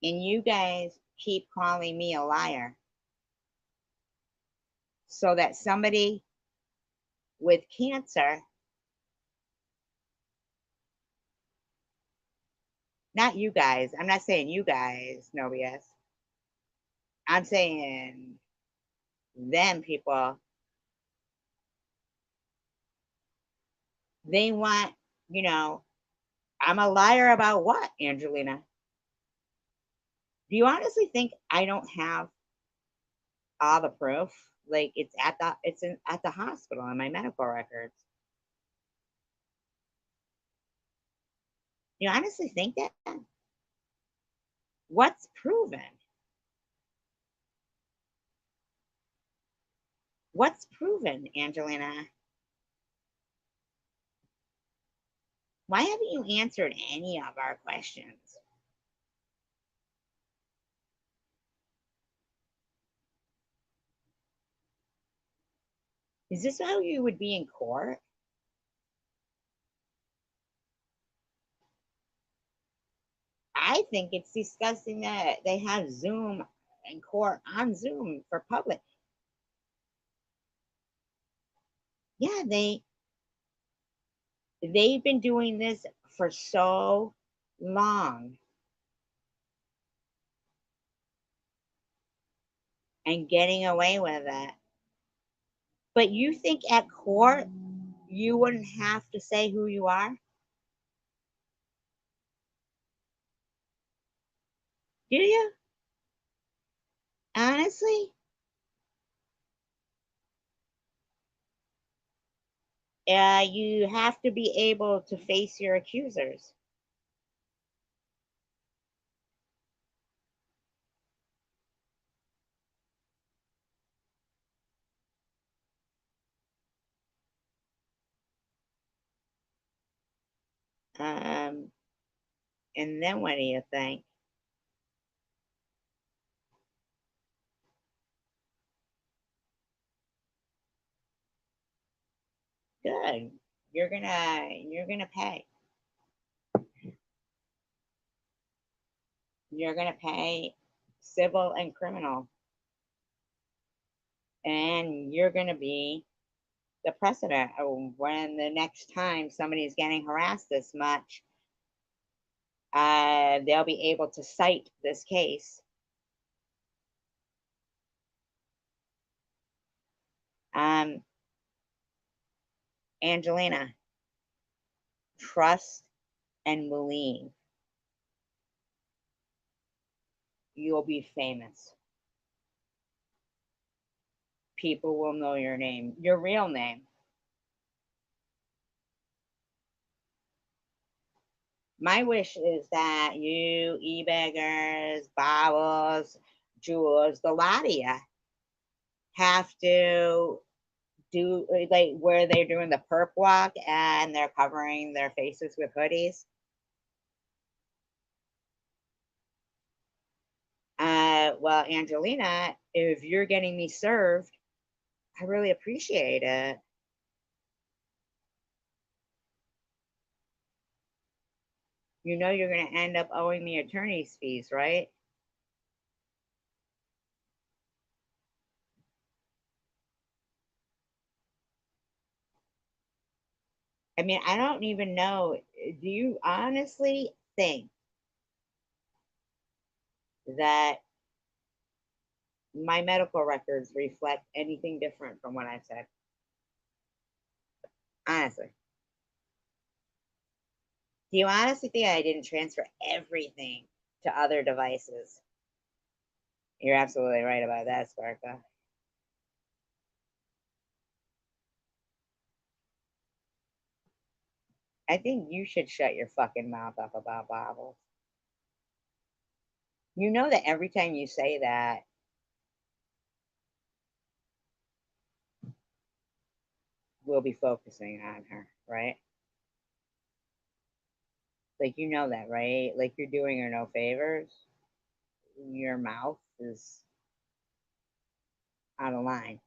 And you guys keep calling me a liar so that somebody with cancer, not you guys, I'm not saying you guys, no BS. I'm saying them people, they want, you know, I'm a liar about what, Angelina? Do you honestly think I don't have all the proof? Like at the hospital in my medical records. You honestly think that? What's proven? What's proven, Angelina? Why haven't you answered any of our questions? Is this how you would be in court? I think it's disgusting that they have Zoom in court on Zoom for public. Yeah, they've been doing this for so long and getting away with it. But you think at court you wouldn't have to say who you are? Do you? Honestly? You have to be able to face your accusers. Um, and then what do you think? Good. You're gonna pay. You're gonna pay civil and criminal. And you're gonna be the precedent of when the next time somebody's getting harassed this much, they'll be able to cite this case. Um, Angelina, trust and believe you'll be famous. People will know your name, your real name. My wish is that you e-beggars, bobbles, jewels, the lot of you have to do like where they're doing the perp walk and they're covering their faces with hoodies. Well, Angelina, if you're getting me served, I really appreciate it. You know you're going to end up owing me attorney's fees, right? I mean, I don't even know. Do you honestly think that my medical records reflect anything different from what I've said? Honestly. Do you honestly think I didn't transfer everything to other devices? You're absolutely right about that, Sparka. I think you should shut your fucking mouth up about Bibles. You know that every time you say that, we'll be focusing on her, right? Like, you know that, right? Like, you're doing her no favors. Your mouth is out of line.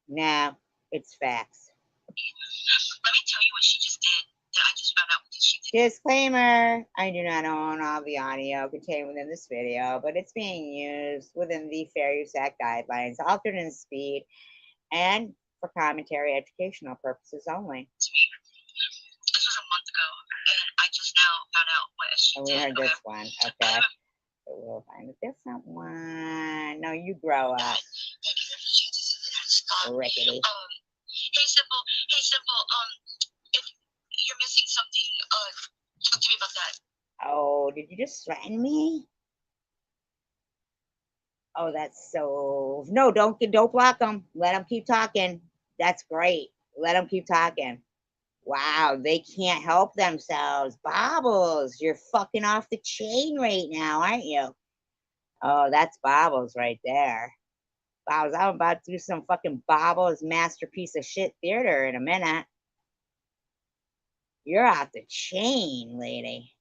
No, it's facts. Let me tell you what she just did. That I just found out what she did. Disclaimer, I do not own all the audio contained within this video, but it's being used within the Fair Use Act guidelines, altered in speed, and for commentary educational purposes only. This was a month ago, and I just now found out what she And we did. heard this one, okay. So we'll find a different one. No, you grow up. Rickety. Hey, Simple, if you're missing something, talk to me about that. Oh, did you just threaten me? Oh, that's so. No, don't block them. Let them keep talking. That's great. Let them keep talking. Wow, they can't help themselves. Bobbles, you're fucking off the chain right now, aren't you? Oh, that's Bobbles right there. Bobbles, I'm about to do some fucking Bobbles masterpiece of shit theater in a minute. You're off the chain, lady.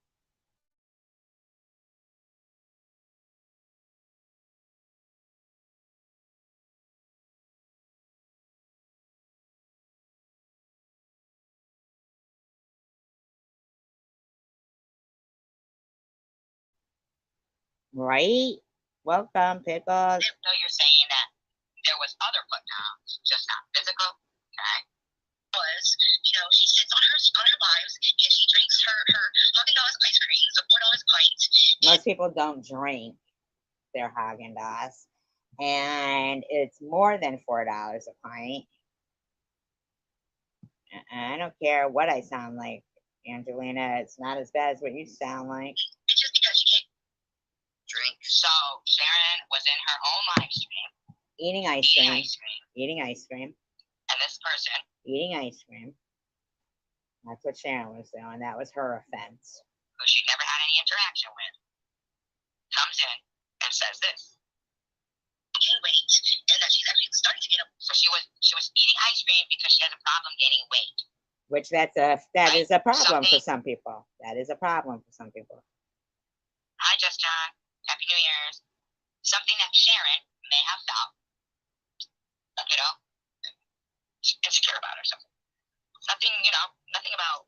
Right? Welcome, Pickles. So you're saying that there was other put downs, just not physical, okay? Was, she sits on her lives and she drinks her Haagen-Dazs ice cream, the $4 pint. Most people don't drink their Haagen-Dazs, and it's more than $4 a pint. I don't care what I sound like, Angelina. It's not as bad as what you sound like. It's just because she can't Drink. So Sharon was in her own live stream Eating ice eating cream. ice cream, Eating ice cream. and this person Eating ice cream. That's what Sharon was doing. That was her offense. who she never had any interaction with comes in and says this. gain weight, and that she's actually starting to get up. So she was eating ice cream because she has a problem gaining weight. Which that is a problem for Something- some people. That is a problem for some people. Hi, Just John. Happy New Year's. Something that Sharon may have felt, insecure about or something. Nothing, nothing about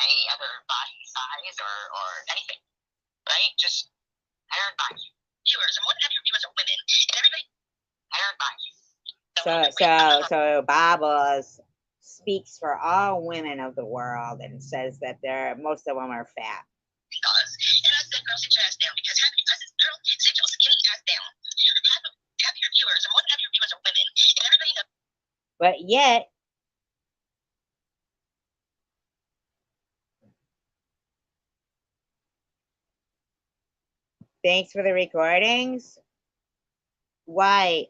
any other body size or anything, right? Just hired by you. Viewers, and more than half your viewers are women, and everybody Hired by you. So Baba speaks for all women of the world and says that most of them are fat. does. And I said, girl, sit your ass down, because girl, sit your skinny ass down. Half your viewers, and more than half your viewers are women, and everybody knows. But yet, thanks for the recordings. Why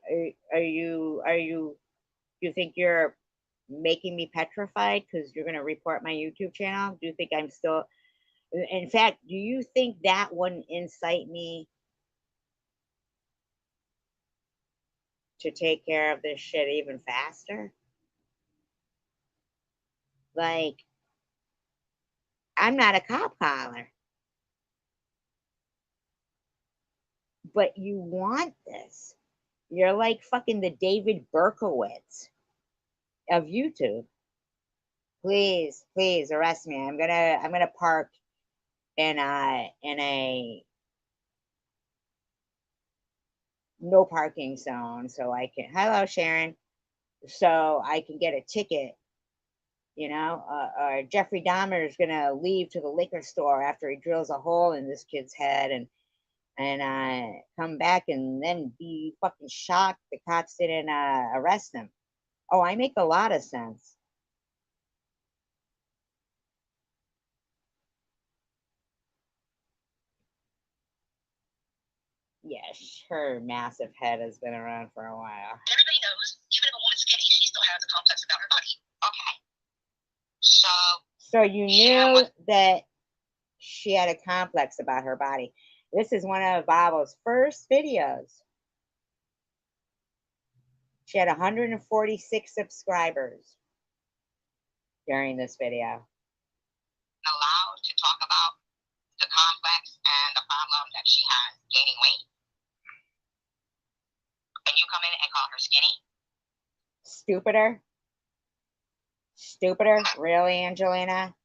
you think you're making me petrified because you're going to report my YouTube channel? Do you think I'm still, in fact, do you think that wouldn't incite me to take care of this shit even faster? Like, I'm not a cop caller, but you want this. You're like fucking the David Berkowitz of YouTube. Please arrest me. I'm gonna park in a no parking zone so I can. Hello, Sharon. So I can get a ticket. Or Jeffrey Dahmer is gonna leave to the liquor store after he drills a hole in this kid's head and come back and then be fucking shocked the cops didn't arrest him. Oh, I make a lot of sense. Yes, her massive head has been around for a while. Everybody knows, even if a woman's skinny, she still has a complex about her body. Okay. So you knew that she had a complex about her body. This is one of Babo's first videos. She had 146 subscribers during this video. Allowed to talk about the complex and the problem that she has gaining weight. And you come in and call her skinny? Stupider? Stupider? Really, Angelina?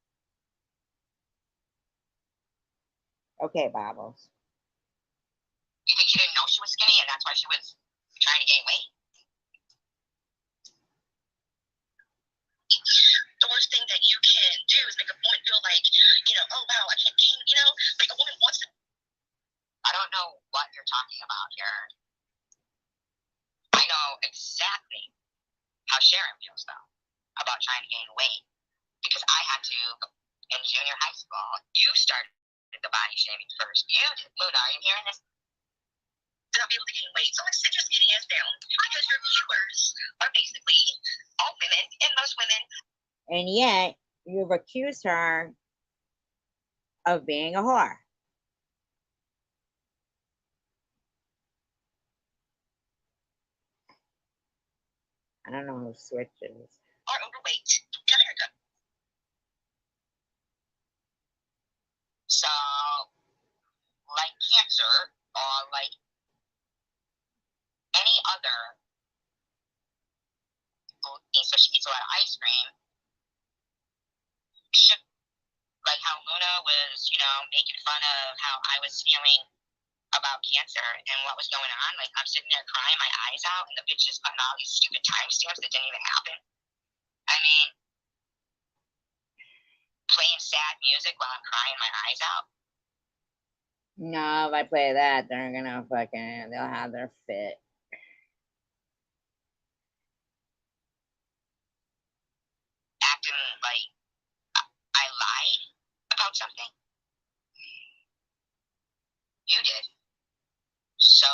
Okay, Bobbles. You think she didn't know she was skinny and that's why she was trying to gain weight? The worst thing that you can do is make a woman feel like, oh wow, I can't gain, like a woman wants to. I don't know what you're talking about here. I know exactly how Sharon feels though about trying to gain weight because I had to in junior high school. You started the body shaming first. You did. Luna, are you hearing this? To not be able to gain weight. So like sit your skinny ass down because your viewers are basically all women and most women. And yet, you've accused her of being a whore. I don't know who switches. Are overweight in America. So, like cancer or like any other, so she eats a lot of ice cream. Should, like how Luna was, making fun of how I was feeling about cancer and what was going on. Like I'm sitting there crying my eyes out, and the bitch is putting all these stupid timestamps that didn't even happen. I mean, playing sad music while I'm crying my eyes out. No, if I play that, they're gonna they'll have their fit. Acting like I lied about something. You did. So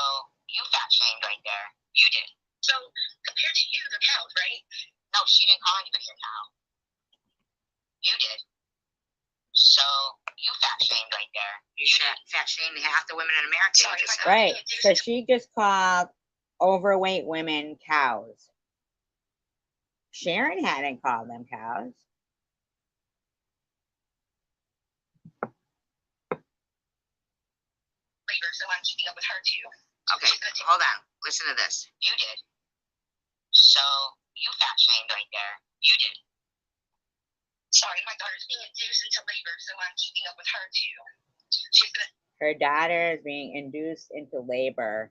you fat shamed right there. You did. So compared to you, they're cows, right? No, she didn't call anybody a cow. You did. So you fat shamed right there. You fat shamed half the women in America. Sorry, right. So she just called overweight women cows. Sharon hadn't called them cows. So I'm keeping up with her too. Okay, hold on. Listen to this. You did. So you fat shamed right there. You did. Sorry, my daughter's being induced into labor, so I'm keeping up with her too. Her daughter is being induced into labor,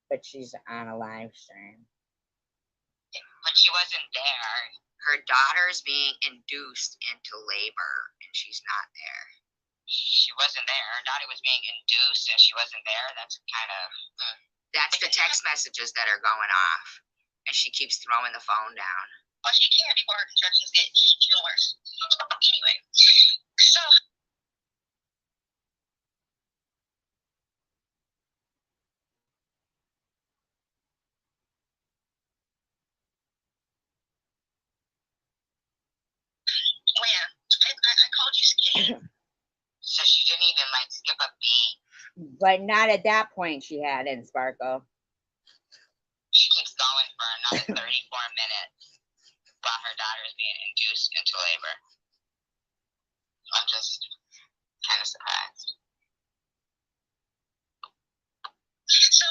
but she's on a live stream. But she wasn't there. Her daughter's being induced into labor, and she's not there. She wasn't there. Her daughter was being induced, and she wasn't there. That's kind of. That's the text messages that are going off, and she keeps throwing the phone down. Well, she can't before her contractions get even worse. Anyway, so. When I called you skinny. So she didn't even skip a beat. But not at that point she hadn't, Sparkle. She keeps going for another 34 minutes while her daughter is being induced into labor. I'm just kind of surprised. So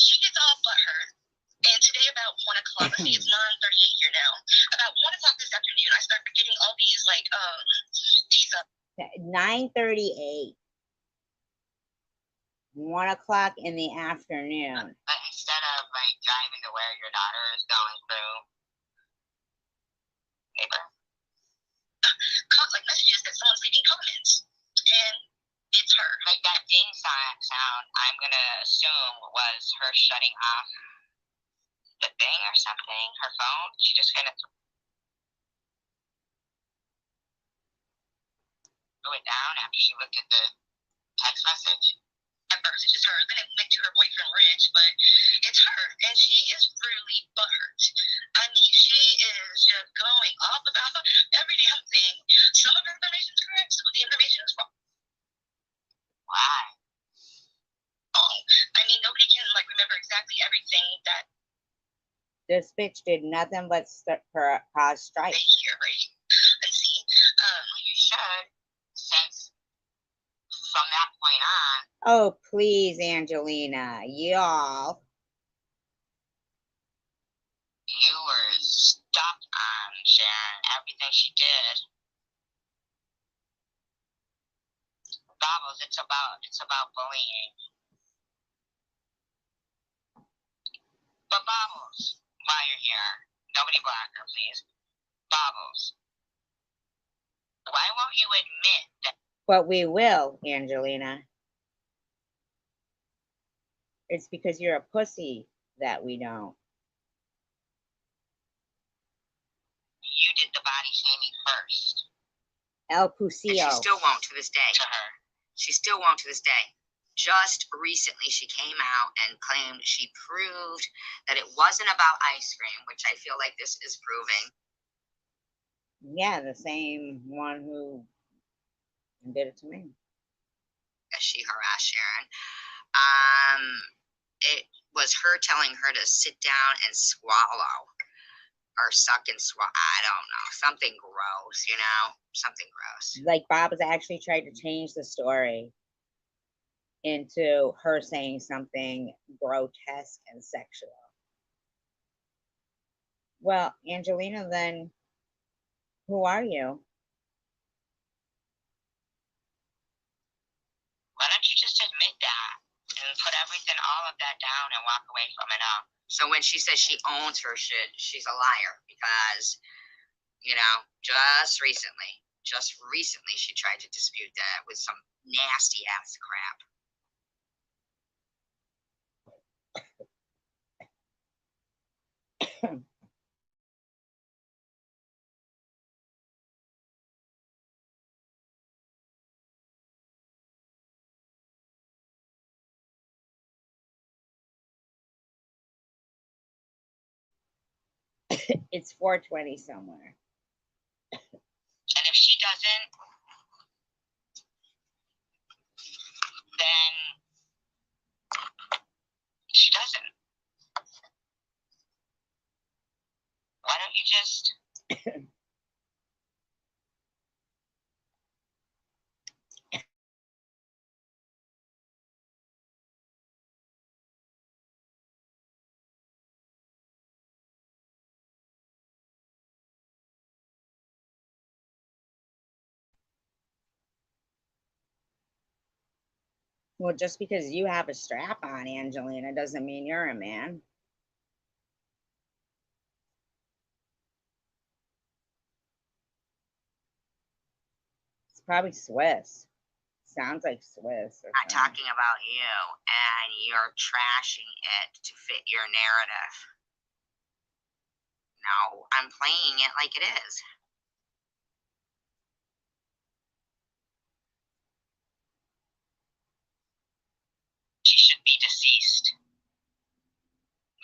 she gets all butthurt. And today about 1 o'clock, I think it's 9:38 here now. About 1 o'clock this afternoon, I started getting all these 9:38. 1 o'clock in the afternoon. But instead of driving to where your daughter is going through labor, messages that someone's leaving comments, and it's her. Like that ding sound, I'm gonna assume was her shutting off the thing or something. Her phone. She just kind of threw it down after she looked at the text message. At first, it's just her. Then it went to her boyfriend, Rich, but it's her, and she is really butthurt. I mean, she is just going off about every damn thing. Some of her information is correct, some of the information is wrong. Why? Oh, I mean, nobody can remember exactly everything that. This bitch did nothing but cause strife. Here, right? Let's see. You should, since from that point on. Oh, please, Angelina, y'all. You stopped on Sharon. Everything she did. Bubbles, it's about bullying. But Bubbles, while you're here, nobody block her, please. Bubbles, why won't you admit that? But we will, Angelina. It's because you're a pussy that we don't. You did the body shaming first. El And Pusio. she still won't to this day. To her. She still won't to this day. Just recently, she came out and claimed she proved that it wasn't about ice cream, which I feel like this is proving. Yeah, the same one who did it to me. As she harassed Sharon. It was her telling her to sit down and swallow. Or suck and swallow. I don't know. Something gross, you know? Something gross. Like Bob has actually tried to change the story into her saying something grotesque and sexual. Well, Angelina, then who are you? Why don't you just admit that and put everything, all of that down and walk away from it all? So when she says she owns her shit, she's a liar because, you know, just recently, she tried to dispute that with some nasty ass crap. It's 420 somewhere. And if she doesn't, then she doesn't. Why don't you just... Well, just because you have a strap on, Angelina, doesn't mean you're a man. It's probably Swiss. Sounds like Swiss. I'm talking about you, and you're trashing it to fit your narrative. No, I'm playing it like it is. She should be deceased.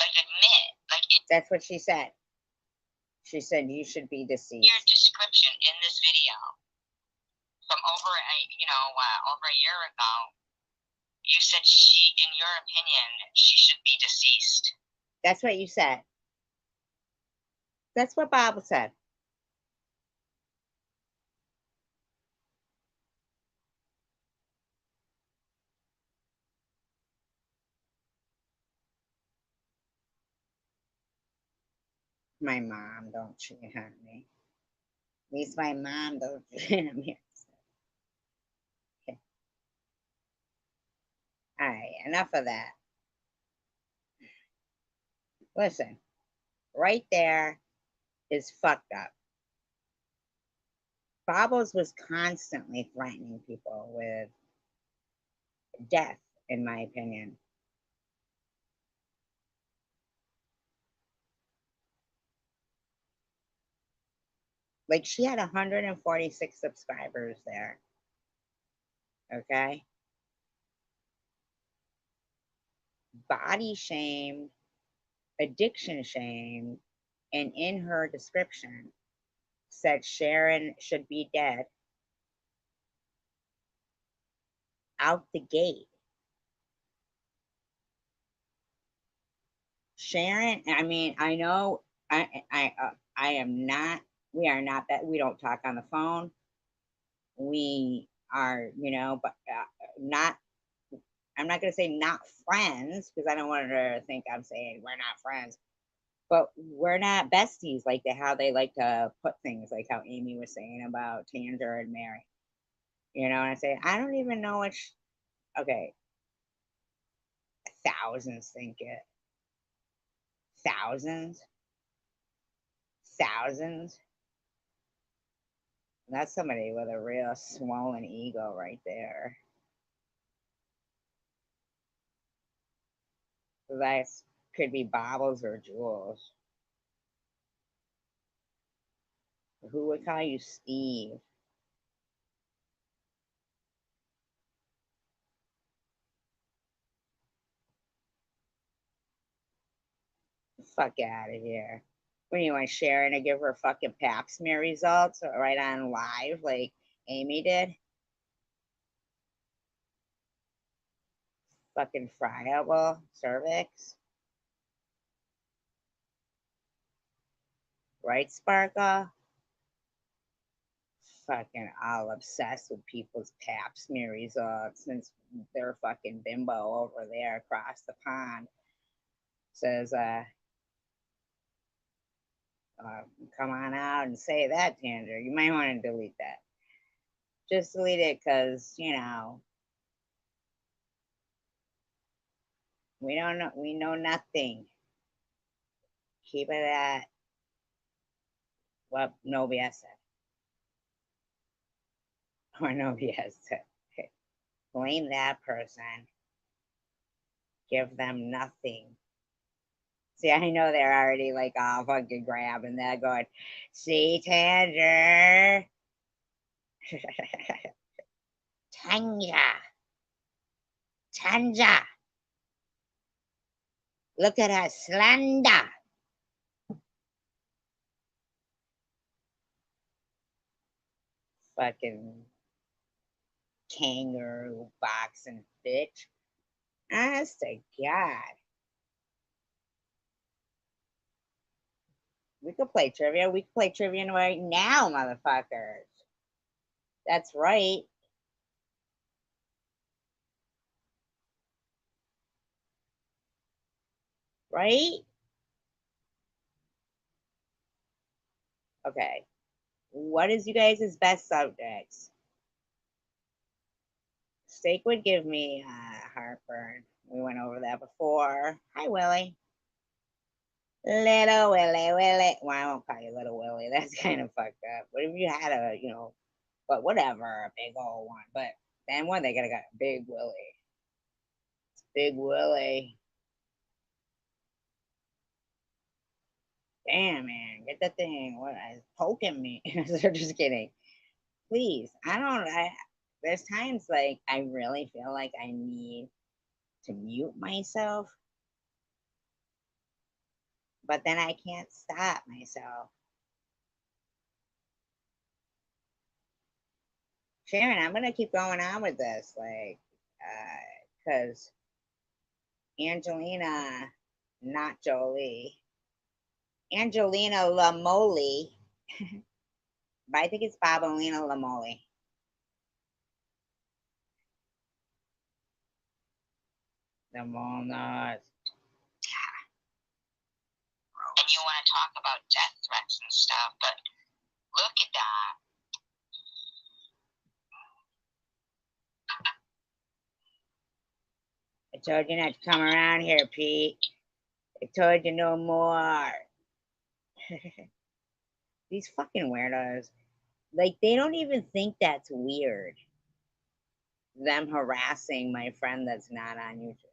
Like, admit. Like, that's what she said. She said you should be deceased. Your description in this video from over a year ago, you said she, in your opinion, she should be deceased. That's what you said. That's what Bob said. My mom don't cheat on me. At least my mom don't cheat on me. Okay. All right, enough of that. Listen, right there is fucked up. Bobbles was constantly threatening people with death, in my opinion. Like, she had 146 subscribers there. Okay? Body shamed, addiction shamed, and in her description said Sharon should be dead out the gate. Sharon, I mean, I know I am not, we are not that, we don't talk on the phone. We are, but not, I'm not going to say not friends because I don't want her to think I'm saying we're not friends. But we're not besties like how they like to put things, like how Amy was saying about Tanger and Mary. You know, and I say, I don't even know which, okay, thousands think it. Thousands? Thousands? That's somebody with a real swollen ego right there. That could be Bobbles or Jules. Who would call you Steve? Fuck out of here. When you want Sharon to give her fucking pap smear results right on live like Amy did? Fucking friable cervix. Right, Sparkle? Fucking all obsessed with people's pap smear results since their fucking bimbo over there across the pond says, come on out and say that, Tanger. You might want to delete that. Just delete it because, you know, we don't know. We know nothing. Keep it at what no BS said. Or no BS said. Blame that person. Give them nothing. See, I know they're already like all fucking grabbing that, going, see, Tanger. Tanya. Tanja. Look at her slender. Fucking kangaroo boxing bitch. Honest to God. We could play trivia. We could play trivia right now, motherfuckers. That's right. Right? Okay. What is you guys' best subjects? Steak would give me heartburn. We went over that before. Hi, Willie. Little Willie, Willie. Well, I won't call you Little Willie. That's kind of fucked up. What if you had a, you know, but whatever, a big old one. But then one, they gotta got Big Willie. It's Big Willie. Damn, man, get that thing. What is poking me? They're just kidding. Please, I don't. There's times like I really feel like I need to mute myself, but then I can't stop myself. Sharon, I'm gonna keep going on with this, like, because Angelina, not Jolie, Angelina Lamoli, but I think it's Bobolina Lamoli. The Molnars. And you want to talk about death threats and stuff, but look at that. I told you not to come around here, Pete. I told you no more. These fucking weirdos. Like, they don't even think that's weird. Them harassing my friend that's not on YouTube.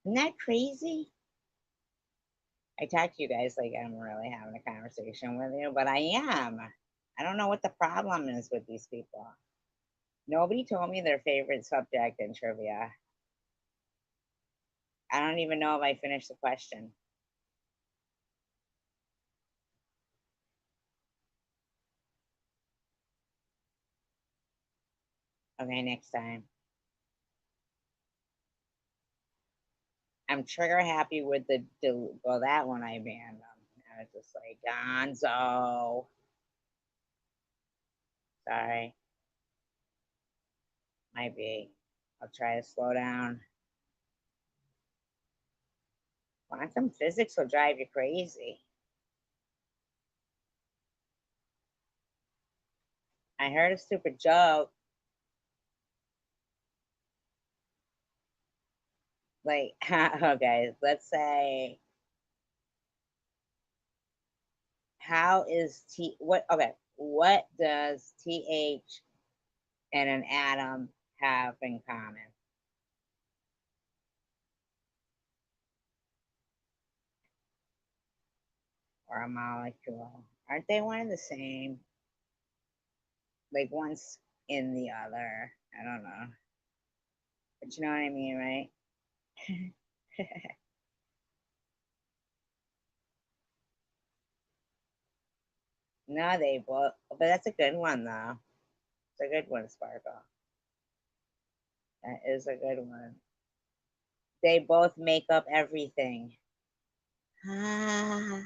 Isn't that crazy? I talk to you guys like I'm really having a conversation with you, but I am. I don't know what the problem is with these people. Nobody told me their favorite subject in trivia. I don't even know if I finished the question. Okay, next time. I'm trigger happy with well, that one I banned them. I was just like, Gonzo. Sorry. Might be. I'll try to slow down. Quantum physics will drive you crazy. I heard a stupid joke. Like, okay, let's say, how is what does TH and an atom have in common? Or a molecule? Aren't they one and the same? Like one's in the other. I don't know. But you know what I mean, right? No, they both, but that's a good one, though. It's a good one, Sparkle. That is a good one. They both make up everything. Ah.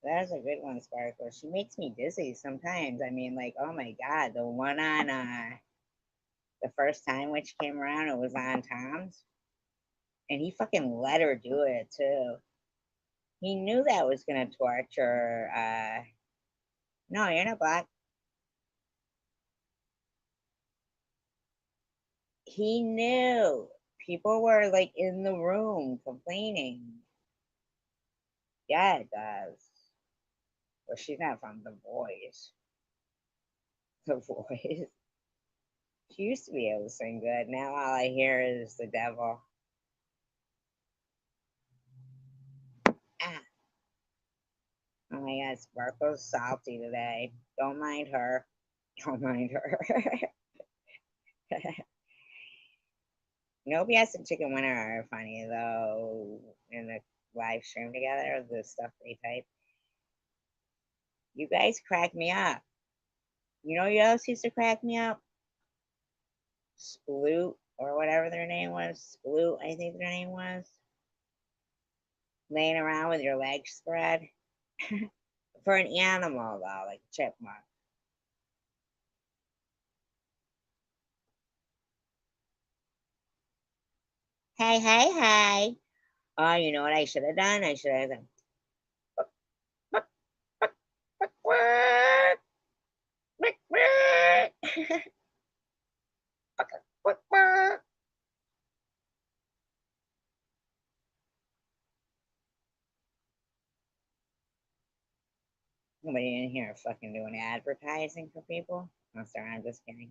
That's a good one, Sparkle. She makes me dizzy sometimes. I mean, like, oh my God, the one on the first time when she came around, it was on Tom's. And he fucking let her do it too. He knew that was gonna torture. No, you're not black. He knew. People were like in the room complaining. Yeah, it does. But she's not from the Voice. The Voice. She used to be able to sing good. Now all I hear is the devil. Ah. Oh my God, Sparkle's salty today. Don't mind her. Don't mind her. Nobias and Chicken Winter are funny though. In the live stream together, the stuff they type. You guys crack me up. You know who else used to crack me up? Sploot or whatever their name was. Sploot, I think their name was. Laying around with your legs spread. For an animal though, like a chipmunk. Hey, hey, hey. Oh, you know what I should have done? I should have done. Nobody in here fucking doing advertising for people. I'm sorry, I'm just kidding.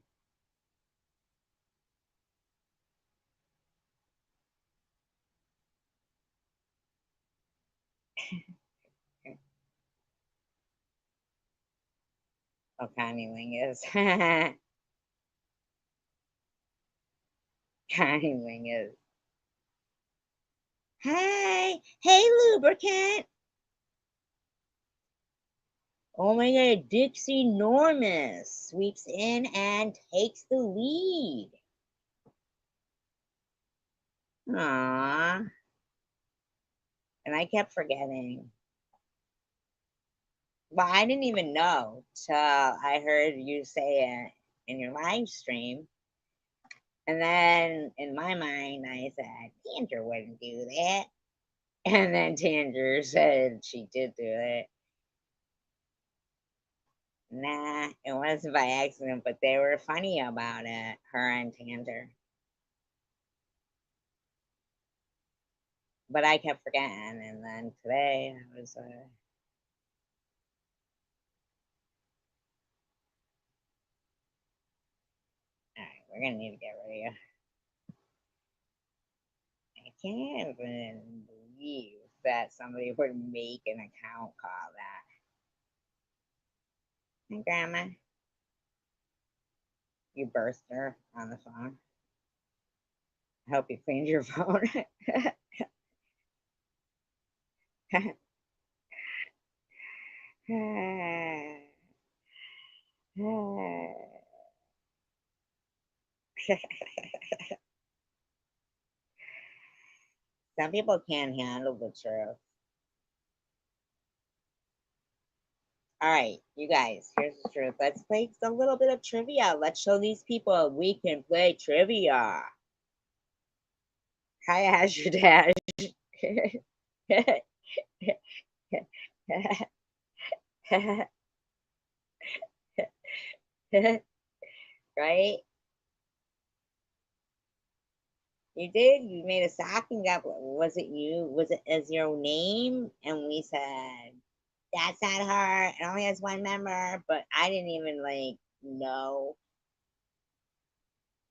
Oh, Connie Ling is. Connie Ling is. Hey, hey, lubricant. Oh my God, Dixie Normus sweeps in and takes the lead. Aww. And I kept forgetting. Well, I didn't even know till I heard you say it in your live stream. And then in my mind, I said, Tanger wouldn't do that. And then Tanger said she did do it. Nah, it wasn't by accident, but they were funny about it, her and Tanger. But I kept forgetting. And then today I was, all right, we're going to need to get rid of you. I can't even believe that somebody would make an account called that. Hi, Grandma. You birthed her on the phone. I hope you cleaned your phone. Some people can't handle the truth. All right, you guys, here's the truth. Let's play a little bit of trivia. Let's show these people we can play trivia. Hi, Azure Dash. Right? You did. You made a sock and got. Was it you? Was it as your name? And we said that's not her. It only has one member. But I didn't even like know.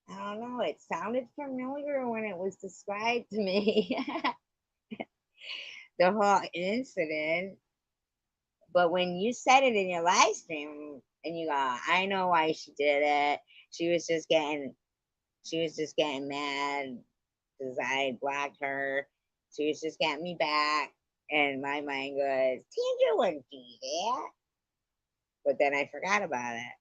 I don't know. It sounded familiar when it was described to me. The whole incident. But when you said it in your live stream and you go, I know why she did it. She was just getting mad because I blocked her. She was just getting me back. And my mind goes, Tandra wouldn't do that. But then I forgot about it.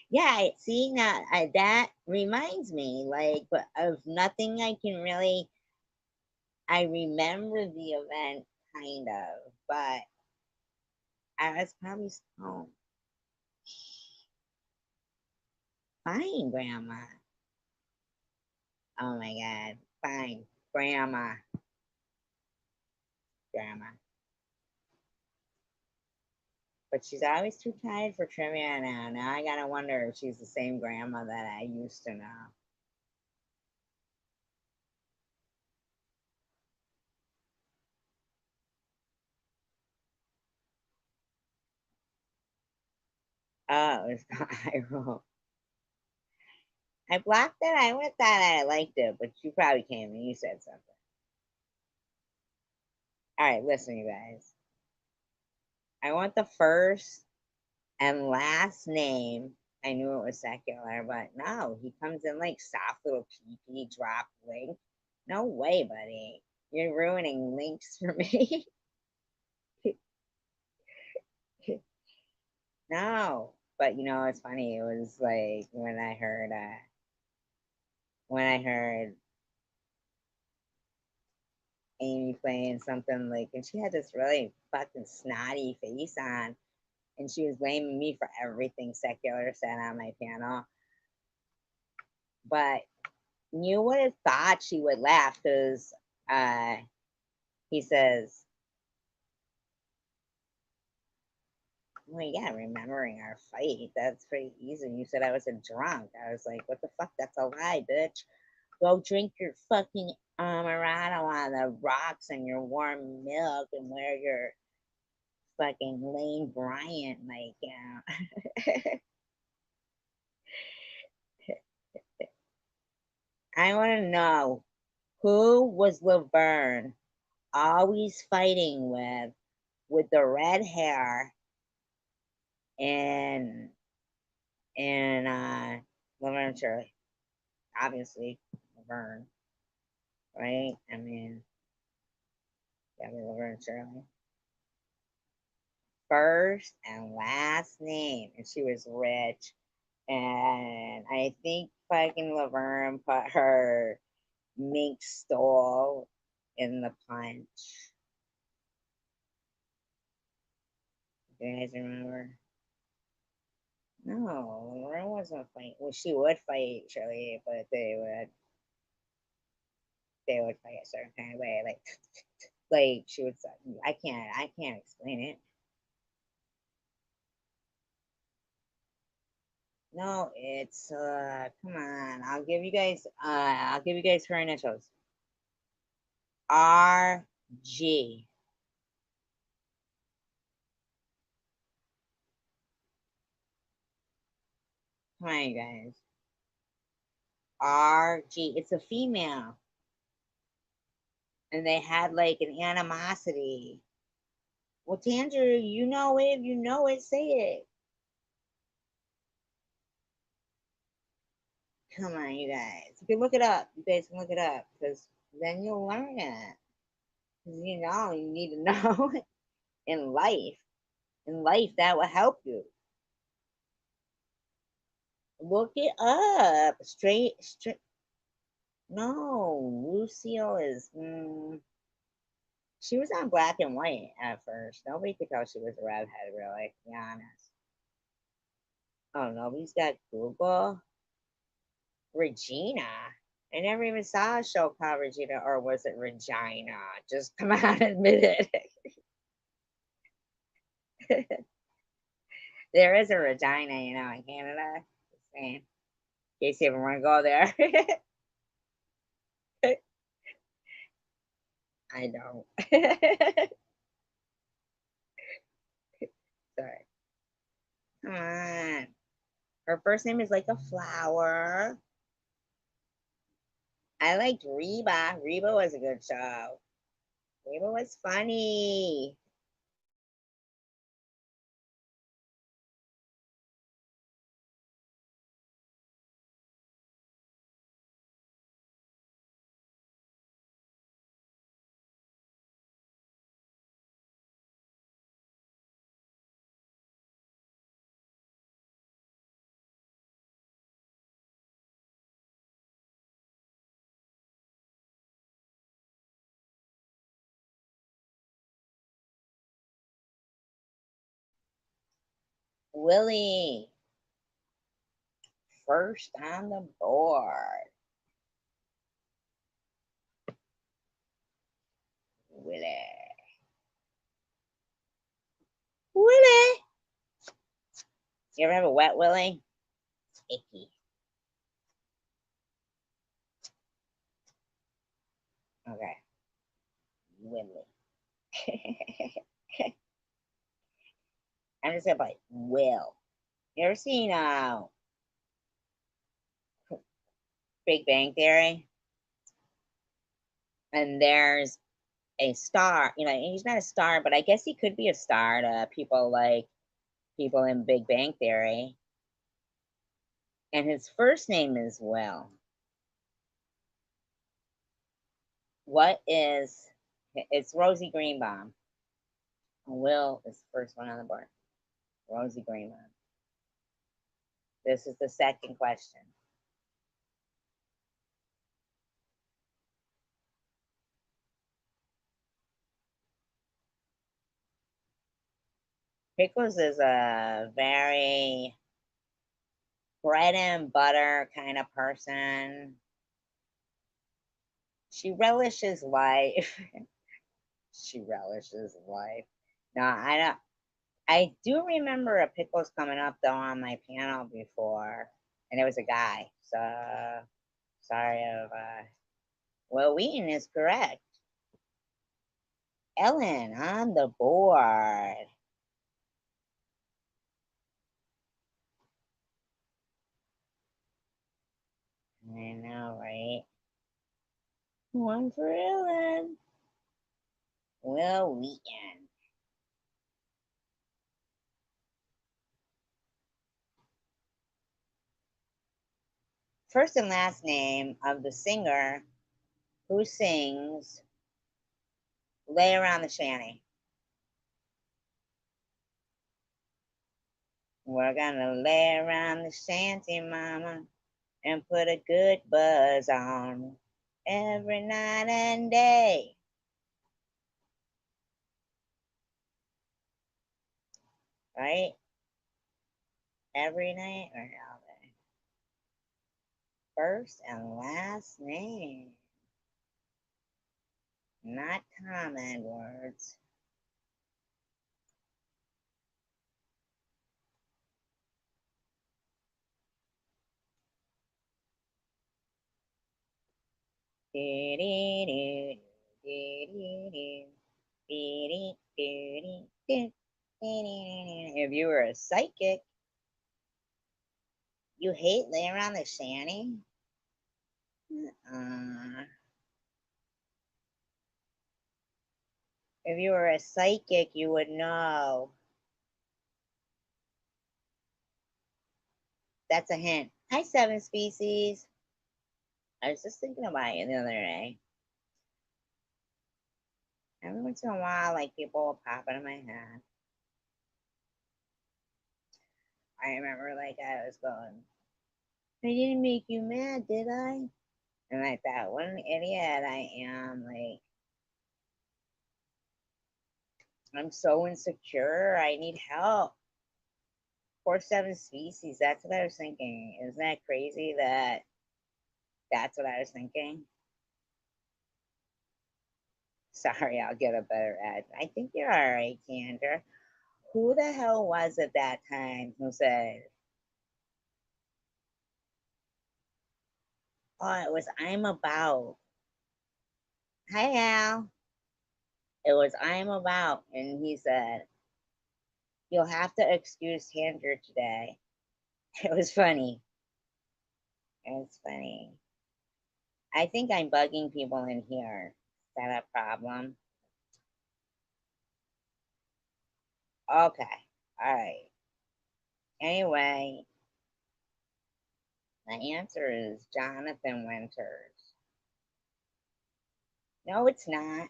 Yeah, see now that reminds me, like, but of nothing I can really. I remember the event kind of, but I was probably home. Fine, Grandma. Oh my God, fine, Grandma, Grandma. But she's always too tired for trivia now. Now I gotta wonder if she's the same grandma that I used to know. Oh, it's not I roll. I blocked it. I would have thought I liked it, but you probably came and you said something. All right, listen, you guys. I want the first and last name. I knew it was secular, but no, he comes in like soft little PP drop link. No way, buddy. You're ruining links for me. No. But you know, it's funny. It was like when I heard Amy playing something like, and she had this really fucking snotty face on, and she was blaming me for everything secular said on my panel. But you would have thought she would laugh because he says, well, yeah, remembering our fight, that's pretty easy. You said I was a drunk. I was like, what the fuck? That's a lie, bitch. Go drink your fucking Amaretto on the rocks and your warm milk and wear your fucking Lane Bryant, like, you know. I want to know who was Laverne always fighting with the red hair and Laverne Shirley. Obviously, Laverne, right? I mean, yeah, Laverne Shirley. First and last name, and she was rich. And I think fucking Laverne put her mink stole in the punch. You guys remember? No, Laverne wasn't fight. Well, she would fight Shirley, but they would fight a certain kind of way, like she would. I can't explain it. No, it's come on. I'll give you guys her initials. RG. Come on, you guys. RG. It's a female. And they had like an animosity. Well, Tandra, you know it. If you know it, say it. Come on, you guys. You can look it up. You guys can look it up because then you'll learn it. 'Cause you know, you need to know in life. In life, that will help you. Look it up. Straight. No, Lucille is. She was on black and white at first. Nobody could tell she was a redhead, really, to be honest. Oh, nobody's got Google. Regina. I never even saw a show called Regina, or was it Regina? Just come out and admit it. There is a Regina, in Canada. Just saying. In case you ever want to go there. I don't. Sorry. Come on. Her first name is like a flower. I liked Reba. Reba was a good show. Reba was funny. Willie, first on the board. Willie. Willie. You ever have a wet Willie? Icky. Okay. Willie. I'm just gonna play Will. You ever seen Big Bang Theory? And there's a star, he's not a star, but I guess he could be a star to people like people in Big Bang Theory. And his first name is Will. It's Rosie Greenbaum. Will is the first one on the board. Rosie Greenbaum. This is the second question. Pickles is a very bread and butter kind of person. She relishes life. She relishes life. No, I don't. I do remember a Pickles coming up though on my panel before, and it was a guy. So sorry of. Will Wheaton is correct. Ellen on the board. I know, right? One for Ellen. Will Wheaton. First and last name of the singer who sings Lay Around the Shanty. We're gonna lay around the shanty, mama, and put a good buzz on every night and day. Right? Every night or all day. First and last name. Not common words. If you were a psychic, you hate laying around the shanty? If you were a psychic, you would know. That's a hint. Hi, Seven Species. I was just thinking about you the other day. Every once in a while, like people will pop into my head. I remember, like, I was going, I didn't make you mad, did I? And I thought, what an idiot I am. Like, I'm so insecure. I need help. 4-7 species. That's what I was thinking. Isn't that crazy that that's what I was thinking? Sorry, I'll get a better ad. I think you're all right, Kendra. Who the hell was it that time who said, oh, it was I'm about. Hi, Al. It was I'm about. And he said, you'll have to excuse Kendra today. It was funny. It was funny. I think I'm bugging people in here. Is that a problem? Okay. All right. Anyway, the answer is Jonathan Winters. No, it's not.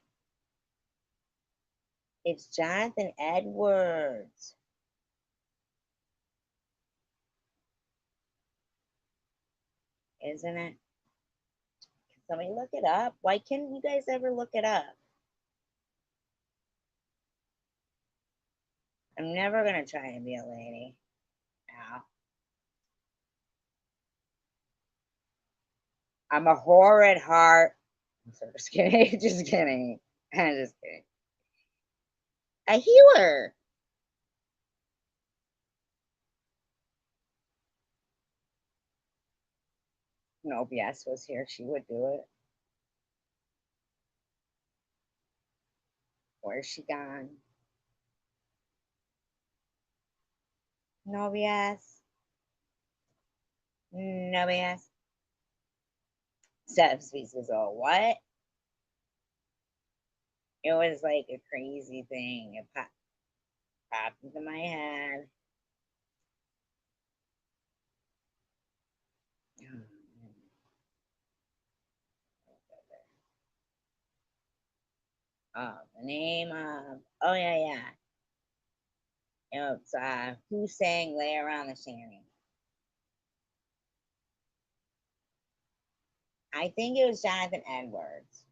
It's Jonathan Edwards. Isn't it? Can somebody look it up? Why can't you guys ever look it up? I'm never going to try and be a lady. No. I'm a whore at heart. I'm so just kidding. Just kidding. I'm just kidding. A healer. No, if Yes was here, she would do it. Where's she gone? No, yes. No, yes. 7 species of what? It was like a crazy thing. It popped into my head. Oh, the name of, oh yeah. It's Who Sang Lay Around the Shanty. I think it was Jonathan Edwards.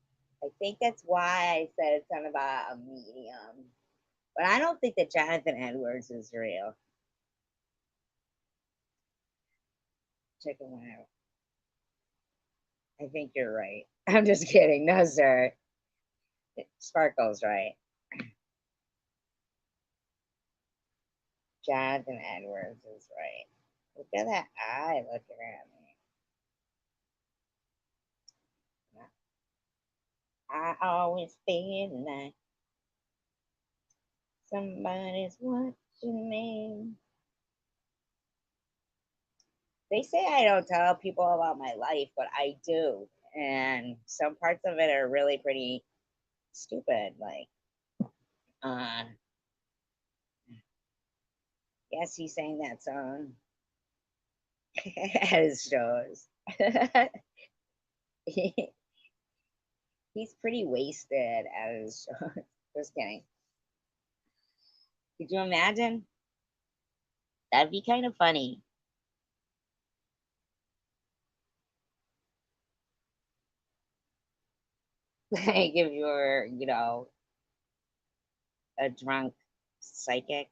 I think that's why I said it's something about a medium. But I don't think that Jonathan Edwards is real. Chicken whatever. I think you're right. I'm just kidding. No, sir. Sparkle's right. Jonathan Edwards is right. Look at that eye looking at me. I always feel like somebody's watching me. They say I don't tell people about my life, but I do. And some parts of it are really pretty stupid. Like, uh, yes, he sang that song at his shows. He's pretty wasted at his shows. Just kidding. Could you imagine? That'd be kind of funny. Like if you were, a drunk psychic.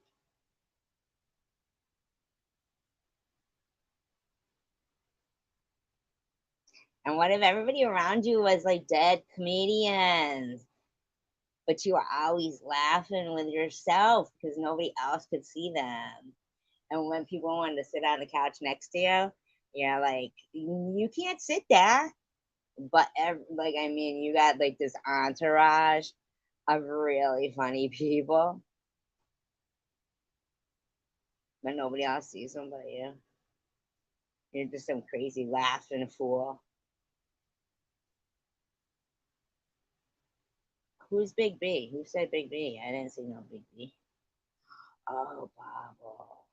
And what if everybody around you was like dead comedians, but you were always laughing with yourself because nobody else could see them? And when people wanted to sit on the couch next to you, you're like, you can't sit there. But like, I mean, you got like this entourage of really funny people, but nobody else sees them but you. You're just some crazy laughing fool. Who's Big B? Who said Big B? I didn't see no Big B. Oh, Bobble.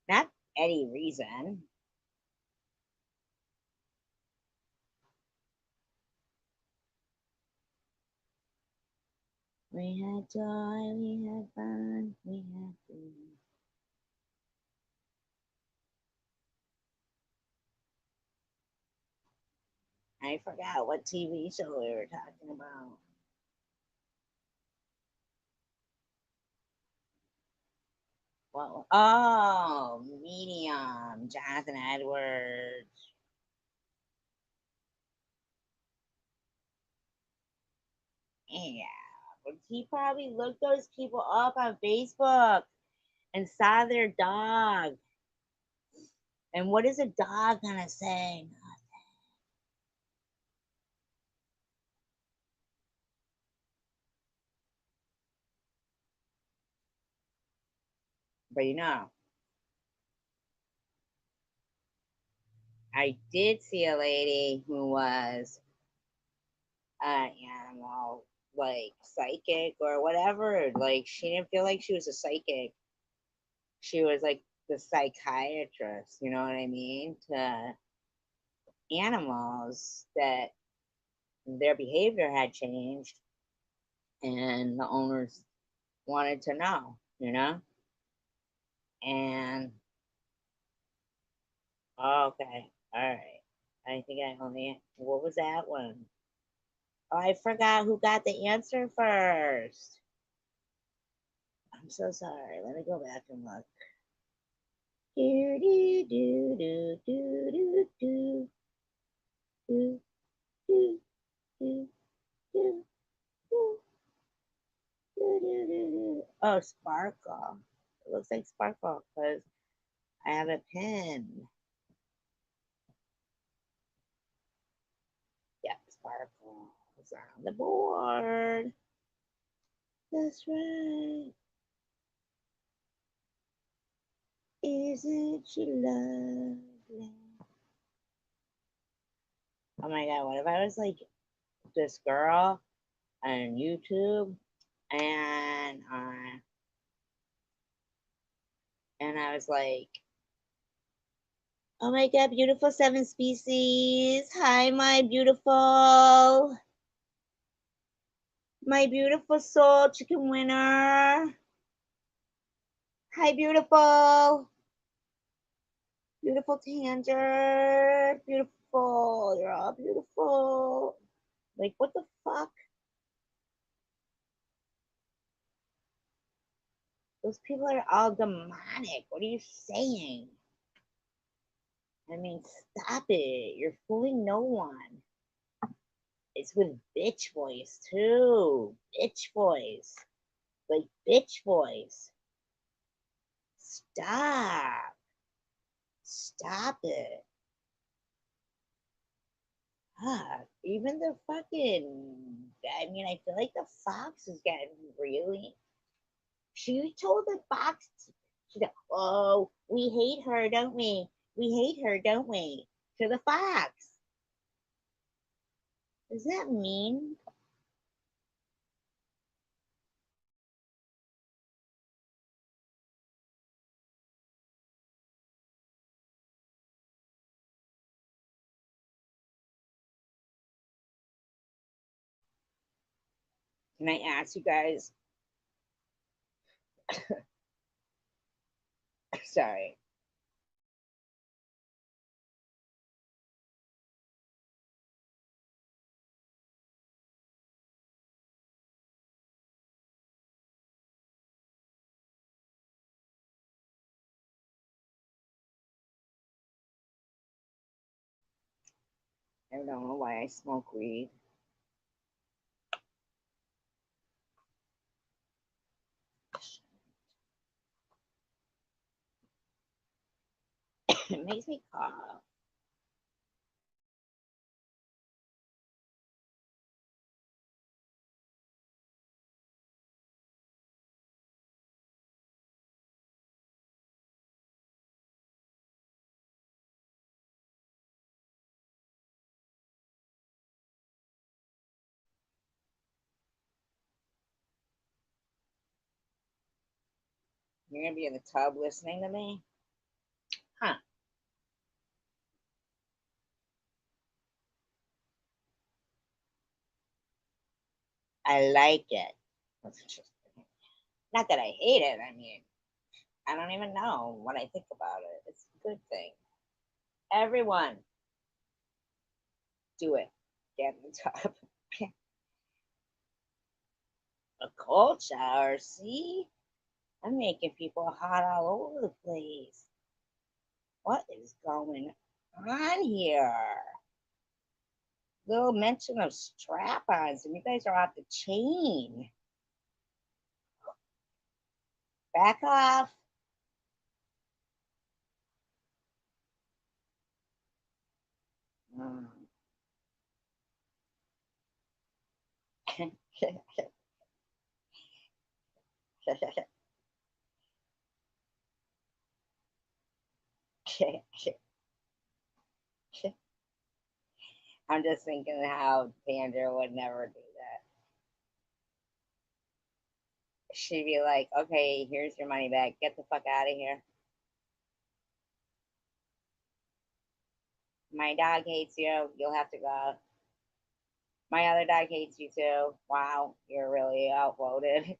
Not any reason. We had joy, we had fun, we had food. I forgot what TV show we were talking about. Well, oh, Medium, Jonathan Edwards. Yeah, but he probably looked those people up on Facebook and saw their dog. And what is a dog gonna say? But I did see a lady who was an animal, like psychic or whatever. Like she didn't feel like she was a psychic. She was like the psychiatrist, you know what I mean? To animals that their behavior had changed and the owners wanted to know. And okay, all right. I think I only, what was that one? Oh, I forgot who got the answer first. I'm so sorry. Let me go back and look. Do do do do do do do do do do do. Oh, Sparkle. It looks like Sparkle because I have a pin. Yep, Sparkle is on the board. That's right. Isn't she lovely? Oh my god, what if I was like this girl on YouTube and I was like, oh my god, beautiful seven species. Hi, my beautiful soul chicken winner. Hi, beautiful. Beautiful Tanger. Beautiful. You're all beautiful. Like, what the fuck? Those people are all demonic. What are you saying? I mean, stop it. You're fooling no one. It's with bitch voice, too. Bitch voice. Like, bitch voice. Stop. Stop it. Even the fucking, I mean, I feel like the fox is getting really. She told the fox, she said, oh, we hate her, don't we? We hate her, don't we? To the fox. Does that mean? Can I ask you guys? Sorry. I don't know why I smoke weed. It makes me cough. You're gonna be in the tub listening to me? Huh. I like it. Not that I hate it. I mean, I don't even know what I think about it. It's a good thing. Everyone, Do it. Get in the tub. A cold shower. See? I'm making people hot all over the place. What is going on here? Little mention of strap-ons, and you guys are off the chain. Back off. Mm. I'm just thinking how Sandra would never do that. She'd be like, okay, here's your money back. Get the fuck out of here. My dog hates you. You'll have to go. My other dog hates you too. Wow, you're really outvoted.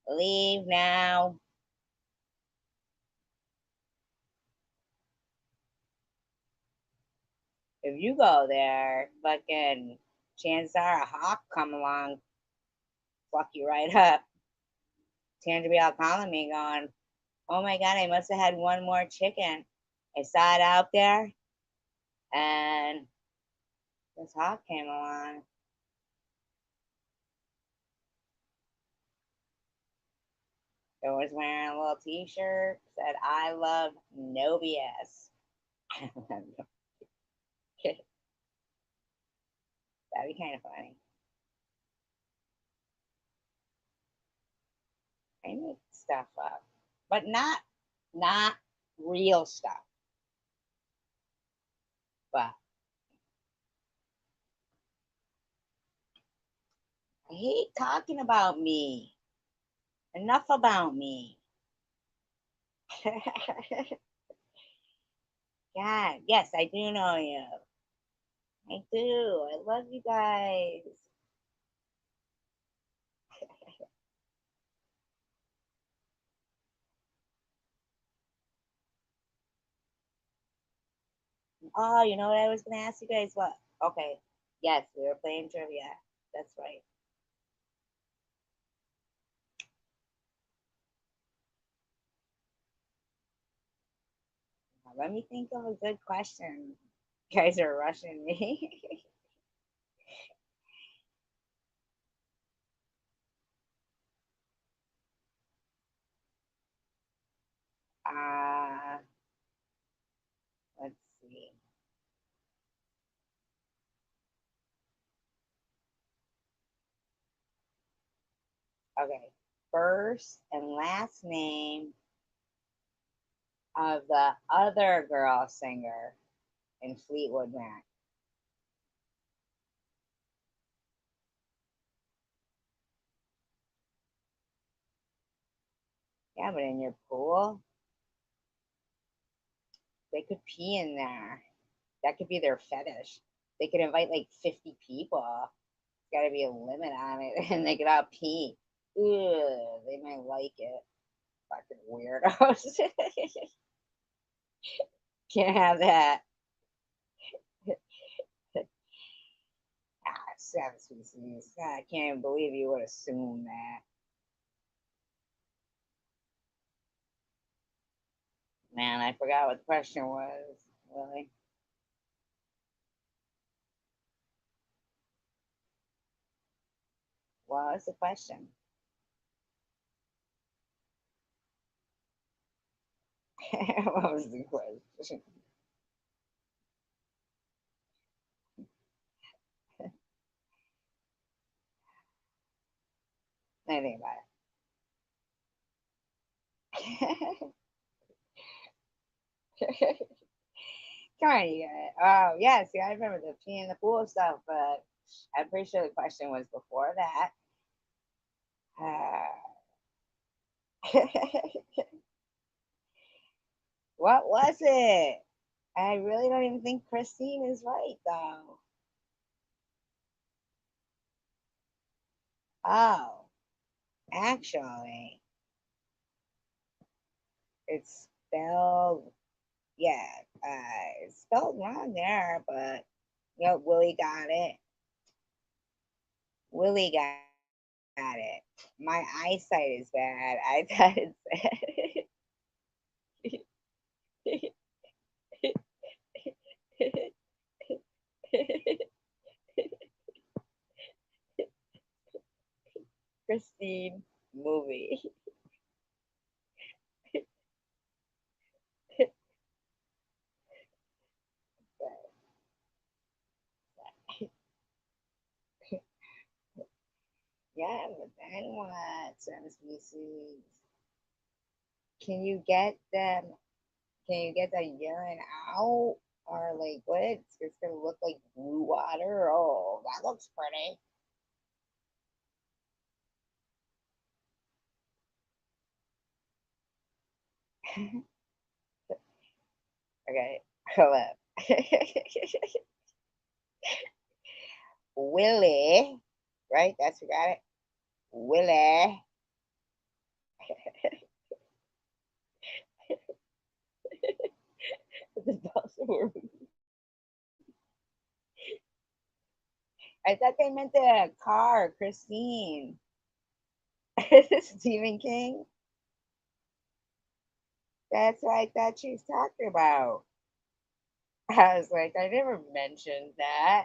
Leave now. If you go there, fucking chances are a hawk come along, fuck you right up. Tandra be out calling me going, oh my god, I must have had one more chicken. I saw it out there and this hawk came along. It was wearing a little t-shirt, said I love no BS. That'd be kind of funny. I make stuff up, but not real stuff. But I hate talking about me. Enough about me. God, yes, I do know you. I do. I love you guys. Oh, you know what I was gonna ask you guys? What? Okay. Yes, we were playing trivia. That's right. Now, let me think of a good question. You guys are rushing me. uh let's see. Okay. First and last name of the other girl singer in Fleetwood Mac. Yeah, but in your pool, they could pee in there. That could be their fetish. They could invite like 50 people. There's got to be a limit on it, and they could all pee. Ew, they might like it. Fucking weirdos. Can't have that. Ah, seven species. God, I can't even believe you would assume that. Man, I forgot what the question was. Really? What was the question? What was the question? I think about it. Come on, you guys. Oh, yeah, see, I remember the pee in the pool stuff, but I'm pretty sure the question was before that. What was it? I really don't even think Christine is right, though. Oh, actually, it's spelled, yeah, it's spelled wrong there, but Yep, Willie got it. Willie got it. My eyesight is bad. I thought it's Christine movie. Yeah, but then what? Some species. Can you get them? Can you get the urine out? Or like what? It's gonna look like blue water. Oh, that looks pretty. Okay, hold up. Willie, right? That's who got it. Willie. The Baltimore. I thought they meant the car, Christine. Stephen King. That's what I thought she was talking about. I was like, I never mentioned that.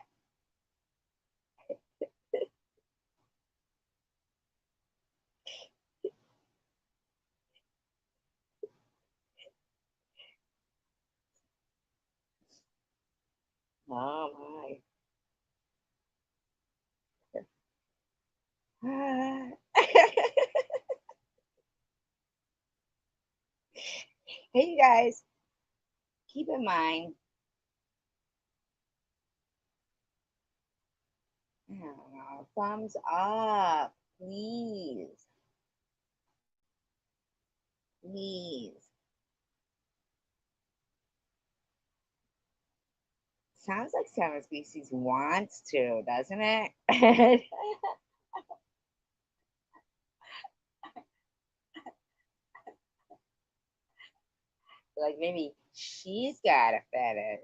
Oh my. Hey, you guys, keep in mind, I don't know, thumbs up, please, please. Sounds like Seven Species wants to, doesn't it? Like maybe she's got a fetish.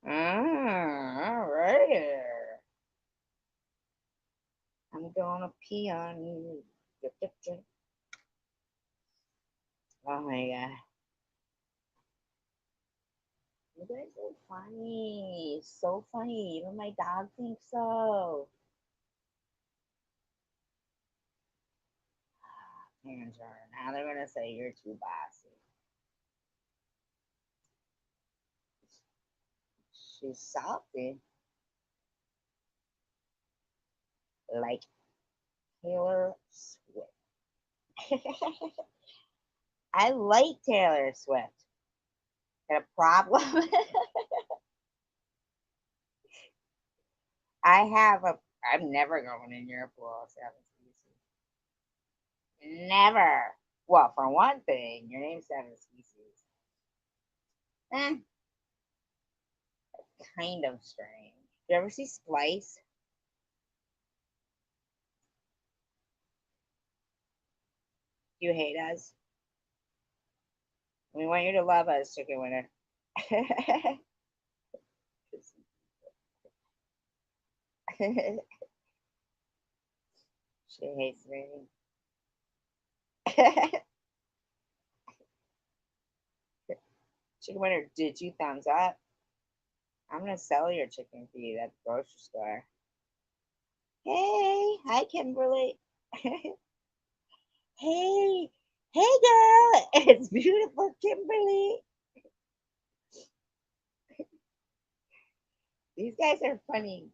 All right. I'm gonna pee on you. Oh my god. You guys are funny. So funny. Even my dog thinks so. Angela. Now they're gonna say you're too bossy. She's salty. Like Taylor Swift. I like Taylor Swift. Got a problem? I have a. I'm never going in your pool, Seven Species. Never. Well, for one thing, your name's Seven Species. Eh, kind of strange. You ever see Splice? You hate us? We want you to love us, Chicken Winner. She hates me. Chicken Winner, did you thumbs up? I'm gonna sell your chicken feed at the grocery store. Hey, hi Kimberly. Hey, hey girl, it's beautiful Kimberly. These guys are funny.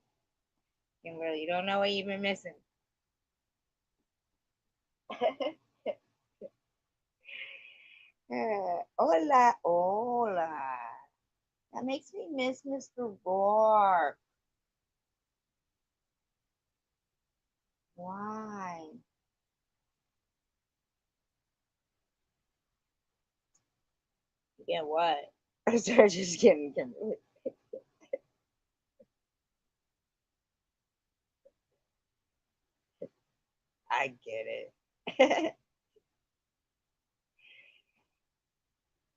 Kimberly, you don't know what you've been missing. Hola, hola. That makes me miss Mr. Rourke. Why? Yeah, what? I started just kidding, Kimberly. I get it.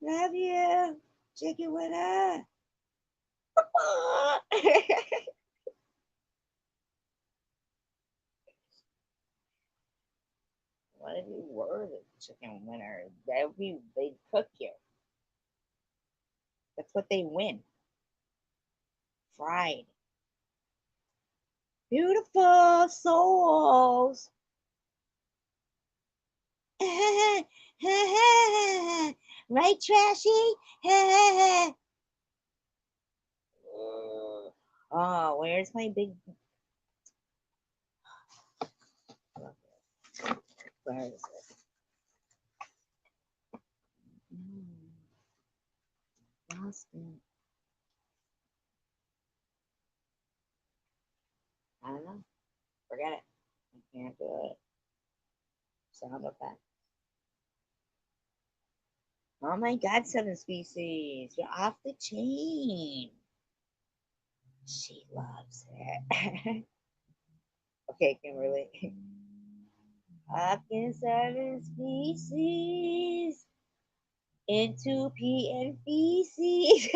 Love you. Chicken winner. What if you were the chicken winner? That would be, they'd cook you. That's what they win. Fried. Beautiful souls. Right, Trashy? Oh, where's my big... Where is it? Lost it. I don't know. Forget it. I can't do it. Sound effect. Oh my God, 7 species. You're off the chain. She loves it. Okay, Kimberly. Up in 7 species. Into pee and feces.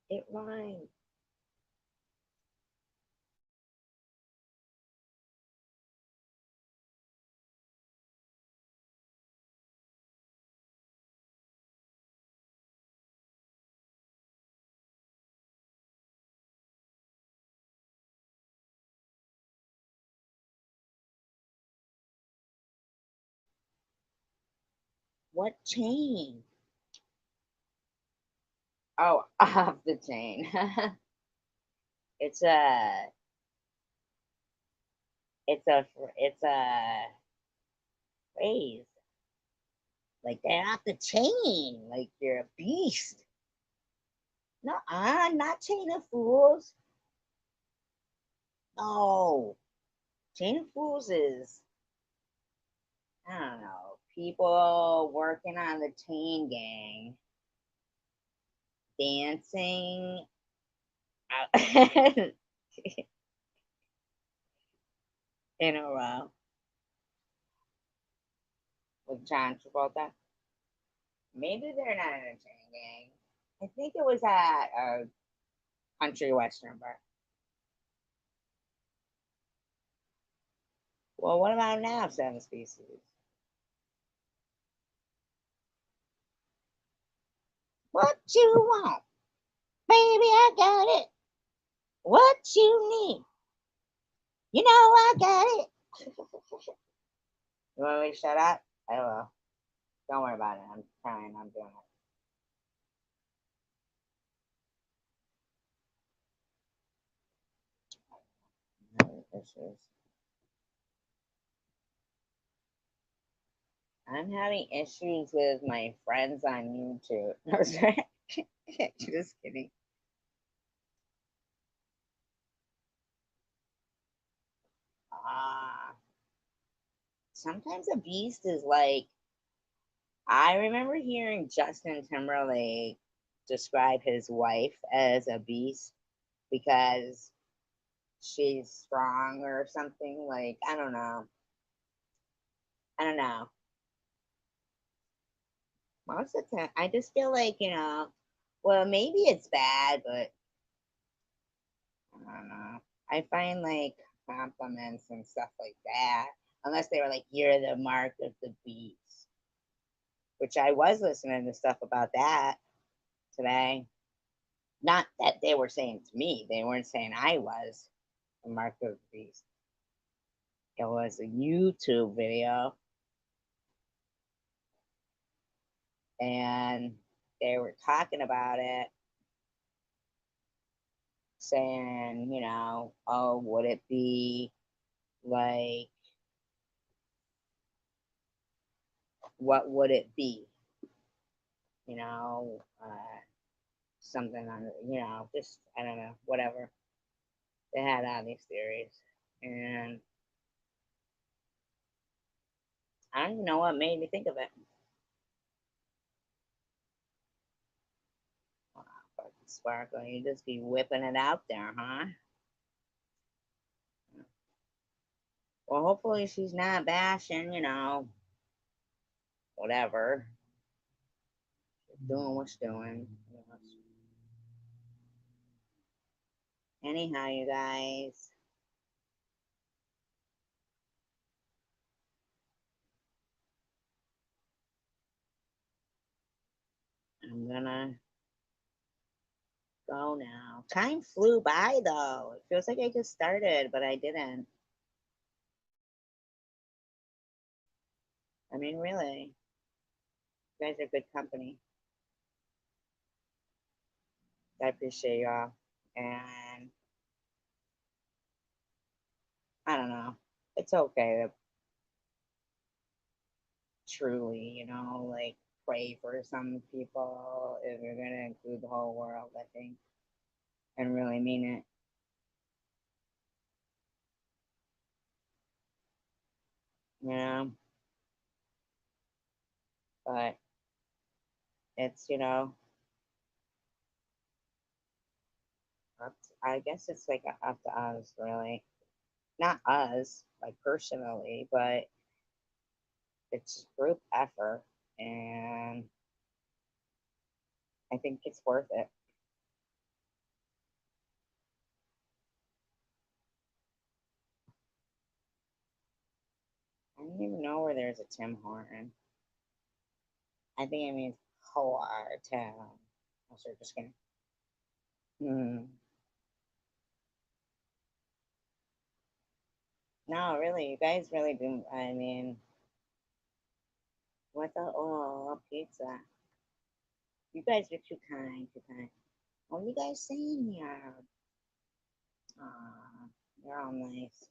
It rhymes. What chain? Oh, off the chain. it's a, it's a phrase. Like they're off the chain. Like you're a beast. No, not chain of fools. No, chain of fools is, I don't know, people working on the chain gang, dancing in a row with John Travolta. Maybe they're not in a chain gang. I think it was at a country western bar. Well, what about now, 7 species? What you want? Baby, I got it. What you need? You know I got it. You want me to shut up? I will. Don't worry about it. I'm trying. I'm doing it. I'm having issues with my friends on YouTube. Just kidding. Sometimes a beast is like, I remember hearing Justin Timberlake describe his wife as a beast because she's strong or something. Like, I don't know. I don't know. Most of the time, I just feel like, well, maybe it's bad, but I don't know. I find like compliments and stuff like that, unless they were like, you're the mark of the beast, which I was listening to stuff about that today. Not that they were saying to me, they weren't saying I was the mark of the beast. It was a YouTube video, and they were talking about it, saying, oh, would it be like, what would it be? Something on, just, I don't know, whatever. They had all these theories. And I don't even know what made me think of it. Wow, fucking Sparkle, you just be whipping it out there, huh? Well, hopefully she's not bashing, whatever. Doing what's doing. Anyhow, you guys, I'm gonna go now. Time flew by though. It feels like I just started, but I didn't. I mean, really, you guys are good company. I appreciate y'all. And I don't know. It's okay to truly, like pray for some people if you're gonna include the whole world, I think, and really mean it. You know, but it's, I guess it's like up to us, really. Not us, like personally, but it's group effort, and I think it's worth it. I don't even know where there's a Tim Horton. I think it means whore town. I'm sure just gonna. Hmm. No, really, you guys really do. I mean, what the pizza? You guys are too kind, too kind. What are you guys saying here? You're all nice,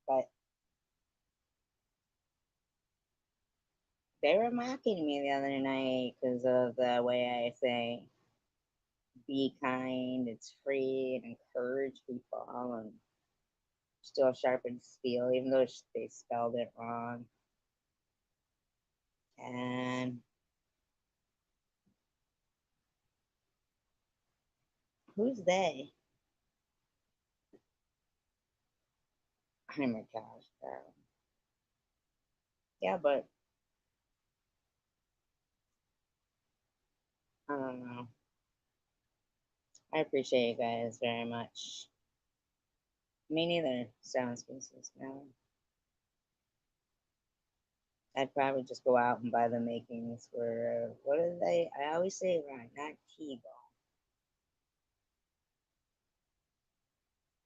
but they were mocking me the other night because of the way I say be kind, it's free, and encourage people, and still sharpen steel, even though they spelled it wrong. And who's they? Oh my gosh, girl. Yeah, but I don't know. I appreciate you guys very much. Me neither. Sound species, no. I'd probably just go out and buy the makings for what are they? I always say it wrong, not Kegel.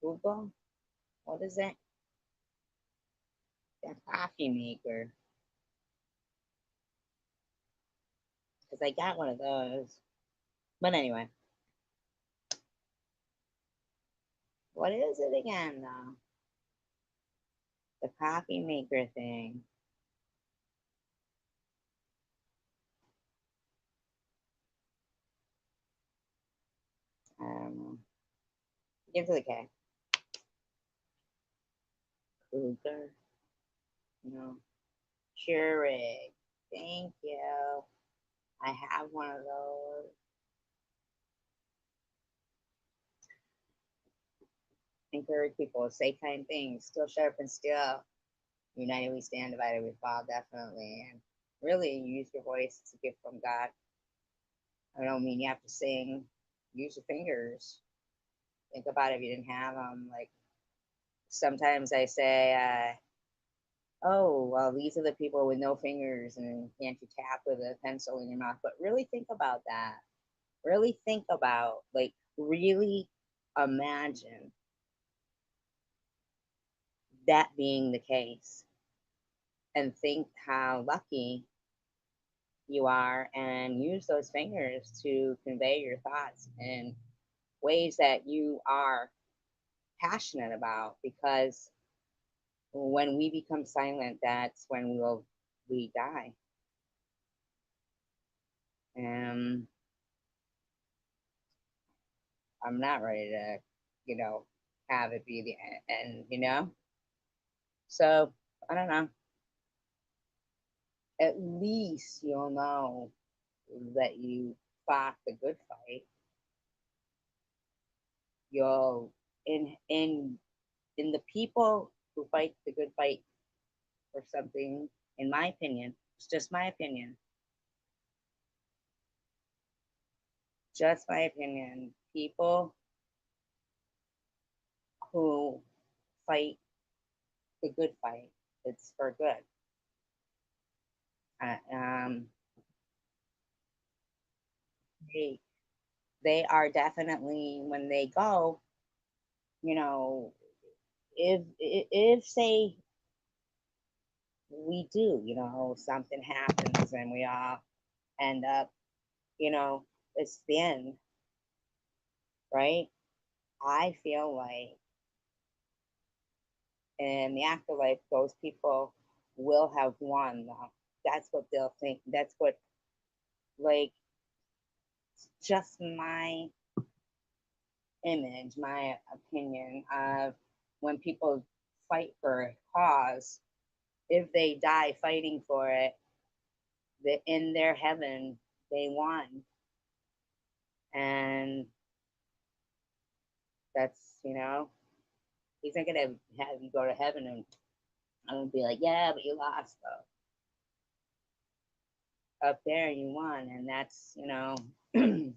Google? What is that? That coffee maker. Because I got one of those. But anyway, what is it again though? The coffee maker thing. I don't know. Give to the K. Cougar. No. Keurig. Thank you. I have one of those. Encourage people to say kind things. Still sharp and still. United we stand, divided we fall, definitely. And really use your voice. It's a gift from God. I don't mean you have to sing. Use your fingers. Think about it if you didn't have them. Like sometimes I say, oh, well, these are the people with no fingers, and can't you tap with a pencil in your mouth? But really think about that. Really think about, like, really imagine that being the case, and think how lucky you are, and use those fingers to convey your thoughts in ways that you are passionate about, because when we become silent, that's when we die. And I'm not ready to, have it be the end. So I don't know. At least you'll know that you fought the good fight. You'll in the people fight the good fight or something, in my opinion. It's just my opinion. Just my opinion. People who fight the good fight, it's for good. Uh, um, they, they are definitely, when they go, you know, if say we do, something happens and we all end up, it's the end, right? I feel like in the afterlife, those people will have won. That's what they'll think. That's what, like, just my image, my opinion of when people fight for a cause, if they die fighting for it, that in their heaven, they won. And that's, he's not going to have you go to heaven and I'm going to be like, yeah, but you lost though. Up there, you won. And that's, it's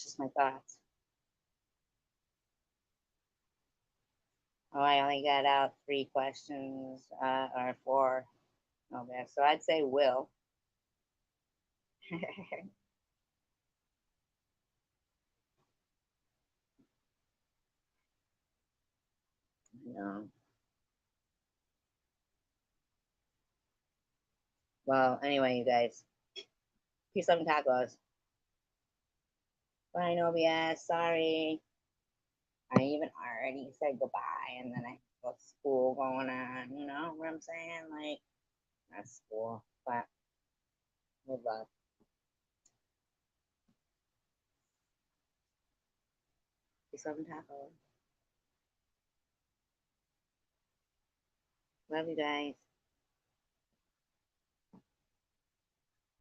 just my thoughts. Oh, I only got out 3 questions, or 4. Okay, so I'd say will. No. Well, anyway, you guys. Peace, love, and tacos. Bye, Novia. Sorry. I even already said goodbye, and then I have school going on. You know what I'm saying? Like, not school, but with love. Peace, love, and tacos. Love you guys.